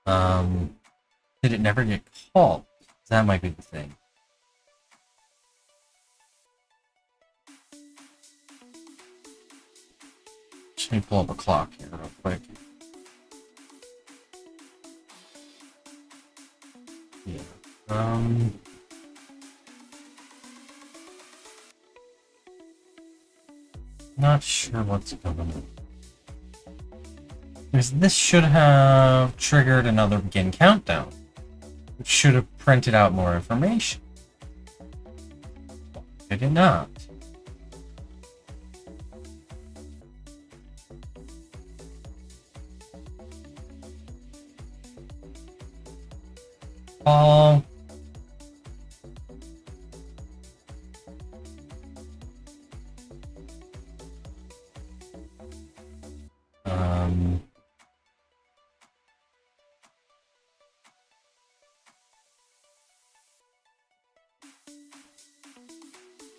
Did it never get called? That might be the thing. Let me pull up a clock here real quick. Yeah. Not sure what's going on. Because this should have triggered another begin countdown, which should have printed out more information. It did not.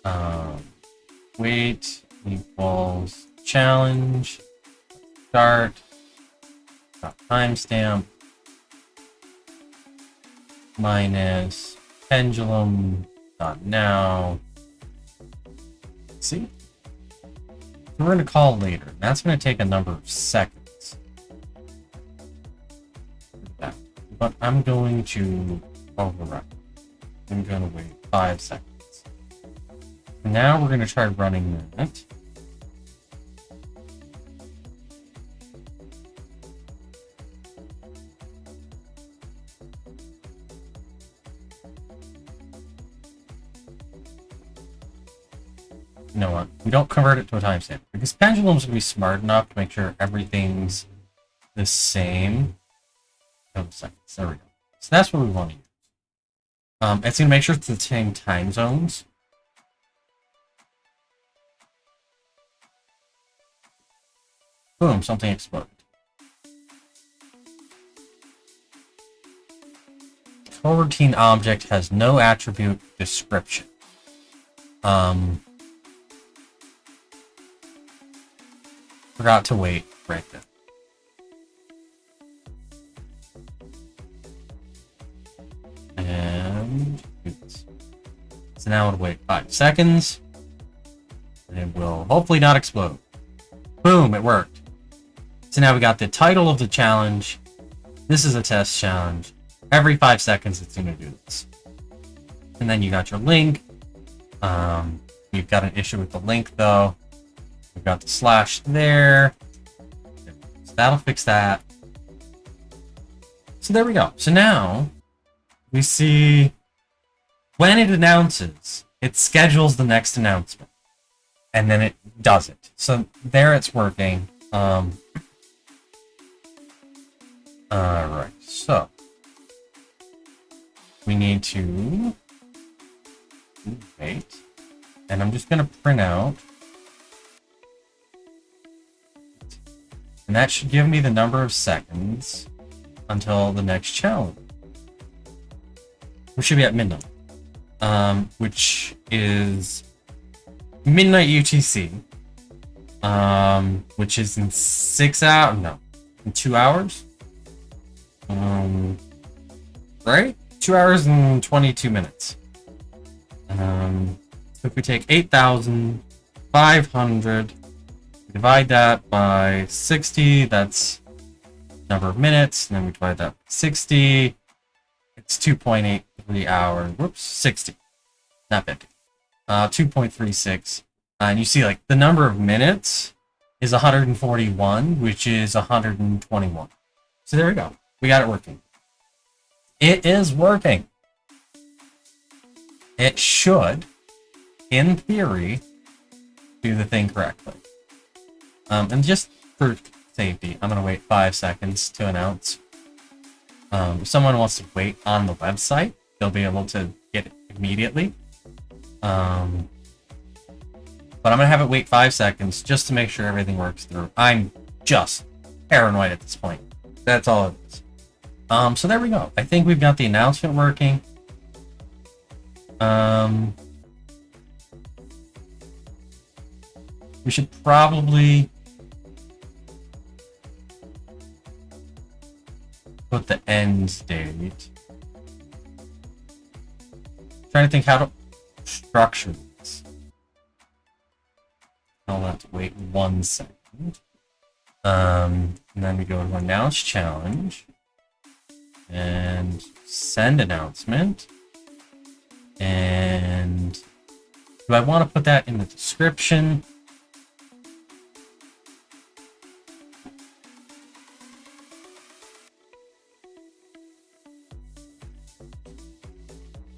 Um, wait equals challenge, start, timestamp, minus pendulum dot now. See? We're going to call later. That's going to take a number of seconds. But I'm going to override. I'm going to wait 5 seconds. Now we're going to try running that. You know what? We don't convert it to a timestamp because pendulum's gonna be smart enough to make sure everything's the same. Oh, seconds. There we go. So that's what we want to use. It's gonna make sure it's the same time zones. Boom! Something exploded. Coroutine object has no attribute description. Forgot to wait right there. And so now it'll wait 5 seconds. And it will hopefully not explode. Boom, it worked. So now we got the title of the challenge. This is a test challenge. Every 5 seconds it's going to do this. And then you got your link. You've got an issue with the link though. We've got the slash there. So that'll fix that. So there we go. So now we see when it announces, it schedules the next announcement. And then it does it. So there it's working. Alright, so we need to wait. And I'm just going to print out. And that should give me the number of seconds until the next challenge. We should be at midnight. Which is midnight UTC. Which is in 6 hours? No. In 2 hours? Right? 2 hours and 22 minutes. If we take 8,500, divide that by 60, that's number of minutes, and then we divide that by 60, it's 2.83 hours, whoops, 60, not 50, 2.36, and you see, like, the number of minutes is 141, which is 121. So there we go. We got it working. It is working. It should, in theory, do the thing correctly. And just for safety, I'm going to wait 5 seconds to announce. If someone wants to wait on the website, they'll be able to get it immediately. But I'm going to have it wait 5 seconds just to make sure everything works through. I'm just paranoid at this point. That's all it is. So there we go. I think we've got the announcement working. We should probably put the end date. Trying to think how to structure this. I'll have to wait 1 second. And then we go to announce challenge and send announcement. And do I want to put that in the description?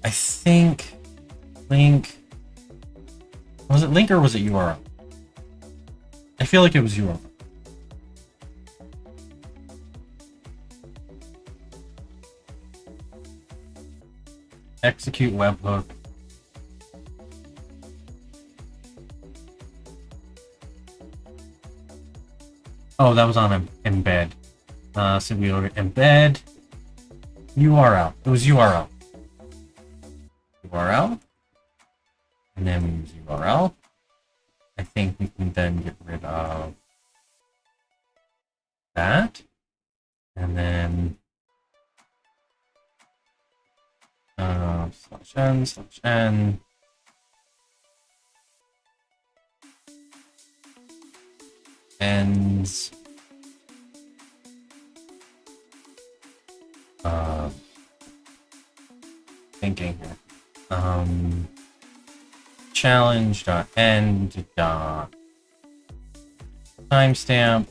I think link. Was it link or was it URL? I feel like it was URL. Execute webhook. Oh, that was on embed. So we go to embed URL. It was URL. URL. And then we use URL. I think we can then get rid of that. And then /n ends thinking here. Challenge.end timestamp.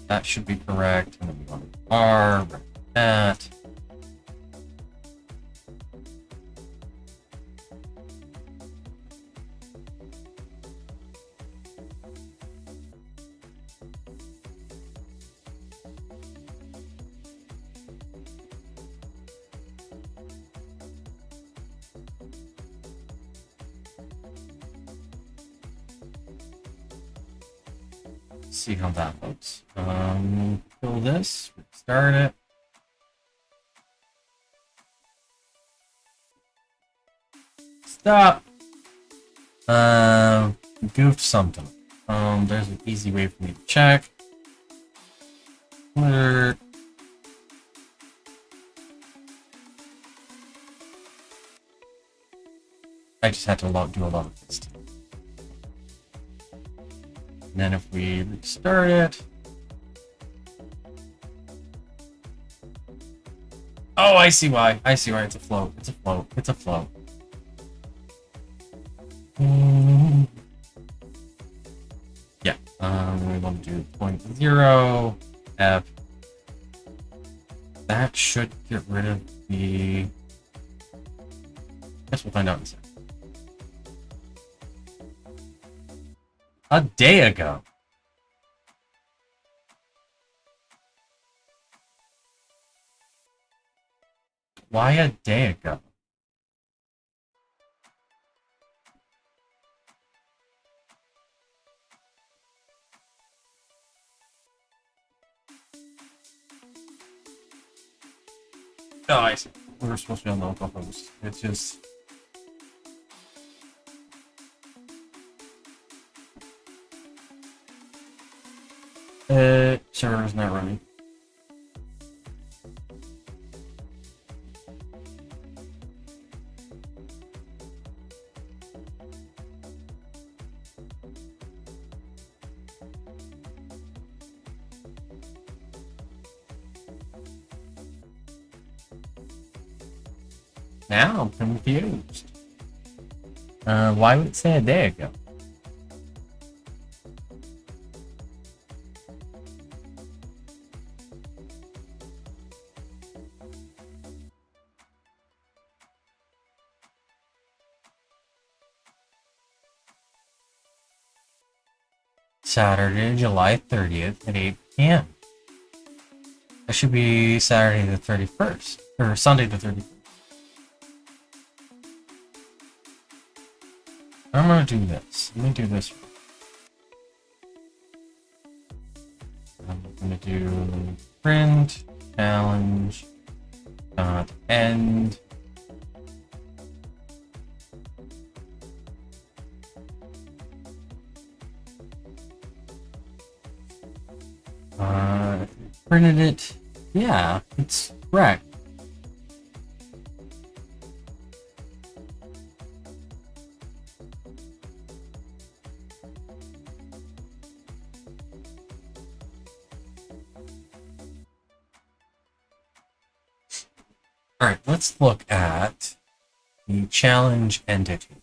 That should be correct. And then we want to R that. See how that looks. Fill this, restart it. Stop. Goofed something. There's an easy way for me to check. Where? I just had to do a lot of this too. And then if we restart it. Oh, I see why. I see why. It's a float. It's a float. It's a float. Yeah. We want to do 0.0 f. That should get rid of the. Guess we'll find out in a second. A day ago. Why a day ago? Oh, I see. We were supposed to be on the local host. It's just. Server's not running. Now I'm confused. Why would it say a day ago? Saturday, July 30th at 8 p.m. That should be Saturday the 31st, or Sunday the 31st. I'm gonna do this. Let me do this. I'm gonna do print challenge dot end. printed it. Yeah, it's correct. Alright, let's look at the challenge entity.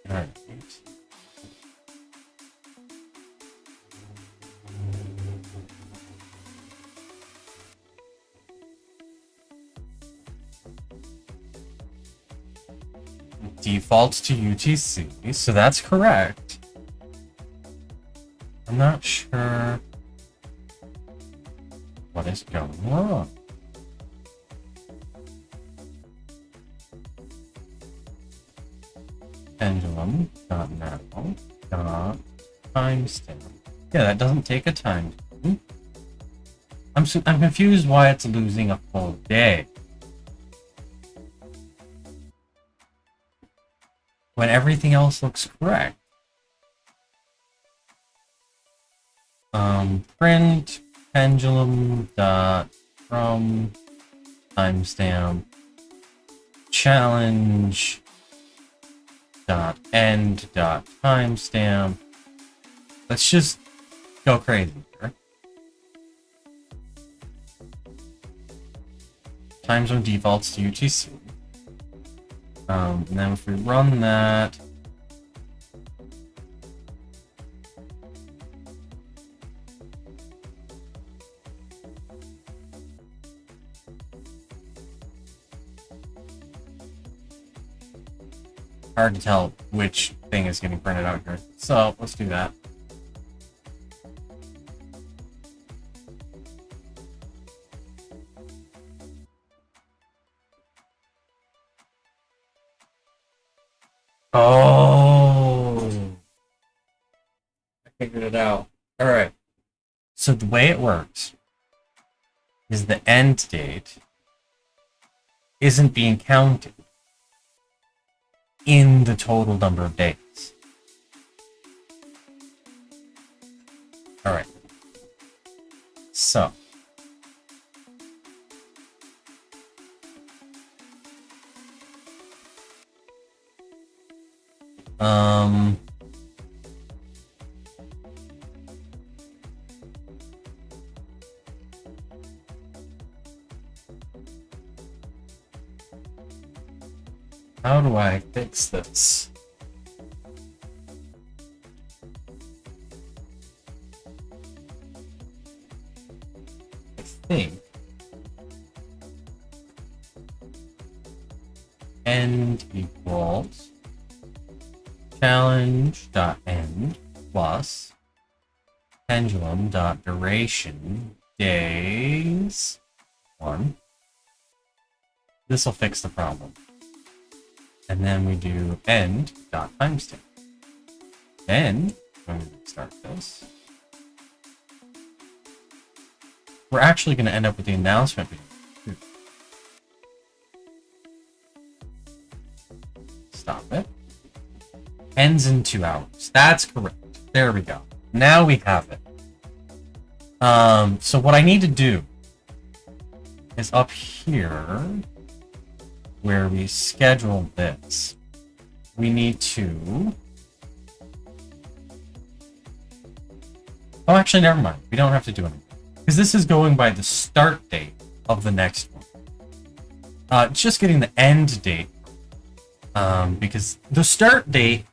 Alright. Defaults to UTC, so that's correct. I'm not sure what is going on. Pendulum dot now dot timestamp. Yeah, that doesn't take a time. I'm confused why it's losing a full day when everything else looks correct. Print pendulum dot from timestamp challenge dot end dot timestamp. Let's just go crazy here. Time zone defaults to UTC. And then if we run that, hard to tell which thing is getting printed out here. So let's do that. Oh, I figured it out. All right. So the way it works is the end date isn't being counted in the total number of days. All right. So how do I fix this? I think end equals challenge.end plus pendulum.duration days 1. This will fix the problem. And then we do end.timestamp. Then, I'm going to start this. We're actually going to end up with the announcement being stop it. Ends in 2 hours. That's correct. There we go. Now we have it. So what I need to do is up here where we schedule this, we need to... Oh, actually, never mind. We don't have to do anything. Because this is going by the start date of the next one. It's just getting the end date. Because the start date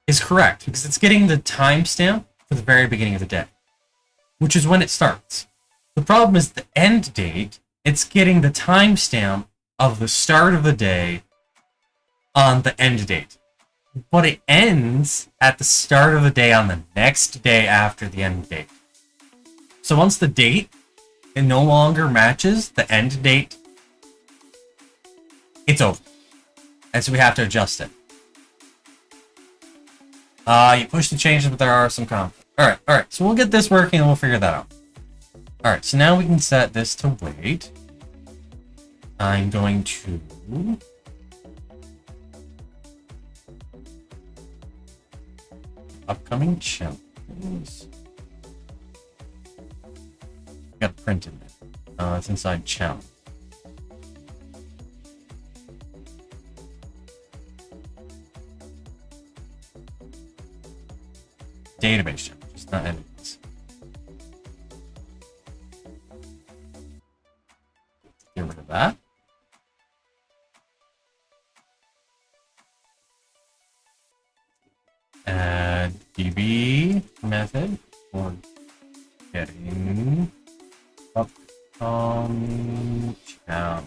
is correct. Because it's getting the timestamp for the very beginning of the day. Which is when it starts. The problem is the end date, it's getting the timestamp of the start of the day on the end date. But it ends at the start of the day on the next day after the end date. So once the date it no longer matches the end date, it's over. And so we have to adjust it. You push the changes, but there are some conflicts. Alright, so we'll get this working and we'll figure that out. Alright, so now we can set this to wait. I'm going to... Upcoming challenges. Got printed it. It's inside challenge. Database challenge, it's not enemies. Get rid of that. Add DB method for getting upcoming challenge.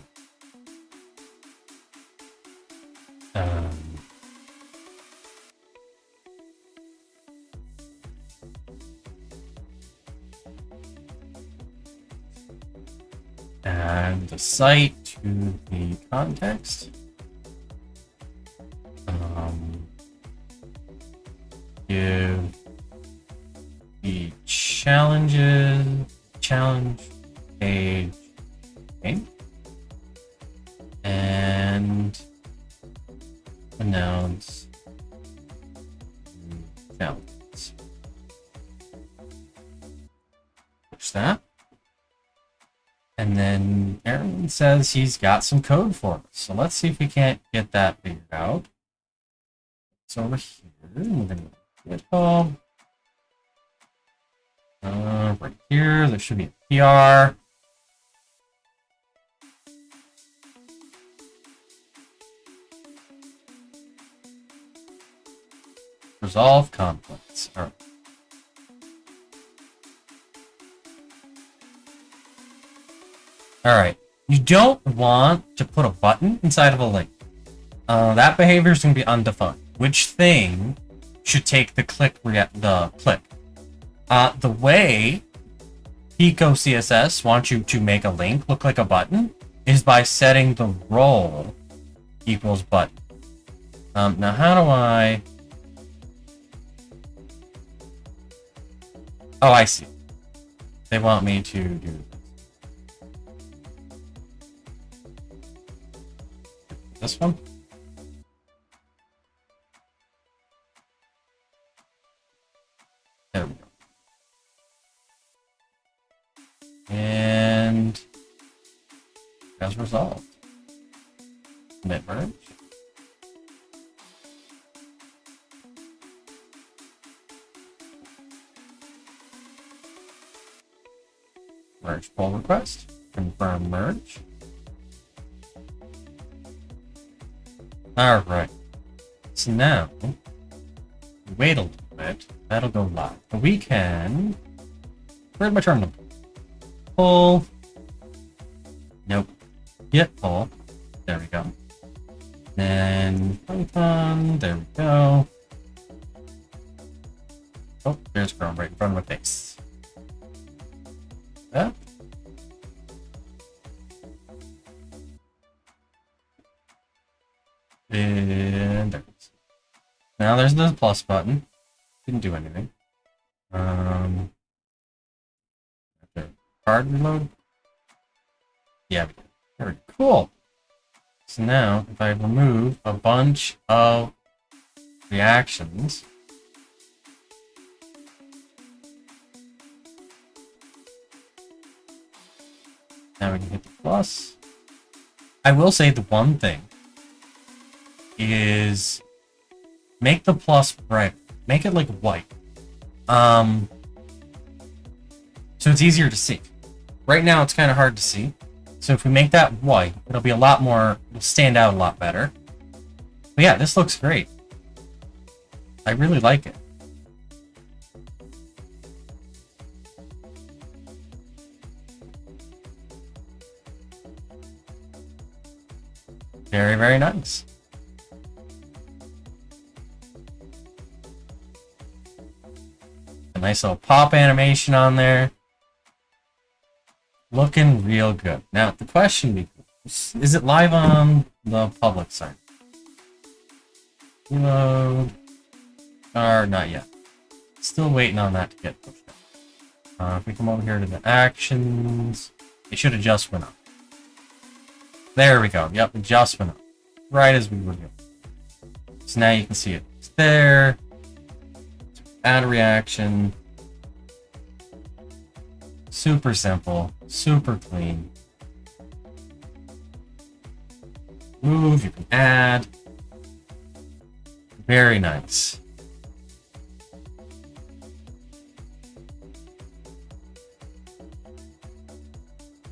Add the site to the context. Give the challenge page name and announce challenges. Push that. And then Aaron says he's got some code for us. So let's see if we can't get that figured out. It's over here. We're going to GitHub. Right here, there should be a PR. Resolve conflicts. All right. Alright, you don't want to put a button inside of a link. That behavior is going to be undefined. Which thing should take the click? The way Pico CSS wants you to make a link look like a button is by setting the role equals button. Now how do I... Oh, I see. They want me to do this. This one? There we go. And as resolved. Commit merge. Merge pull request. Confirm merge. Alright. So now, wait a little bit. That'll go live. But we can... Where's my terminal? Pull. Nope. Git pull. There we go. Then Python. There we go. Oh, there's Chrome right in front of my face. That. And there it is. Now there's the plus button. Didn't do anything. Card reload? Yeah, we did. Very cool. So now, if I remove a bunch of reactions, now we can hit the plus. I will say the one thing is make the plus bright. Make it like white. So it's easier to see. Right now it's kind of hard to see. So if we make that white, it'll be a lot more, it'll stand out a lot better. But yeah, this looks great. I really like it. Very, very nice. A nice little pop animation on there. Looking real good. Now, the question becomes, is it live on the public site? Reload. Or not yet. Still waiting on that to get pushed out. If we come over here to the actions, it should have just went up. There we go. Yep, it just went up. Right as we were doing. So now you can see it. It's there. Add a reaction. Super simple. Super clean. Move, you can add. Very nice.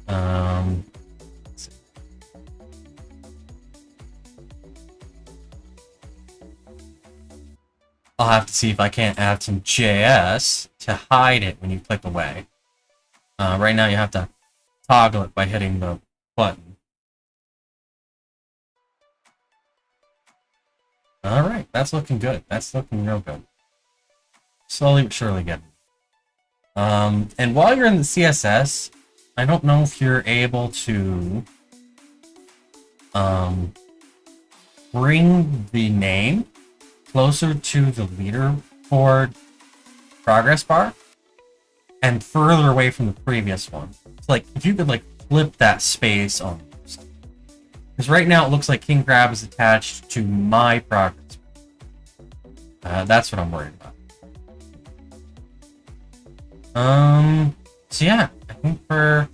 Let's see. I'll have to see if I can't add some JS to hide it when you click away. Right now you have to toggle it by hitting the button. Alright, that's looking good. That's looking real good. Slowly but surely getting. And while you're in the CSS, I don't know if you're able to bring the name closer to the leaderboard progress bar and further away from the previous one. It's like if you could like flip that space almost. Because right now it looks like King Crab is attached to my progress bar. That's what I'm worried about. So yeah, I think we're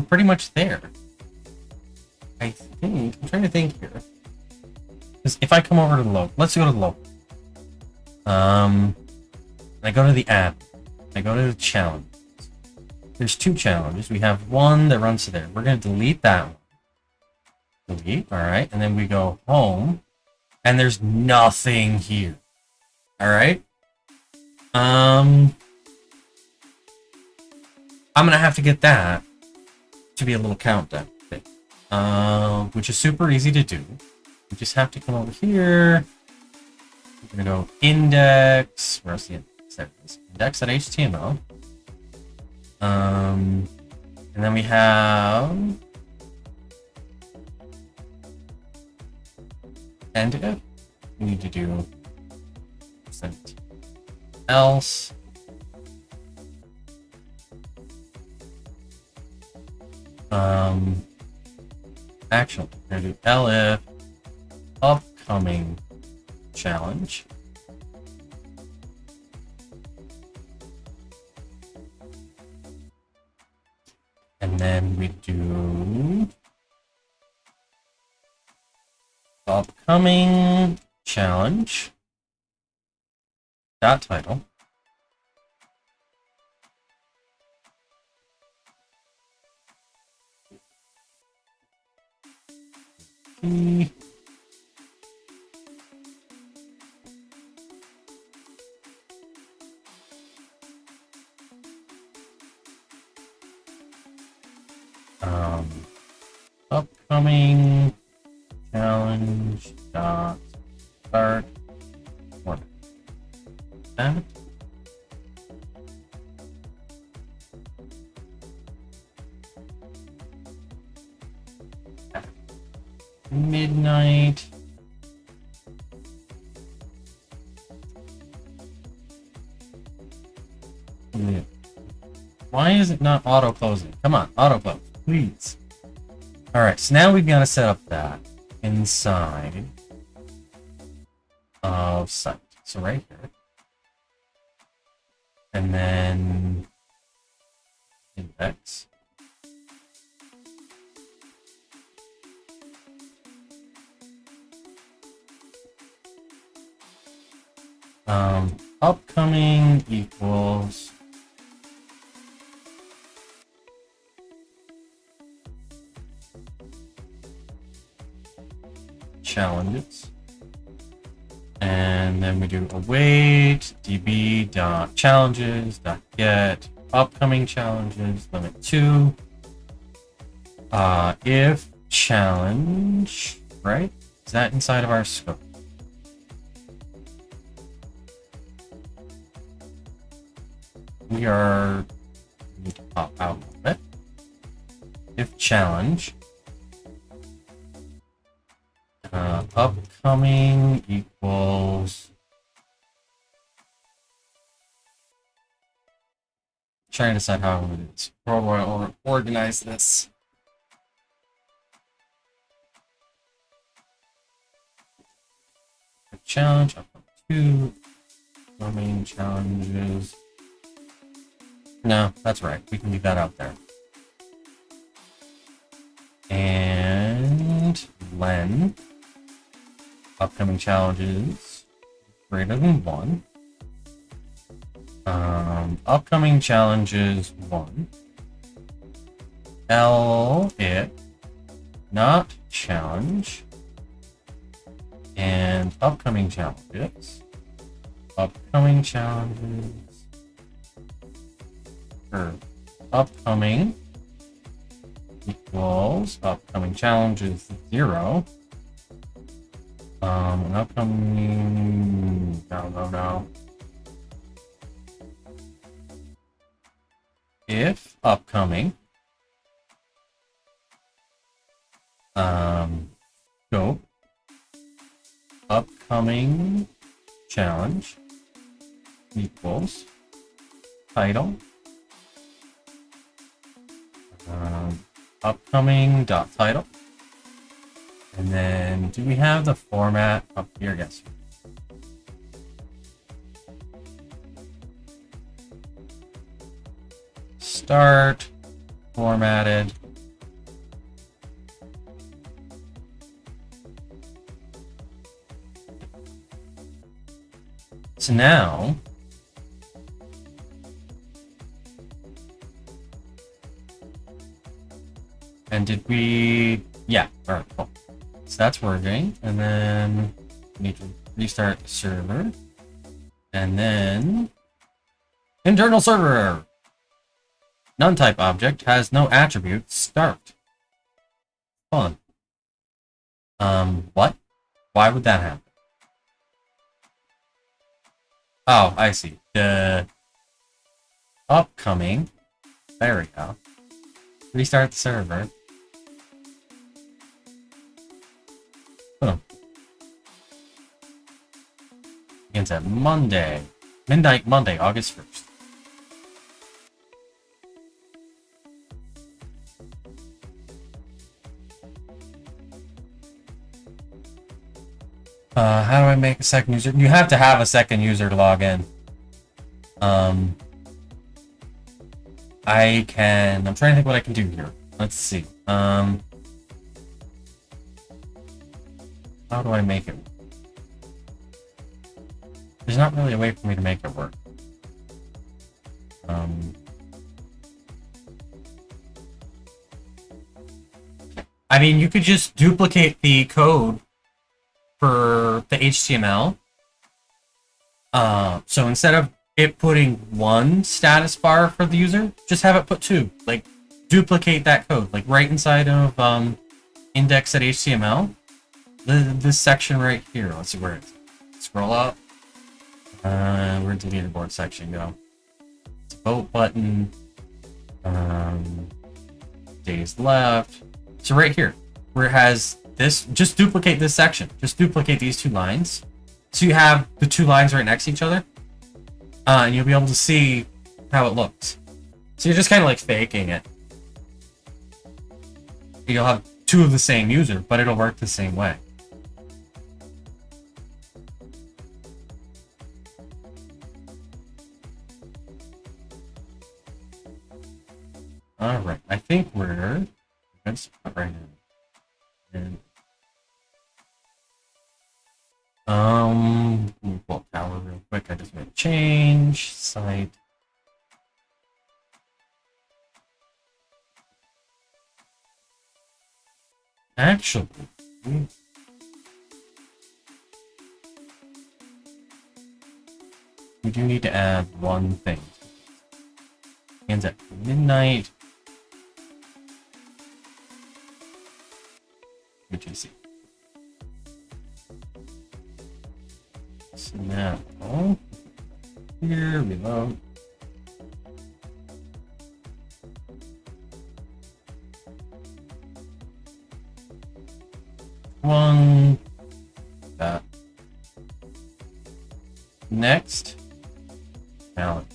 pretty much there. I think, I'm trying to think here. Because if I come over to the local, let's go to the local. I go to the app. I go to the challenge. There's two challenges. We have one that runs to there. We're going to delete that one. Delete, alright. And then we go home. And there's nothing here. Alright. I'm going to have to get that to be a little countdown thing. Which is super easy to do. We just have to come over here. We're going to go index. Where's the index? There it is. Index.html. And then we have end if. We need to do else. Actually, we're gonna do elif upcoming challenge. And then we do upcoming challenge dot title. Upcoming challenge dot start what? That? Midnight. Why is it not auto closing? Come on, auto close, please. Alright, so now we've got to set up that inside of site. So right here. And then index. Upcoming equals challenges, and then we do await db dot challenges dot get upcoming challenges limit 2 if challenge, right? Is that inside of our scope? We need to pop out a little bit. If challenge upcoming equals Trying to decide how I want to do this. How do I organize this? Challenge up to 2 main challenges. No, that's right. We can leave that out there. And Len. Upcoming challenges greater than 1. Upcoming challenges 1. L it not challenge. And upcoming challenges. Upcoming challenges. Or upcoming equals upcoming challenges 0. An upcoming no. If upcoming scope upcoming challenge equals title upcoming dot title, and then do we have the format up here? Yes. Start formatted. So now and did we yeah, all right, cool. So that's working, and then we need to restart the server, and then internal server none type object has no attributes. Start. Fun. What? Why would that happen? Oh, I see. The upcoming. There we go. Restart the server. Boom. Begins at Monday. Midnight Monday, August 1st. How do I make a second user? You have to have a second user to log in. I'm trying to think what I can do here. Let's see. How do I make it? There's not really a way for me to make it work. I mean, you could just duplicate the code for the HTML. So instead of it putting 1 status bar for the user, just have it put 2. Like, duplicate that code. Like, right inside of index.html. This section right here. Let's see where it is. Scroll up. Where'd the leaderboard section go? It's a vote button. Days left. So right here, where it has this, just duplicate this section. Just duplicate these 2 lines. So you have the 2 lines right next to each other. And you'll be able to see how it looks. So you're just kind of like faking it. You'll have 2 of the same user, but it'll work the same way. Alright, I think we're good spot right now. And pull up power real quick. I just made a change. Site. Actually, we do need to add one thing. Ends at midnight. UTC. So now, here, reload. One. That. Next. Challenge.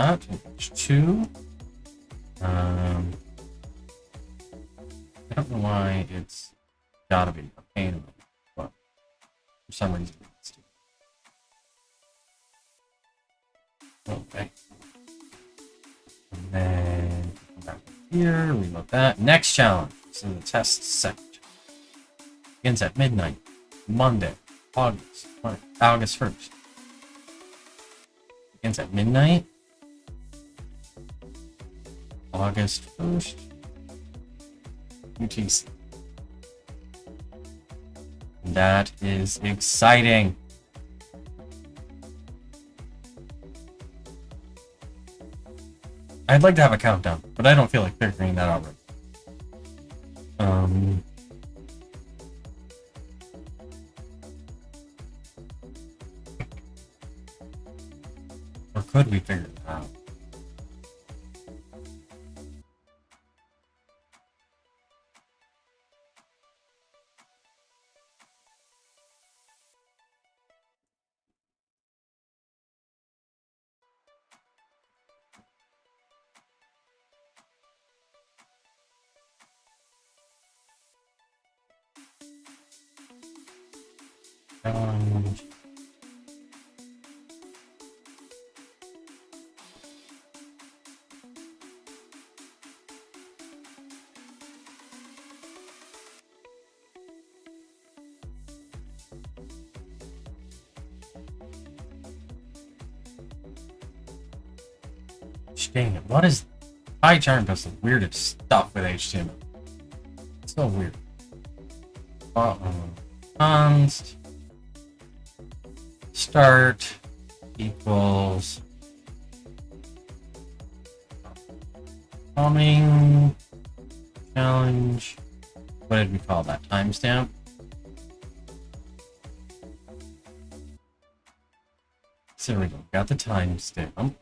that. H2. I don't know why it's gotta be a pain in the butt. For some reason it's too. Okay. And then come back here, reload that. Next challenge. So the test set. Begins at midnight. Monday, August 1st. Begins at midnight. August 1st. UTC. That is exciting. I'd like to have a countdown, but I don't feel like figuring that out right. Or could we figure it out? Challenge. Dang it, what is PyCharm does the weirdest stuff with HTML. It's so weird. Const start equals coming challenge. What did we call that? Timestamp? So there we go. Got the timestamp.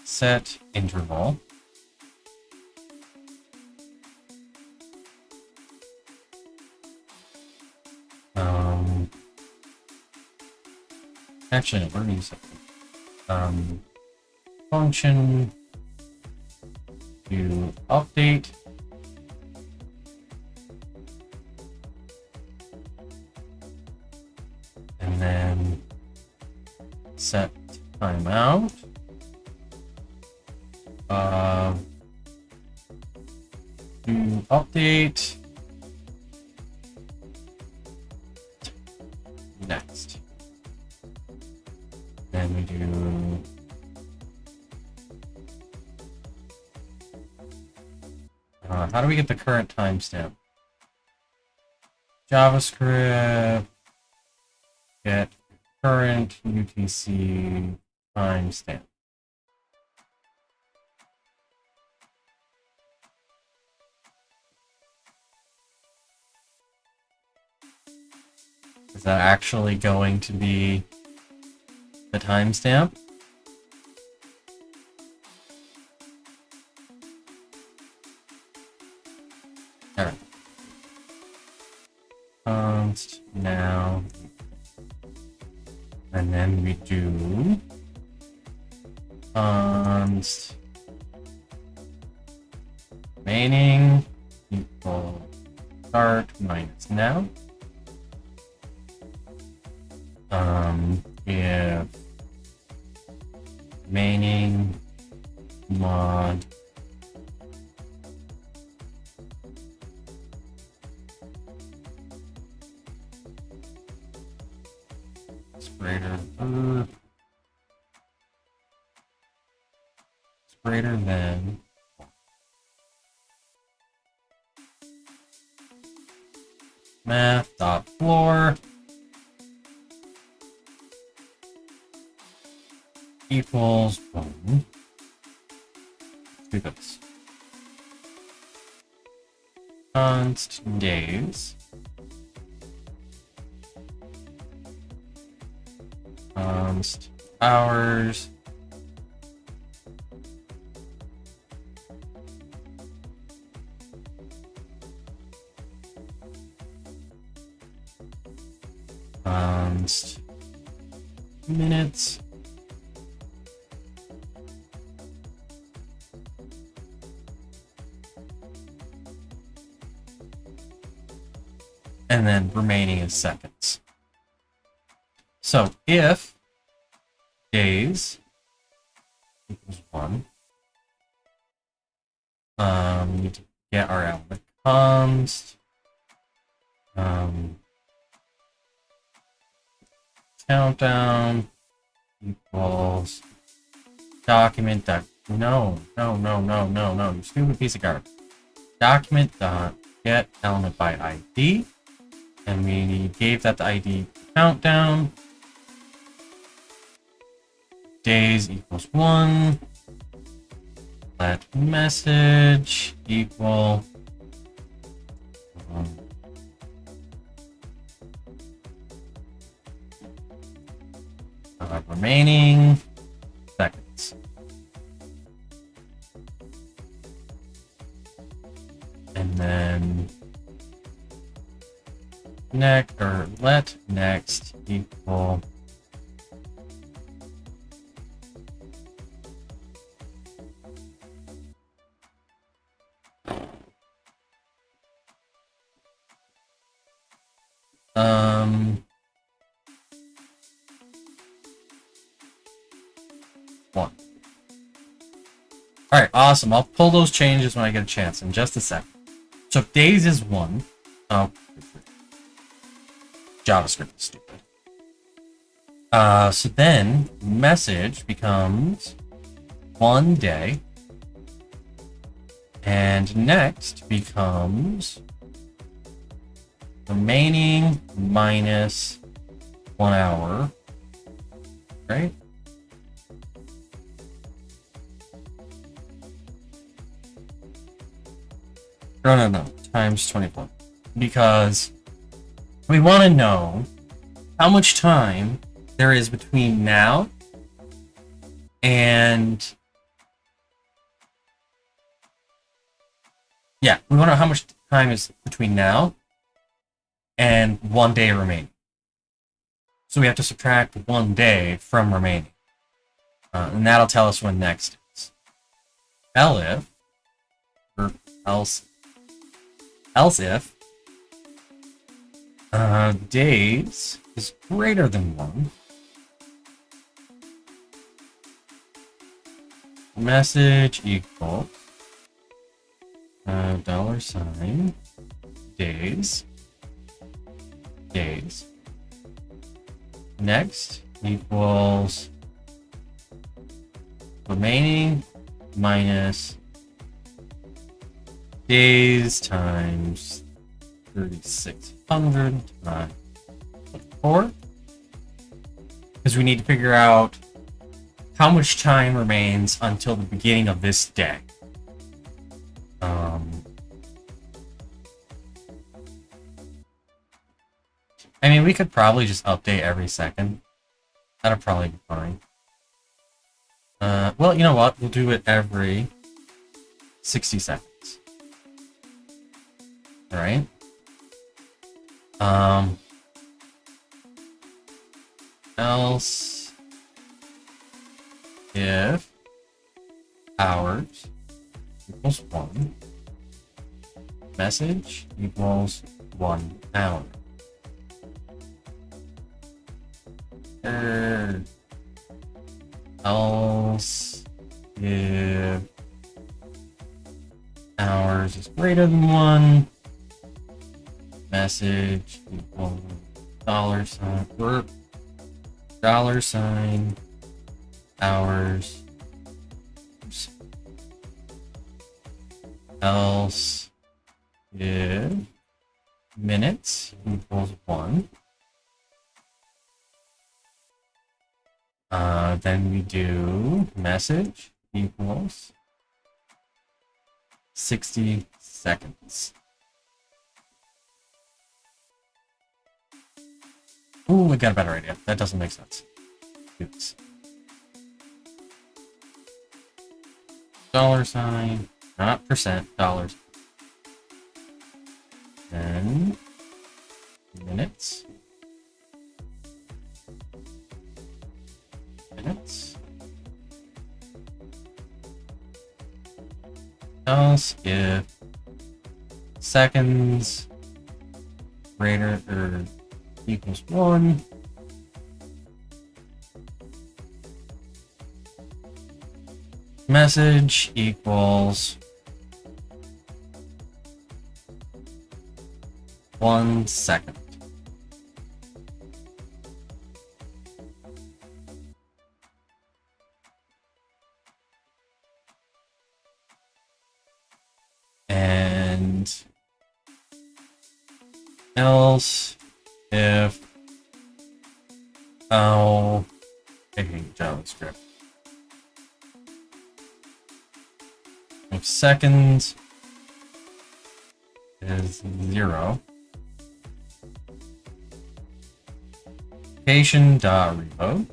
Set interval. Actually, no, we're gonna use something. Function to update. And then set timeout. To update. Next. Then we do how do we get the current timestamp? JavaScript get current UTC timestamp. Is that actually going to be the timestamp? Alright. Const now. And then we do const remaining equal start minus now. If remaining mod is greater than math.floor equals boom. Do this. Const days. Const hours. Const minutes. And then remaining is seconds. So if days equals 1, we need to get our element const. Countdown equals document dot no, you stupid piece of garbage. Document dot get element by ID, and we gave that the ID countdown. Days equals 1. Let message equal remaining seconds. And then let next equal one. Alright, awesome. I'll pull those changes when I get a chance in just a sec. So if days is 1, oh, JavaScript is stupid. So then message becomes 1 day, and next becomes remaining minus 1 hour, right? No, times 24. Because we want to know how much time there is between now and... Yeah, we want to know how much time is between now and 1 day remaining. So we have to subtract 1 day from remaining. And that'll tell us when next is. Else if days is greater than 1, message equals $, days next equals remaining minus days times 3600 times 4, because we need to figure out how much time remains until the beginning of this day. I mean, we could probably just update every second. That'll probably be fine. Well, you know what? We'll do it every 60 seconds. Alright? Else if hours equals 1, message equals 1 hour. Else if hours is greater than 1, message equals $sign hours. Else if minutes equals 1, then we do message equals 60 seconds. Ooh, I got a better idea. That doesn't make sense. Oops. $, not percent, dollars. Then minutes minutes. Else if seconds greater or equals 1. Message equals 1 second. And else if I hate JavaScript. If seconds is 0. Reload.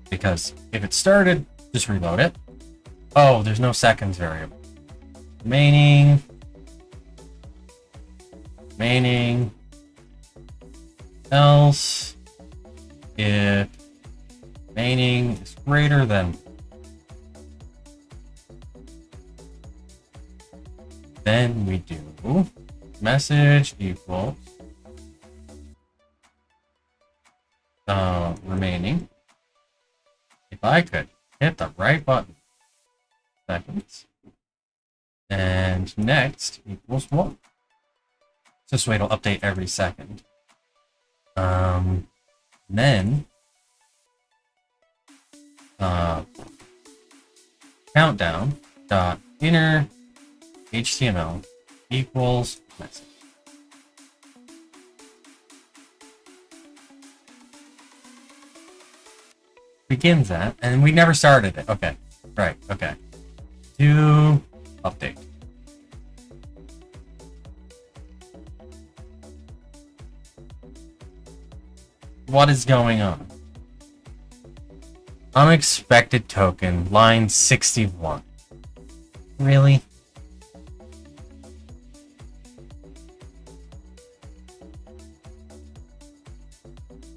Because if it started, just reload it. Oh, there's no seconds variable. Remaining. Else if remaining is greater than, then we do message equals remaining. If I could hit the right button, seconds, and next equals 1. This way it'll update every second. Then countdown dot inner HTML equals message. Begins that, and we never started it. Okay, right, okay. Do update. What is going on? Unexpected token, line 61. Really?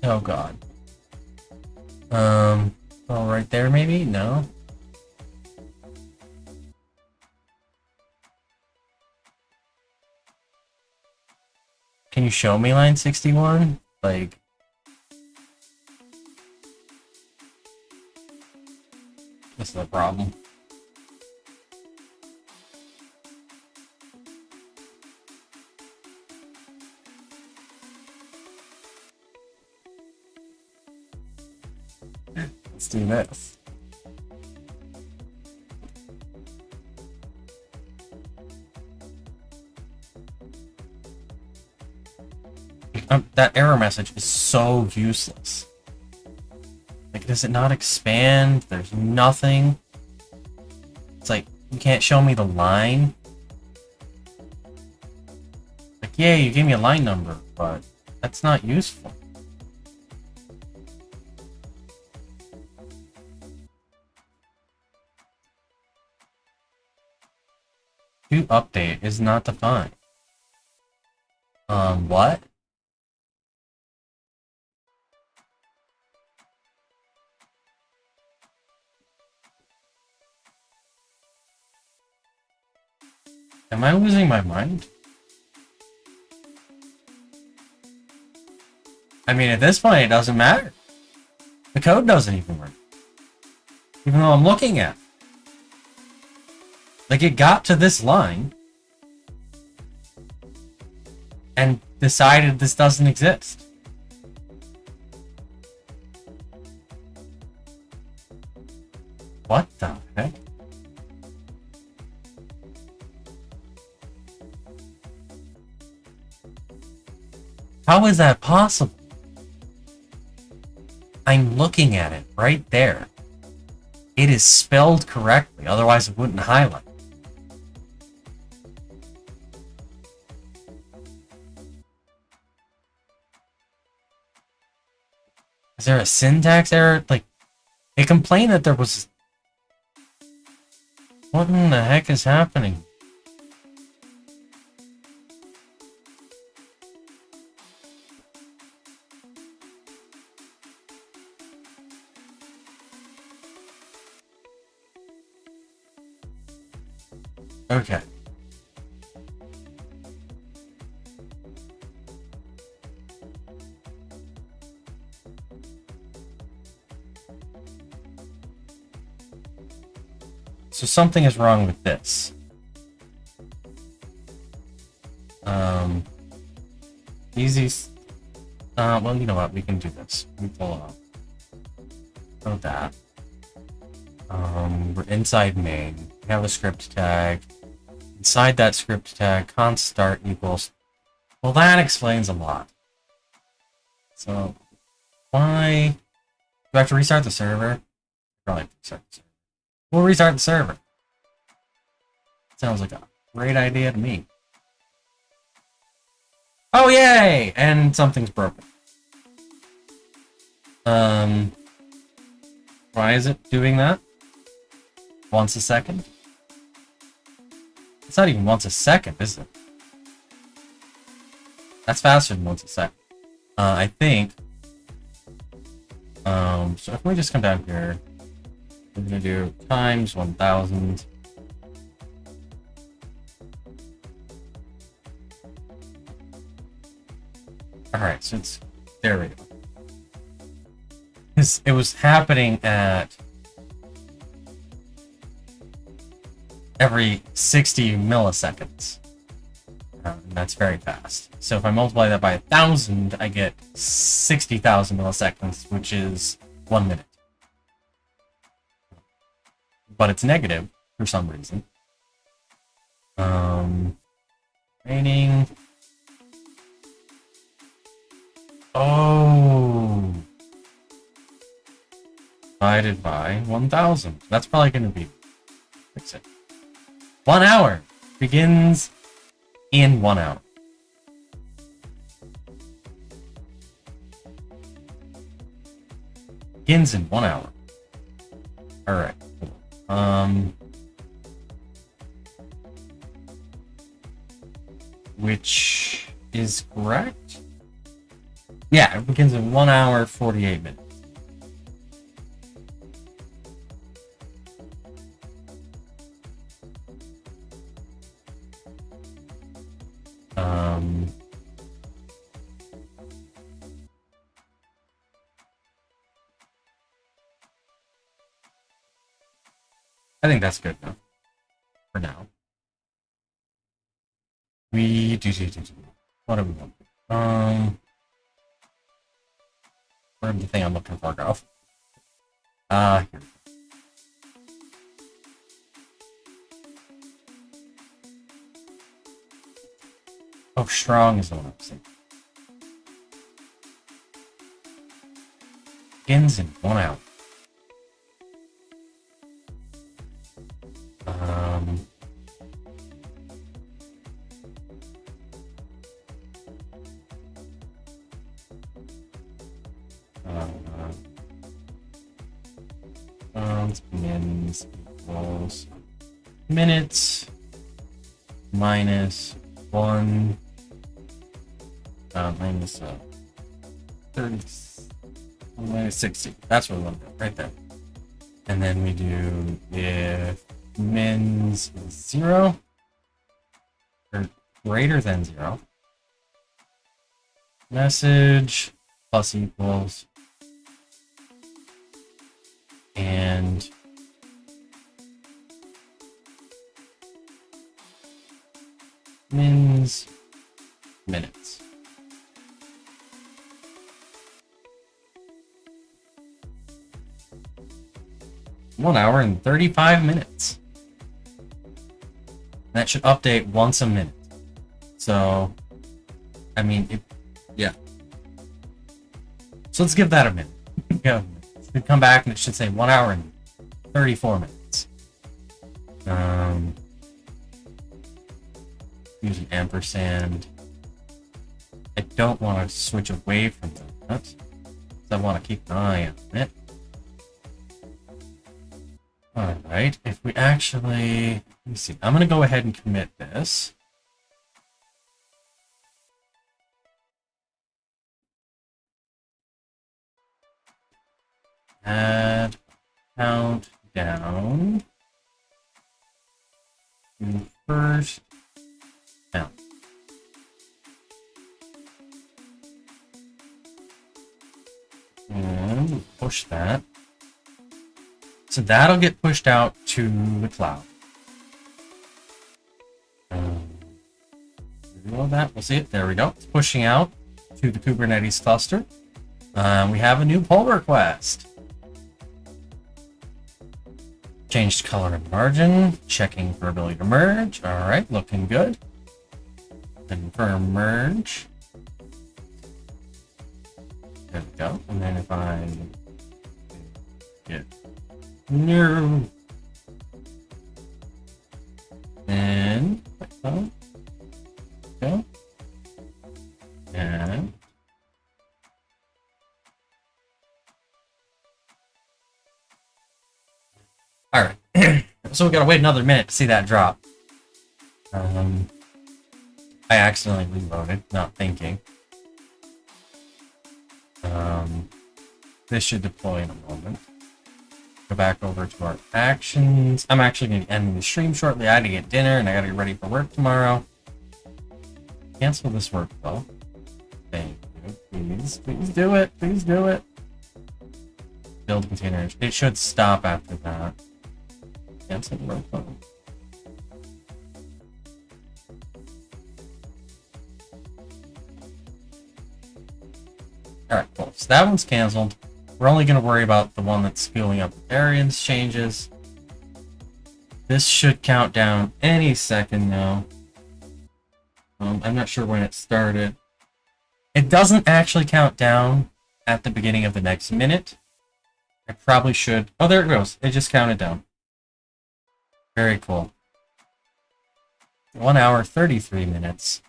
Oh god. Oh, right there maybe? No? Can you show me line 61? Like... This is a problem. Let's do this. That error message is so useless. Like, does it not expand? There's nothing. It's like, you can't show me the line. Like, yeah, you gave me a line number, but that's not useful. To update is not defined. What? Am I losing my mind? I mean, at this point, it doesn't matter. The code doesn't even work. Even though I'm looking at it. Like, it got to this line and decided this doesn't exist. What the heck? How is that possible? I'm looking at it right there. It is spelled correctly, otherwise it wouldn't highlight. Is there a syntax error? Like, it complained that there was... What in the heck is happening? Okay. So something is wrong with this. Easy. Well, you know what? We can do this. We pull up. Oh, that. We're inside main. We have a script tag. Inside that script tag, const start equals. Well, that explains a lot. So, why do I have to restart the server? Probably have to restart the server. We'll restart the server. Sounds like a great idea to me. Oh, yay! And something's broken. Why is it doing that? Once a second? It's not even once a second, is it? That's faster than once a second. I think. So if we just come down here, we're gonna do times 1000. Alright, so it's, there we go. It was happening at every 60 milliseconds. And that's very fast. So if I multiply that by 1,000, I get 60,000 milliseconds, which is 1 minute. But it's negative for some reason. Training. Oh. Divided by 1,000. That's probably going to be. Fix it. 1 hour begins in 1 hour. Begins in 1 hour. All right. Which is correct? Yeah, it begins in 1 hour 48 minutes. I think that's good enough for now. We do. What do we want? Where's the thing I'm looking for, go? Here. Oh, strong is the one I'm saying. Begins in 1 hour. Begins equals minutes minus 1 minus 30 minus 60. That's what we want to do right there. And then we do if mins is 0 or greater than 0, message plus equals, and mins minutes. One hour and 35 minutes. That should update once a minute. So, I mean, yeah. So let's give that a minute. Go. We come back and it should say 1 hour and 34 minutes. Use an ampersand. I don't want to switch away from that. I want to keep an eye on it. Alright, if we actually... Let me see. I'm going to go ahead and commit this. Add count down to first. Now. And push that. So that'll get pushed out to the cloud. Reload that. We'll see it. There we go. It's pushing out to the Kubernetes cluster. We have a new pull request. Changed color and margin. Checking for ability to merge. All right, looking good. Confirm merge. There we go. And then if I get no, and go, and all right. So we gotta wait another minute to see that drop. I accidentally reloaded, not thinking. This should deploy in a moment. Go back over to our actions. I'm actually going to end the stream shortly. I had to get dinner and I got to get ready for work tomorrow. Cancel this workflow. Thank you. Please do it. Please do it. Build container. It should stop after that. Cancel the workflow. Alright, cool. So that one's canceled. We're only going to worry about the one that's spooling up variance changes. This should count down any second now. I'm not sure when it started. It doesn't actually count down at the beginning of the next minute. I probably should. Oh, there it goes. It just counted down. Very cool. 1 hour, 33 minutes.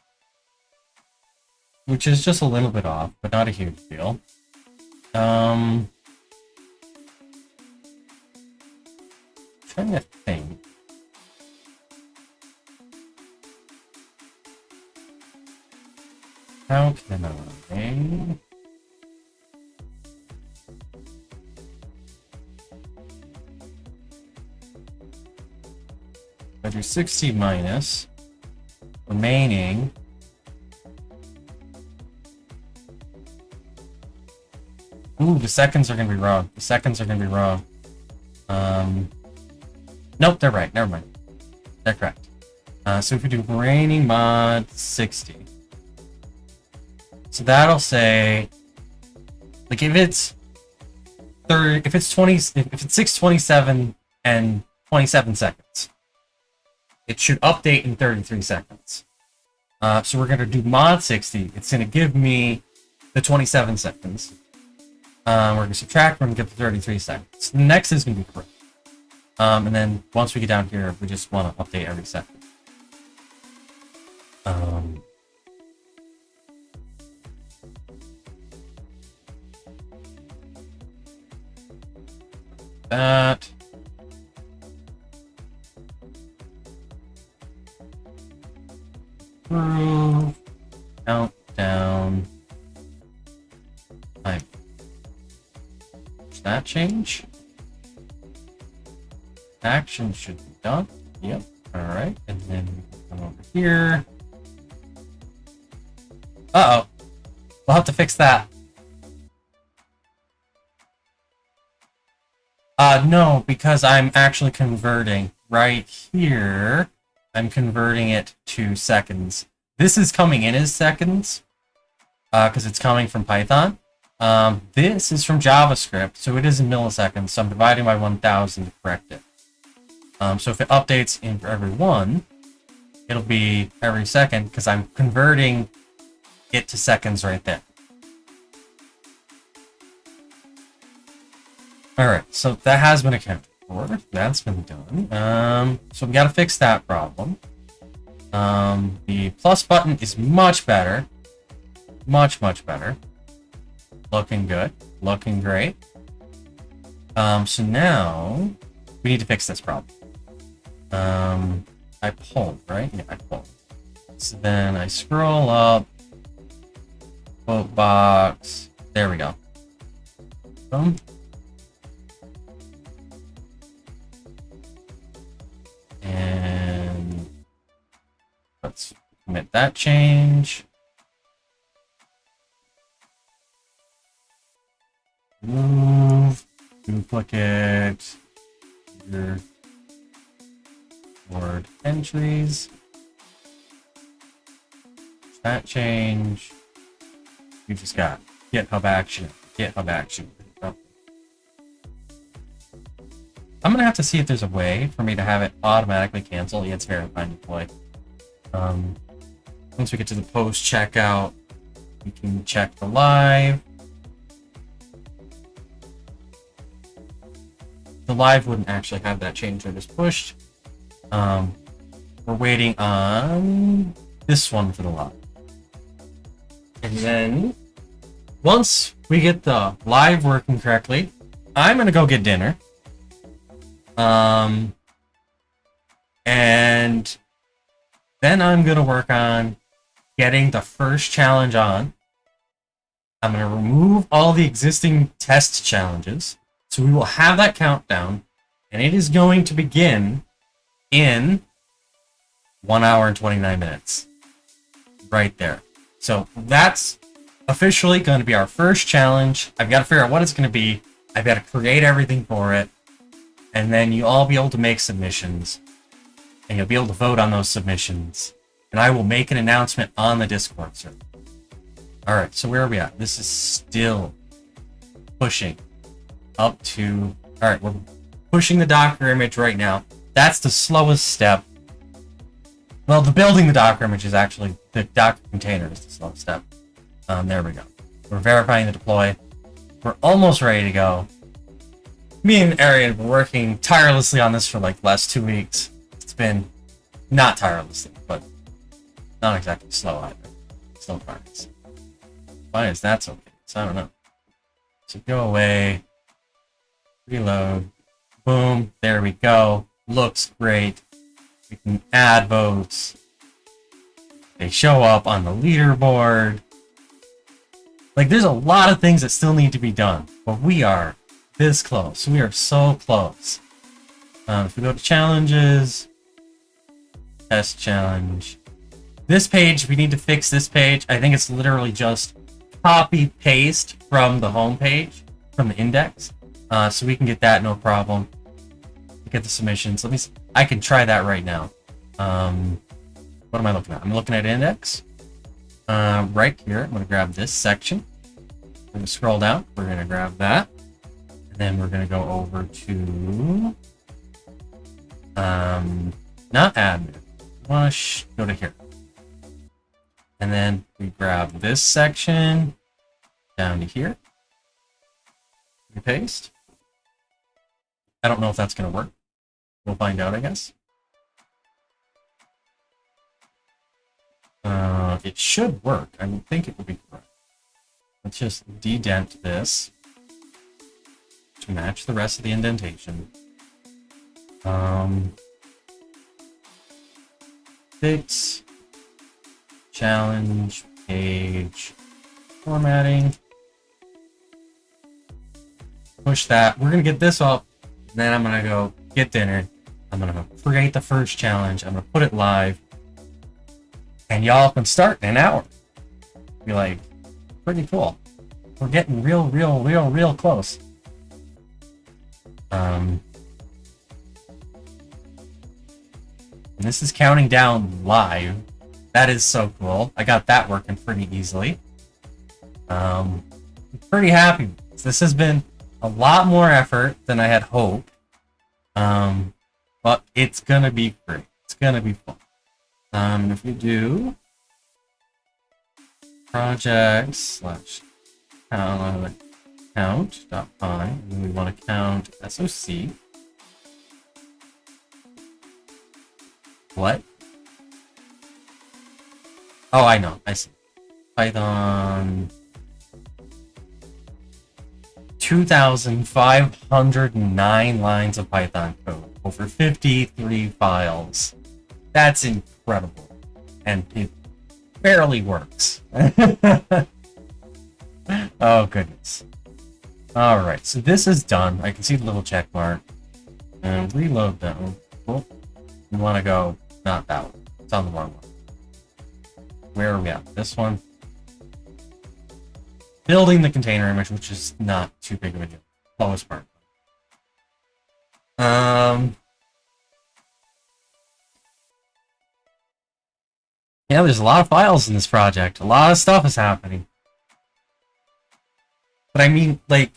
Which is just a little bit off, but not a huge deal. Trying to think. How can I? I do 60 minus remaining. Ooh, the seconds are gonna be wrong. The seconds are gonna be wrong. Nope, they're right. Never mind. They're correct. So if we do remaining mod 60, so that'll say, like, if it's 6:27 and 27 seconds, it should update in 33 seconds. So we're gonna do mod 60. It's gonna give me the 27 seconds. We're going to subtract, we're going to get the 33 seconds. The next is going to be correct. And then once we get down here, we just want to update every second. That. Prove. Countdown. Time. That change. Action should be done. Yep. Alright. And then we can come over here. Uh-oh. We'll have to fix that. No, because I'm actually converting. Right here, I'm converting it to seconds. This is coming in as seconds, because it's coming from Python. This is from JavaScript, so it is in milliseconds, so I'm dividing by 1000 to correct it. So if it updates in for every one, it'll be every second, because I'm converting it to seconds right there. Alright, so that has been accounted for. That's been done. So we gotta fix that problem. The plus button is much better. Much better. Looking good. Looking great. So now we need to fix this problem. I pulled, right? Yeah, I pulled. So then I scroll up. Quote box. There we go. Boom. And get that change. Move, duplicate, your word entries. That change. You just got GitHub action. GitHub action. Oh. I'm gonna have to see if there's a way for me to have it automatically cancel. Yeah, it's verifying deploy. Once we get to the post checkout, we can check the live. The live wouldn't actually have that change I just pushed. We're waiting on this one for the live. And then once we get the live working correctly, I'm gonna go get dinner. And then I'm gonna work on getting the first challenge on. I'm gonna remove all the existing test challenges. So we will have that countdown, and it is going to begin in 1 hour and 29 minutes. Right there. So that's officially going to be our first challenge. I've got to figure out what it's going to be. I've got to create everything for it. And then you'll all be able to make submissions. And you'll be able to vote on those submissions. And I will make an announcement on the Discord server. Alright, so where are we at? This is still pushing up to... Alright, we're pushing the Docker image right now. That's the slowest step. Well, the building the Docker image is actually... The Docker container is the slowest step. There we go. We're verifying the deploy. We're almost ready to go. Me and Arian have been working tirelessly on this for like the last 2 weeks. It's been not tirelessly, but not exactly slow either. Still progress. Why is that so okay? So I don't know. So go away. Reload. Boom. There we go. Looks great. We can add votes. They show up on the leaderboard. Like, there's a lot of things that still need to be done, but we are this close. We are so close. If we go to challenges, test challenge. This page, we need to fix this page. I think it's literally just copy paste from the home page, from the index. So we can get that no problem. Get the submissions. Let me see. I can try that right now. What am I looking at? I'm looking at index. Right here, I'm going to grab this section. We're going to scroll down. We're going to grab that. And then we're going to go over to... not admin. We want to go to here. And then we grab this section down to here. We paste. I don't know if that's going to work. We'll find out, I guess. It should work. I would think it would be correct. Let's just dedent this to match the rest of the indentation. Fix challenge page formatting. Push that. We're gonna get this up. And then I'm gonna go get dinner. I'm gonna create the first challenge. I'm gonna put it live. And y'all can start in an hour. Be like, pretty cool. We're getting real close. And this is counting down live. That is so cool. I got that working pretty easily. I'm pretty happy. This has been a lot more effort than I had hoped. But it's gonna be great. It's gonna be fun. And if we do projects / count.py, and then we want to count SOC. What? Oh, I know. I see. Python 2,509 lines of Python code over 53 files. That's incredible. And it barely works. Oh, goodness. Alright, so this is done. I can see the little check mark. And reload that one. Oh, we want to go, not that one. It's on the wrong one. where are we at? This one. Building the container image, which is not too big of a deal. Lowest part. Yeah, there's a lot of files in this project. A lot of stuff is happening. But I mean, like,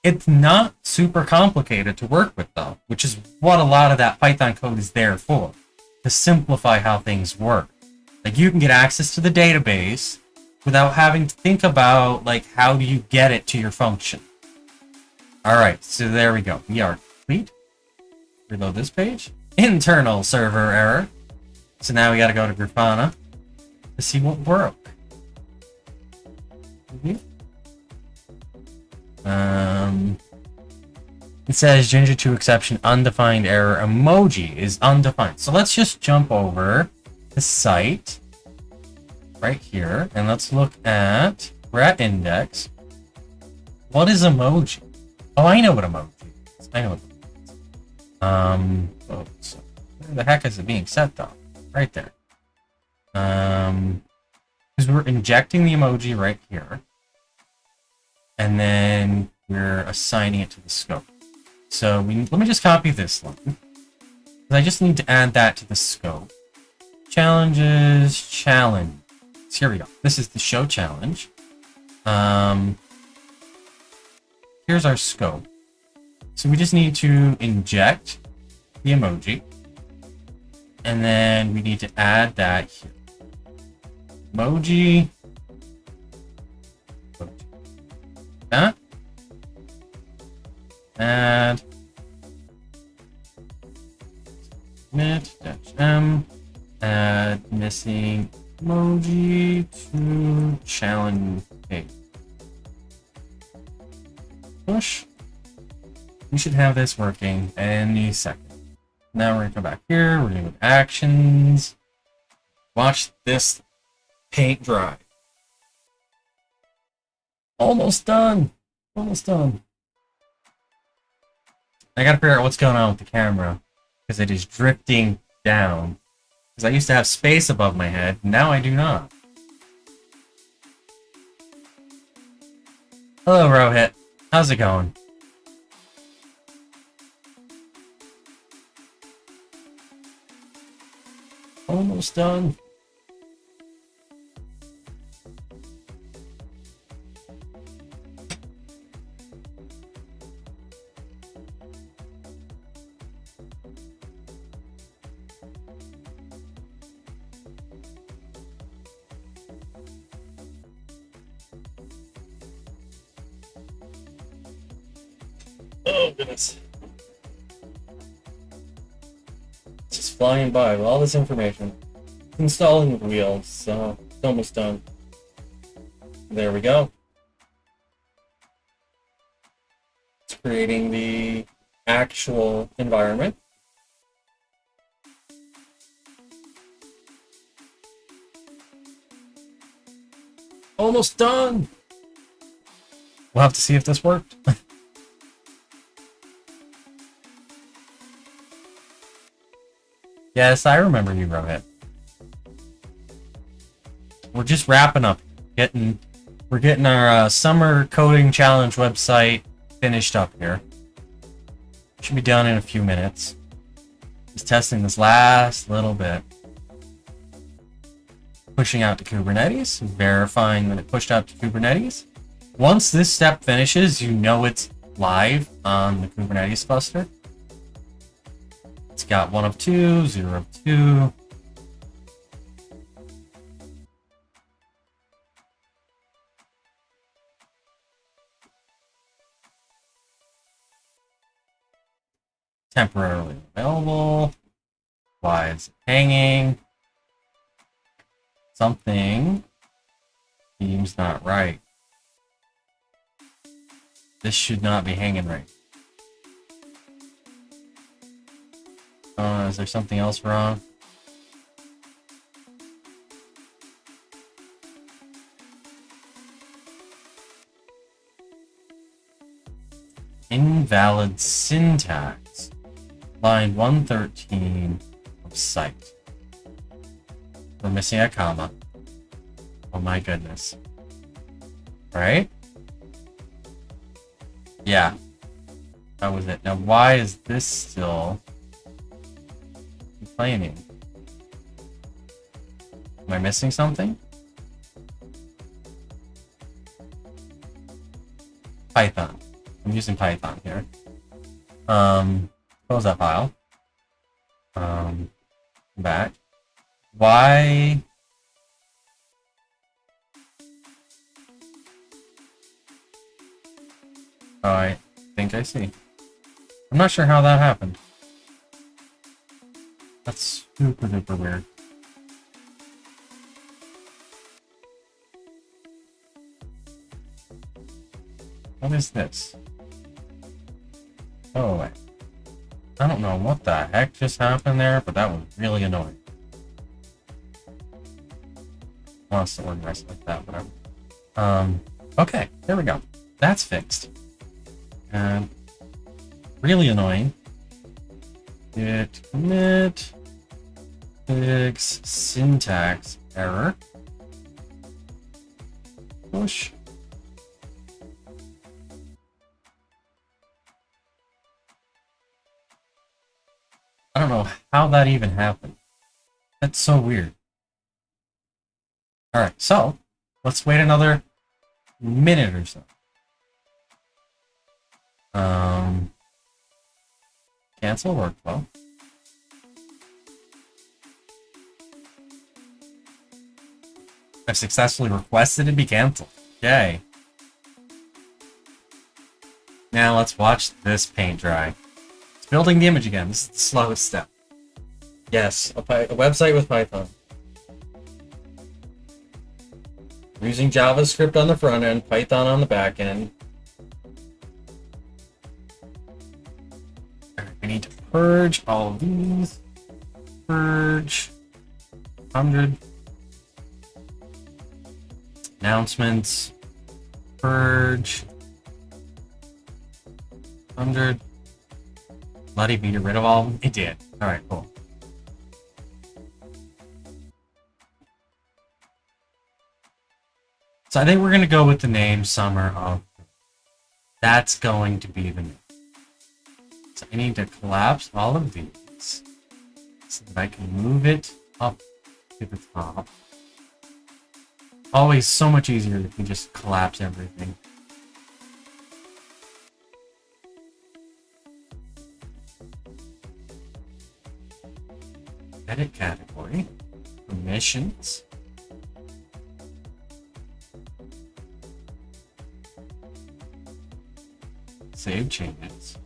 it's not super complicated to work with, though, which is what a lot of that Python code is there for, to simplify how things work. Like, you can get access to the database without having to think about, like, how do you get it to your function. Alright, so there we go. We are complete. Reload this page. Internal server error. So now we gotta go to Grafana to see what broke. It says Ginger2 exception undefined error emoji is undefined. So let's just jump over the site right here and let's look at, we're at index. What is emoji? Oh, I know what emoji is. I know what emoji is. Oh, so where the heck is it being set though? Right there. Because we're injecting the emoji right here. And then we're assigning it to the scope. So let me just copy this line. I just need to add that to the scope. Challenges, challenge. So here we go. This is the show challenge. Here's our scope. So we just need to inject the emoji. And then we need to add that here. Emoji. That. Add. Commit-m. Add missing emoji to challenge page. Push. We should have this working any second. Now we're gonna come back here. We're gonna go to actions. Watch this paint dry. Almost done. Almost done. I gotta figure out what's going on with the camera because it is drifting down. Because I used to have space above my head. Now I do not. Hello, Rohit. How's it going? Almost done. Oh, goodness. Just flying by with all this information. Installing the wheels, so it's almost done. There we go. It's creating the actual environment. Almost done! We'll have to see if this worked. Yes, I remember you, Rohit. We're just wrapping up. We're getting our summer coding challenge website finished up here. Should be done in a few minutes. Just testing this last little bit. Pushing out to Kubernetes, verifying that it pushed out to Kubernetes. Once this step finishes, you know it's live on the Kubernetes cluster. It's got 1 of 2, 0 of 2. Temporarily available. Why is it hanging? Something seems not right. This should not be hanging right. Is there something else wrong? Invalid syntax. Line 113 of site. We're missing a comma. Oh my goodness. Right? Yeah. That was it. Now why is this still complaining? Am I missing something? Python. I'm using Python here. Close that file. Back. Why? Oh, I think I see. I'm not sure how that happened. That's super duper weird. What is this? Go away. I don't know what the heck just happened there, but that was really annoying. Wants to organize like that, whatever. Okay, there we go. That's fixed. And really annoying. Git commit fix syntax error. Push. I don't know how that even happened. That's so weird. Alright, so let's wait another minute or so. Cancel workflow. I've successfully requested it be canceled. Yay. Now let's watch this paint dry. It's building the image again. This is the slowest step. Yes, a website with Python. We're using JavaScript on the front end, Python on the back end. Alright, we need to purge all of these. Purge. 100. Announcements. Purge. 100. Let it get rid of all of them? It did. Alright, cool. So I think we're going to go with the name Summer of. That's going to be the name. So I need to collapse all of these so that I can move it up to the top. Always so much easier if you just collapse everything. Edit category. Permissions. Save changes.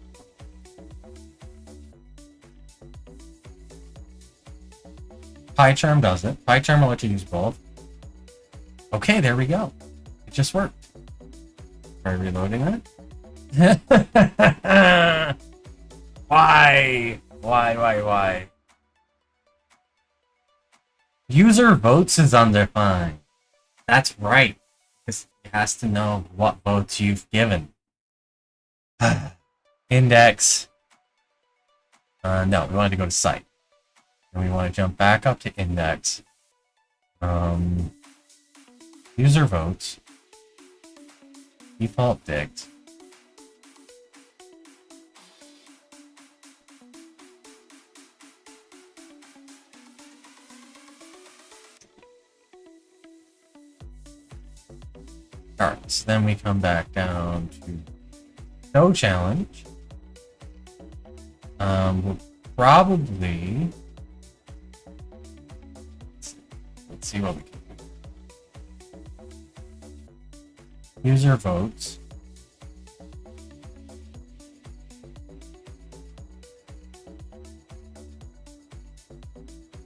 PyCharm does it. PyCharm will let you use both. Okay, there we go. It just worked. Try reloading that. Why? Why? User votes is undefined. That's right. Because it has to know what votes you've given. Index. No, we wanted to go to site. And we want to jump back up to index. User votes. Default dict. Alright, so then we come back down to no challenge. We'll probably let's see what we can do. User votes.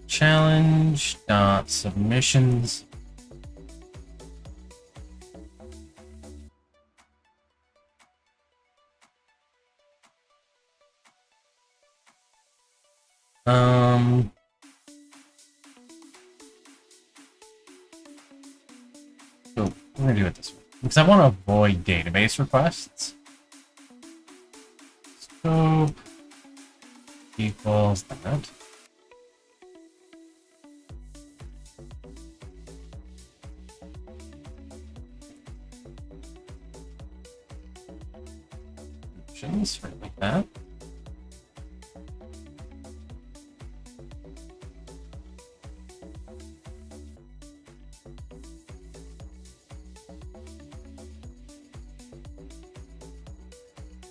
Challenge dot submissions. So we're gonna do it this way because I want to avoid database requests. Scope equals that. options, right like that.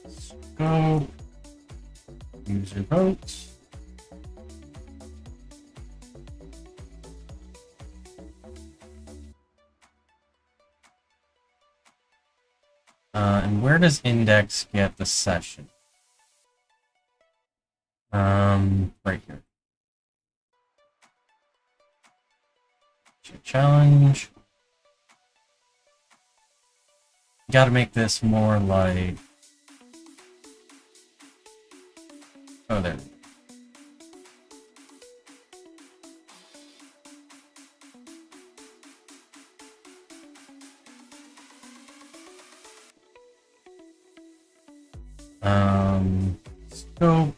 Scope, user vote. And where does index get the session? Right here. Challenge. Got to make this more like. Oh, there. Scope.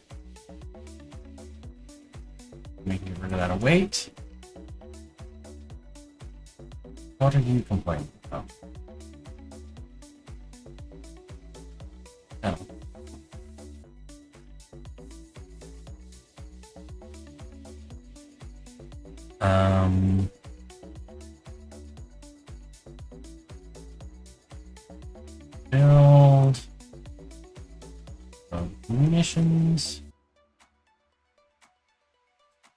We can get rid of that await. What are you complaining about? Oh. Build munitions.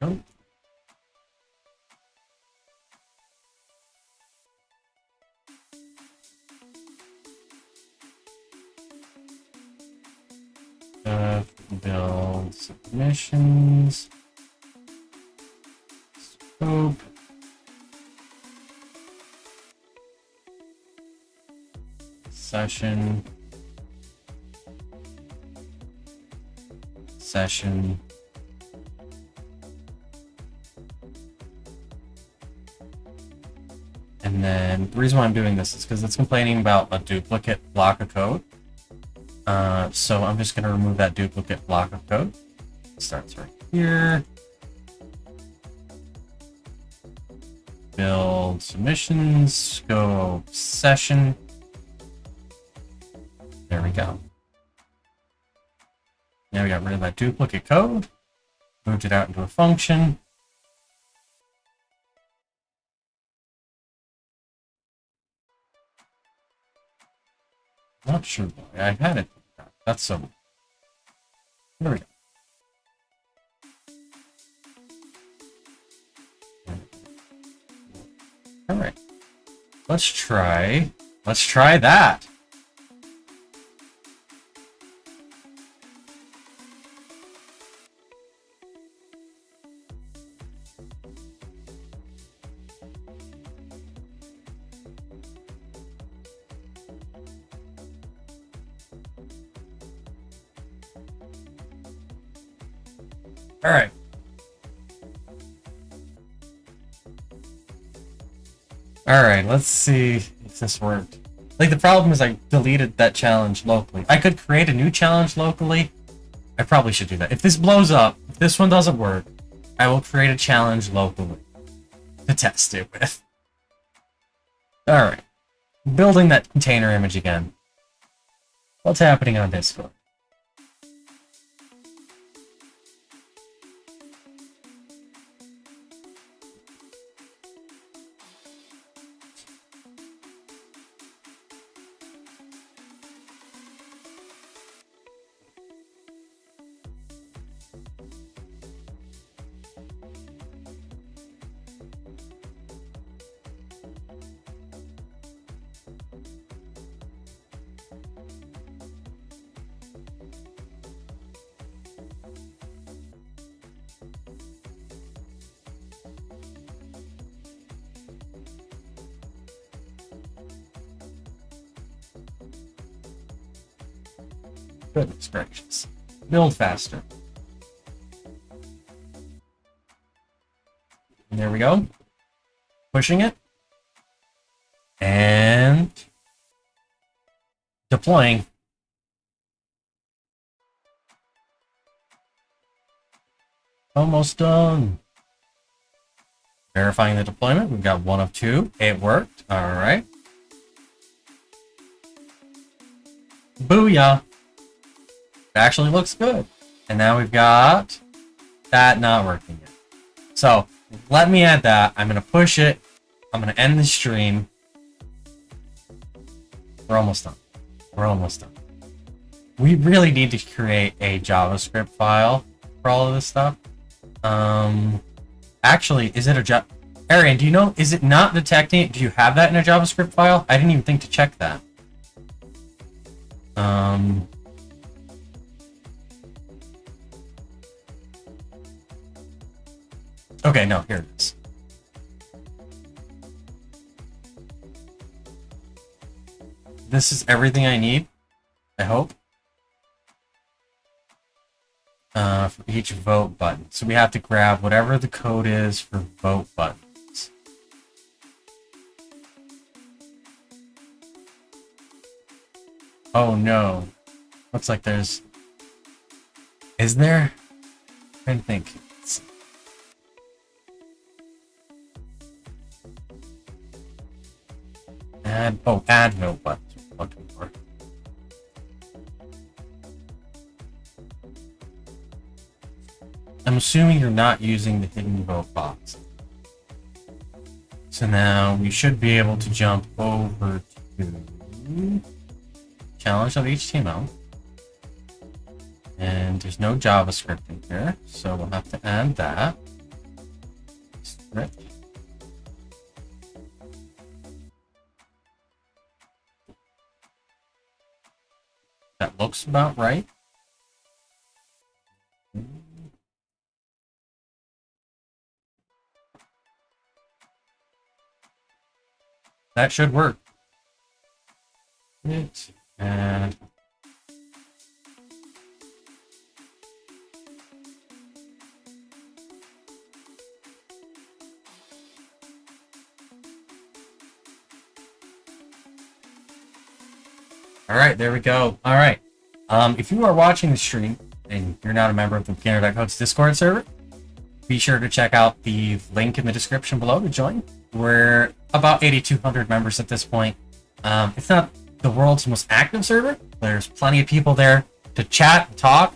Oh. Build submissions. Scope. Session. Session. And then the reason why I'm doing this is because it's complaining about a duplicate block of code. So I'm just going to remove that duplicate block of code. It starts right here. Build submissions, scope, session. There we go. Now we got rid of that duplicate code. Moved it out into a function. Not sure why I had it. That's so. There we go. All right. Let's try that. All right. All right, let's see if this worked. Like, the problem is I deleted that challenge locally. I could create a new challenge locally. I probably should do that. If this blows up, if this one doesn't work, I will create a challenge locally to test it with. All right. Building that container image again. What's happening on Discord? Goodness gracious. Build faster. And there we go. Pushing it. And deploying. Almost done. Verifying the deployment. We've got 1 of 2. It worked. All right. Booyah. actually looks good. And now we've got that not working yet. So let me add that. I'm going to push it. I'm going to end the stream. We're almost done. We're almost done. We really need to create a JavaScript file for all of this stuff. Actually, is it a Arian, do you know, is it not detecting it? Do you have that in a JavaScript file? I didn't even think to check that. Okay, no, here it is. This is everything I need, I hope. For each vote button. So we have to grab whatever the code is for vote buttons. Oh no. Looks like there's... Is there? I'm trying to think. Add vote buttons. Looking for. I'm assuming you're not using the hidden vote box. So now we should be able to jump over to challenge of HTML. And there's no JavaScript in here, so we'll have to add that. Script. That looks about right. That should work. And all right, there we go. All right. If you are watching the stream and you're not a member of the Beginner.Code's Discord server, be sure to check out the link in the description below to join. We're about 8,200 members at this point. It's not the world's most active server. There's plenty of people there to chat and talk.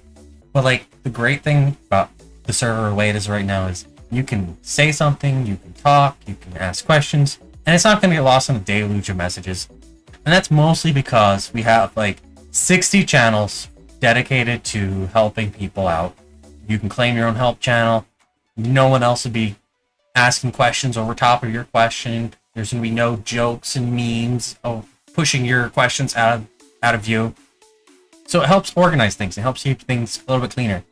But like the great thing about the server the way it is right now is you can say something, you can talk, you can ask questions, and it's not going to get lost in a deluge of messages. And that's mostly because we have like 60 channels dedicated to helping people out. You can claim your own help channel. No one else will be asking questions over top of your question. There's going to be no jokes and memes of pushing your questions out of view. So it helps organize things. It helps keep things a little bit cleaner.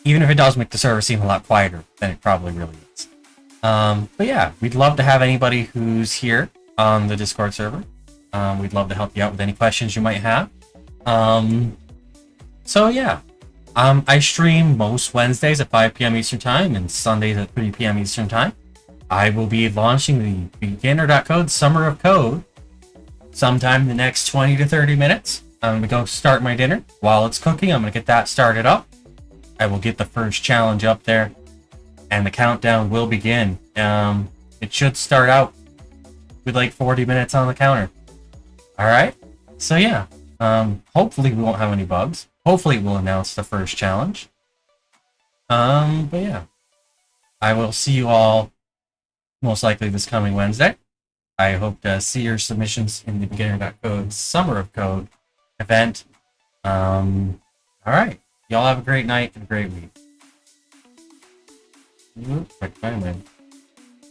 Even if it does make the server seem a lot quieter than it probably really is. But yeah, we'd love to have anybody who's here on the Discord server. We'd love to help you out with any questions you might have. So yeah. I stream most Wednesdays at 5 p.m. Eastern Time and Sundays at 3 p.m. Eastern Time. I will be launching the Beginner.Code Summer of Code sometime in the next 20 to 30 minutes. I'm going to go start my dinner. While it's cooking, I'm going to get that started up. I will get the first challenge up there, and the countdown will begin. It should start out with like 40 minutes on the counter. All right? So yeah, hopefully we won't have any bugs. Hopefully we'll announce the first challenge. But yeah, I will see you all most likely this coming Wednesday. I hope to see your submissions in the Beginner.Code Summer of Code event. All right, y'all have a great night and a great week. Quick,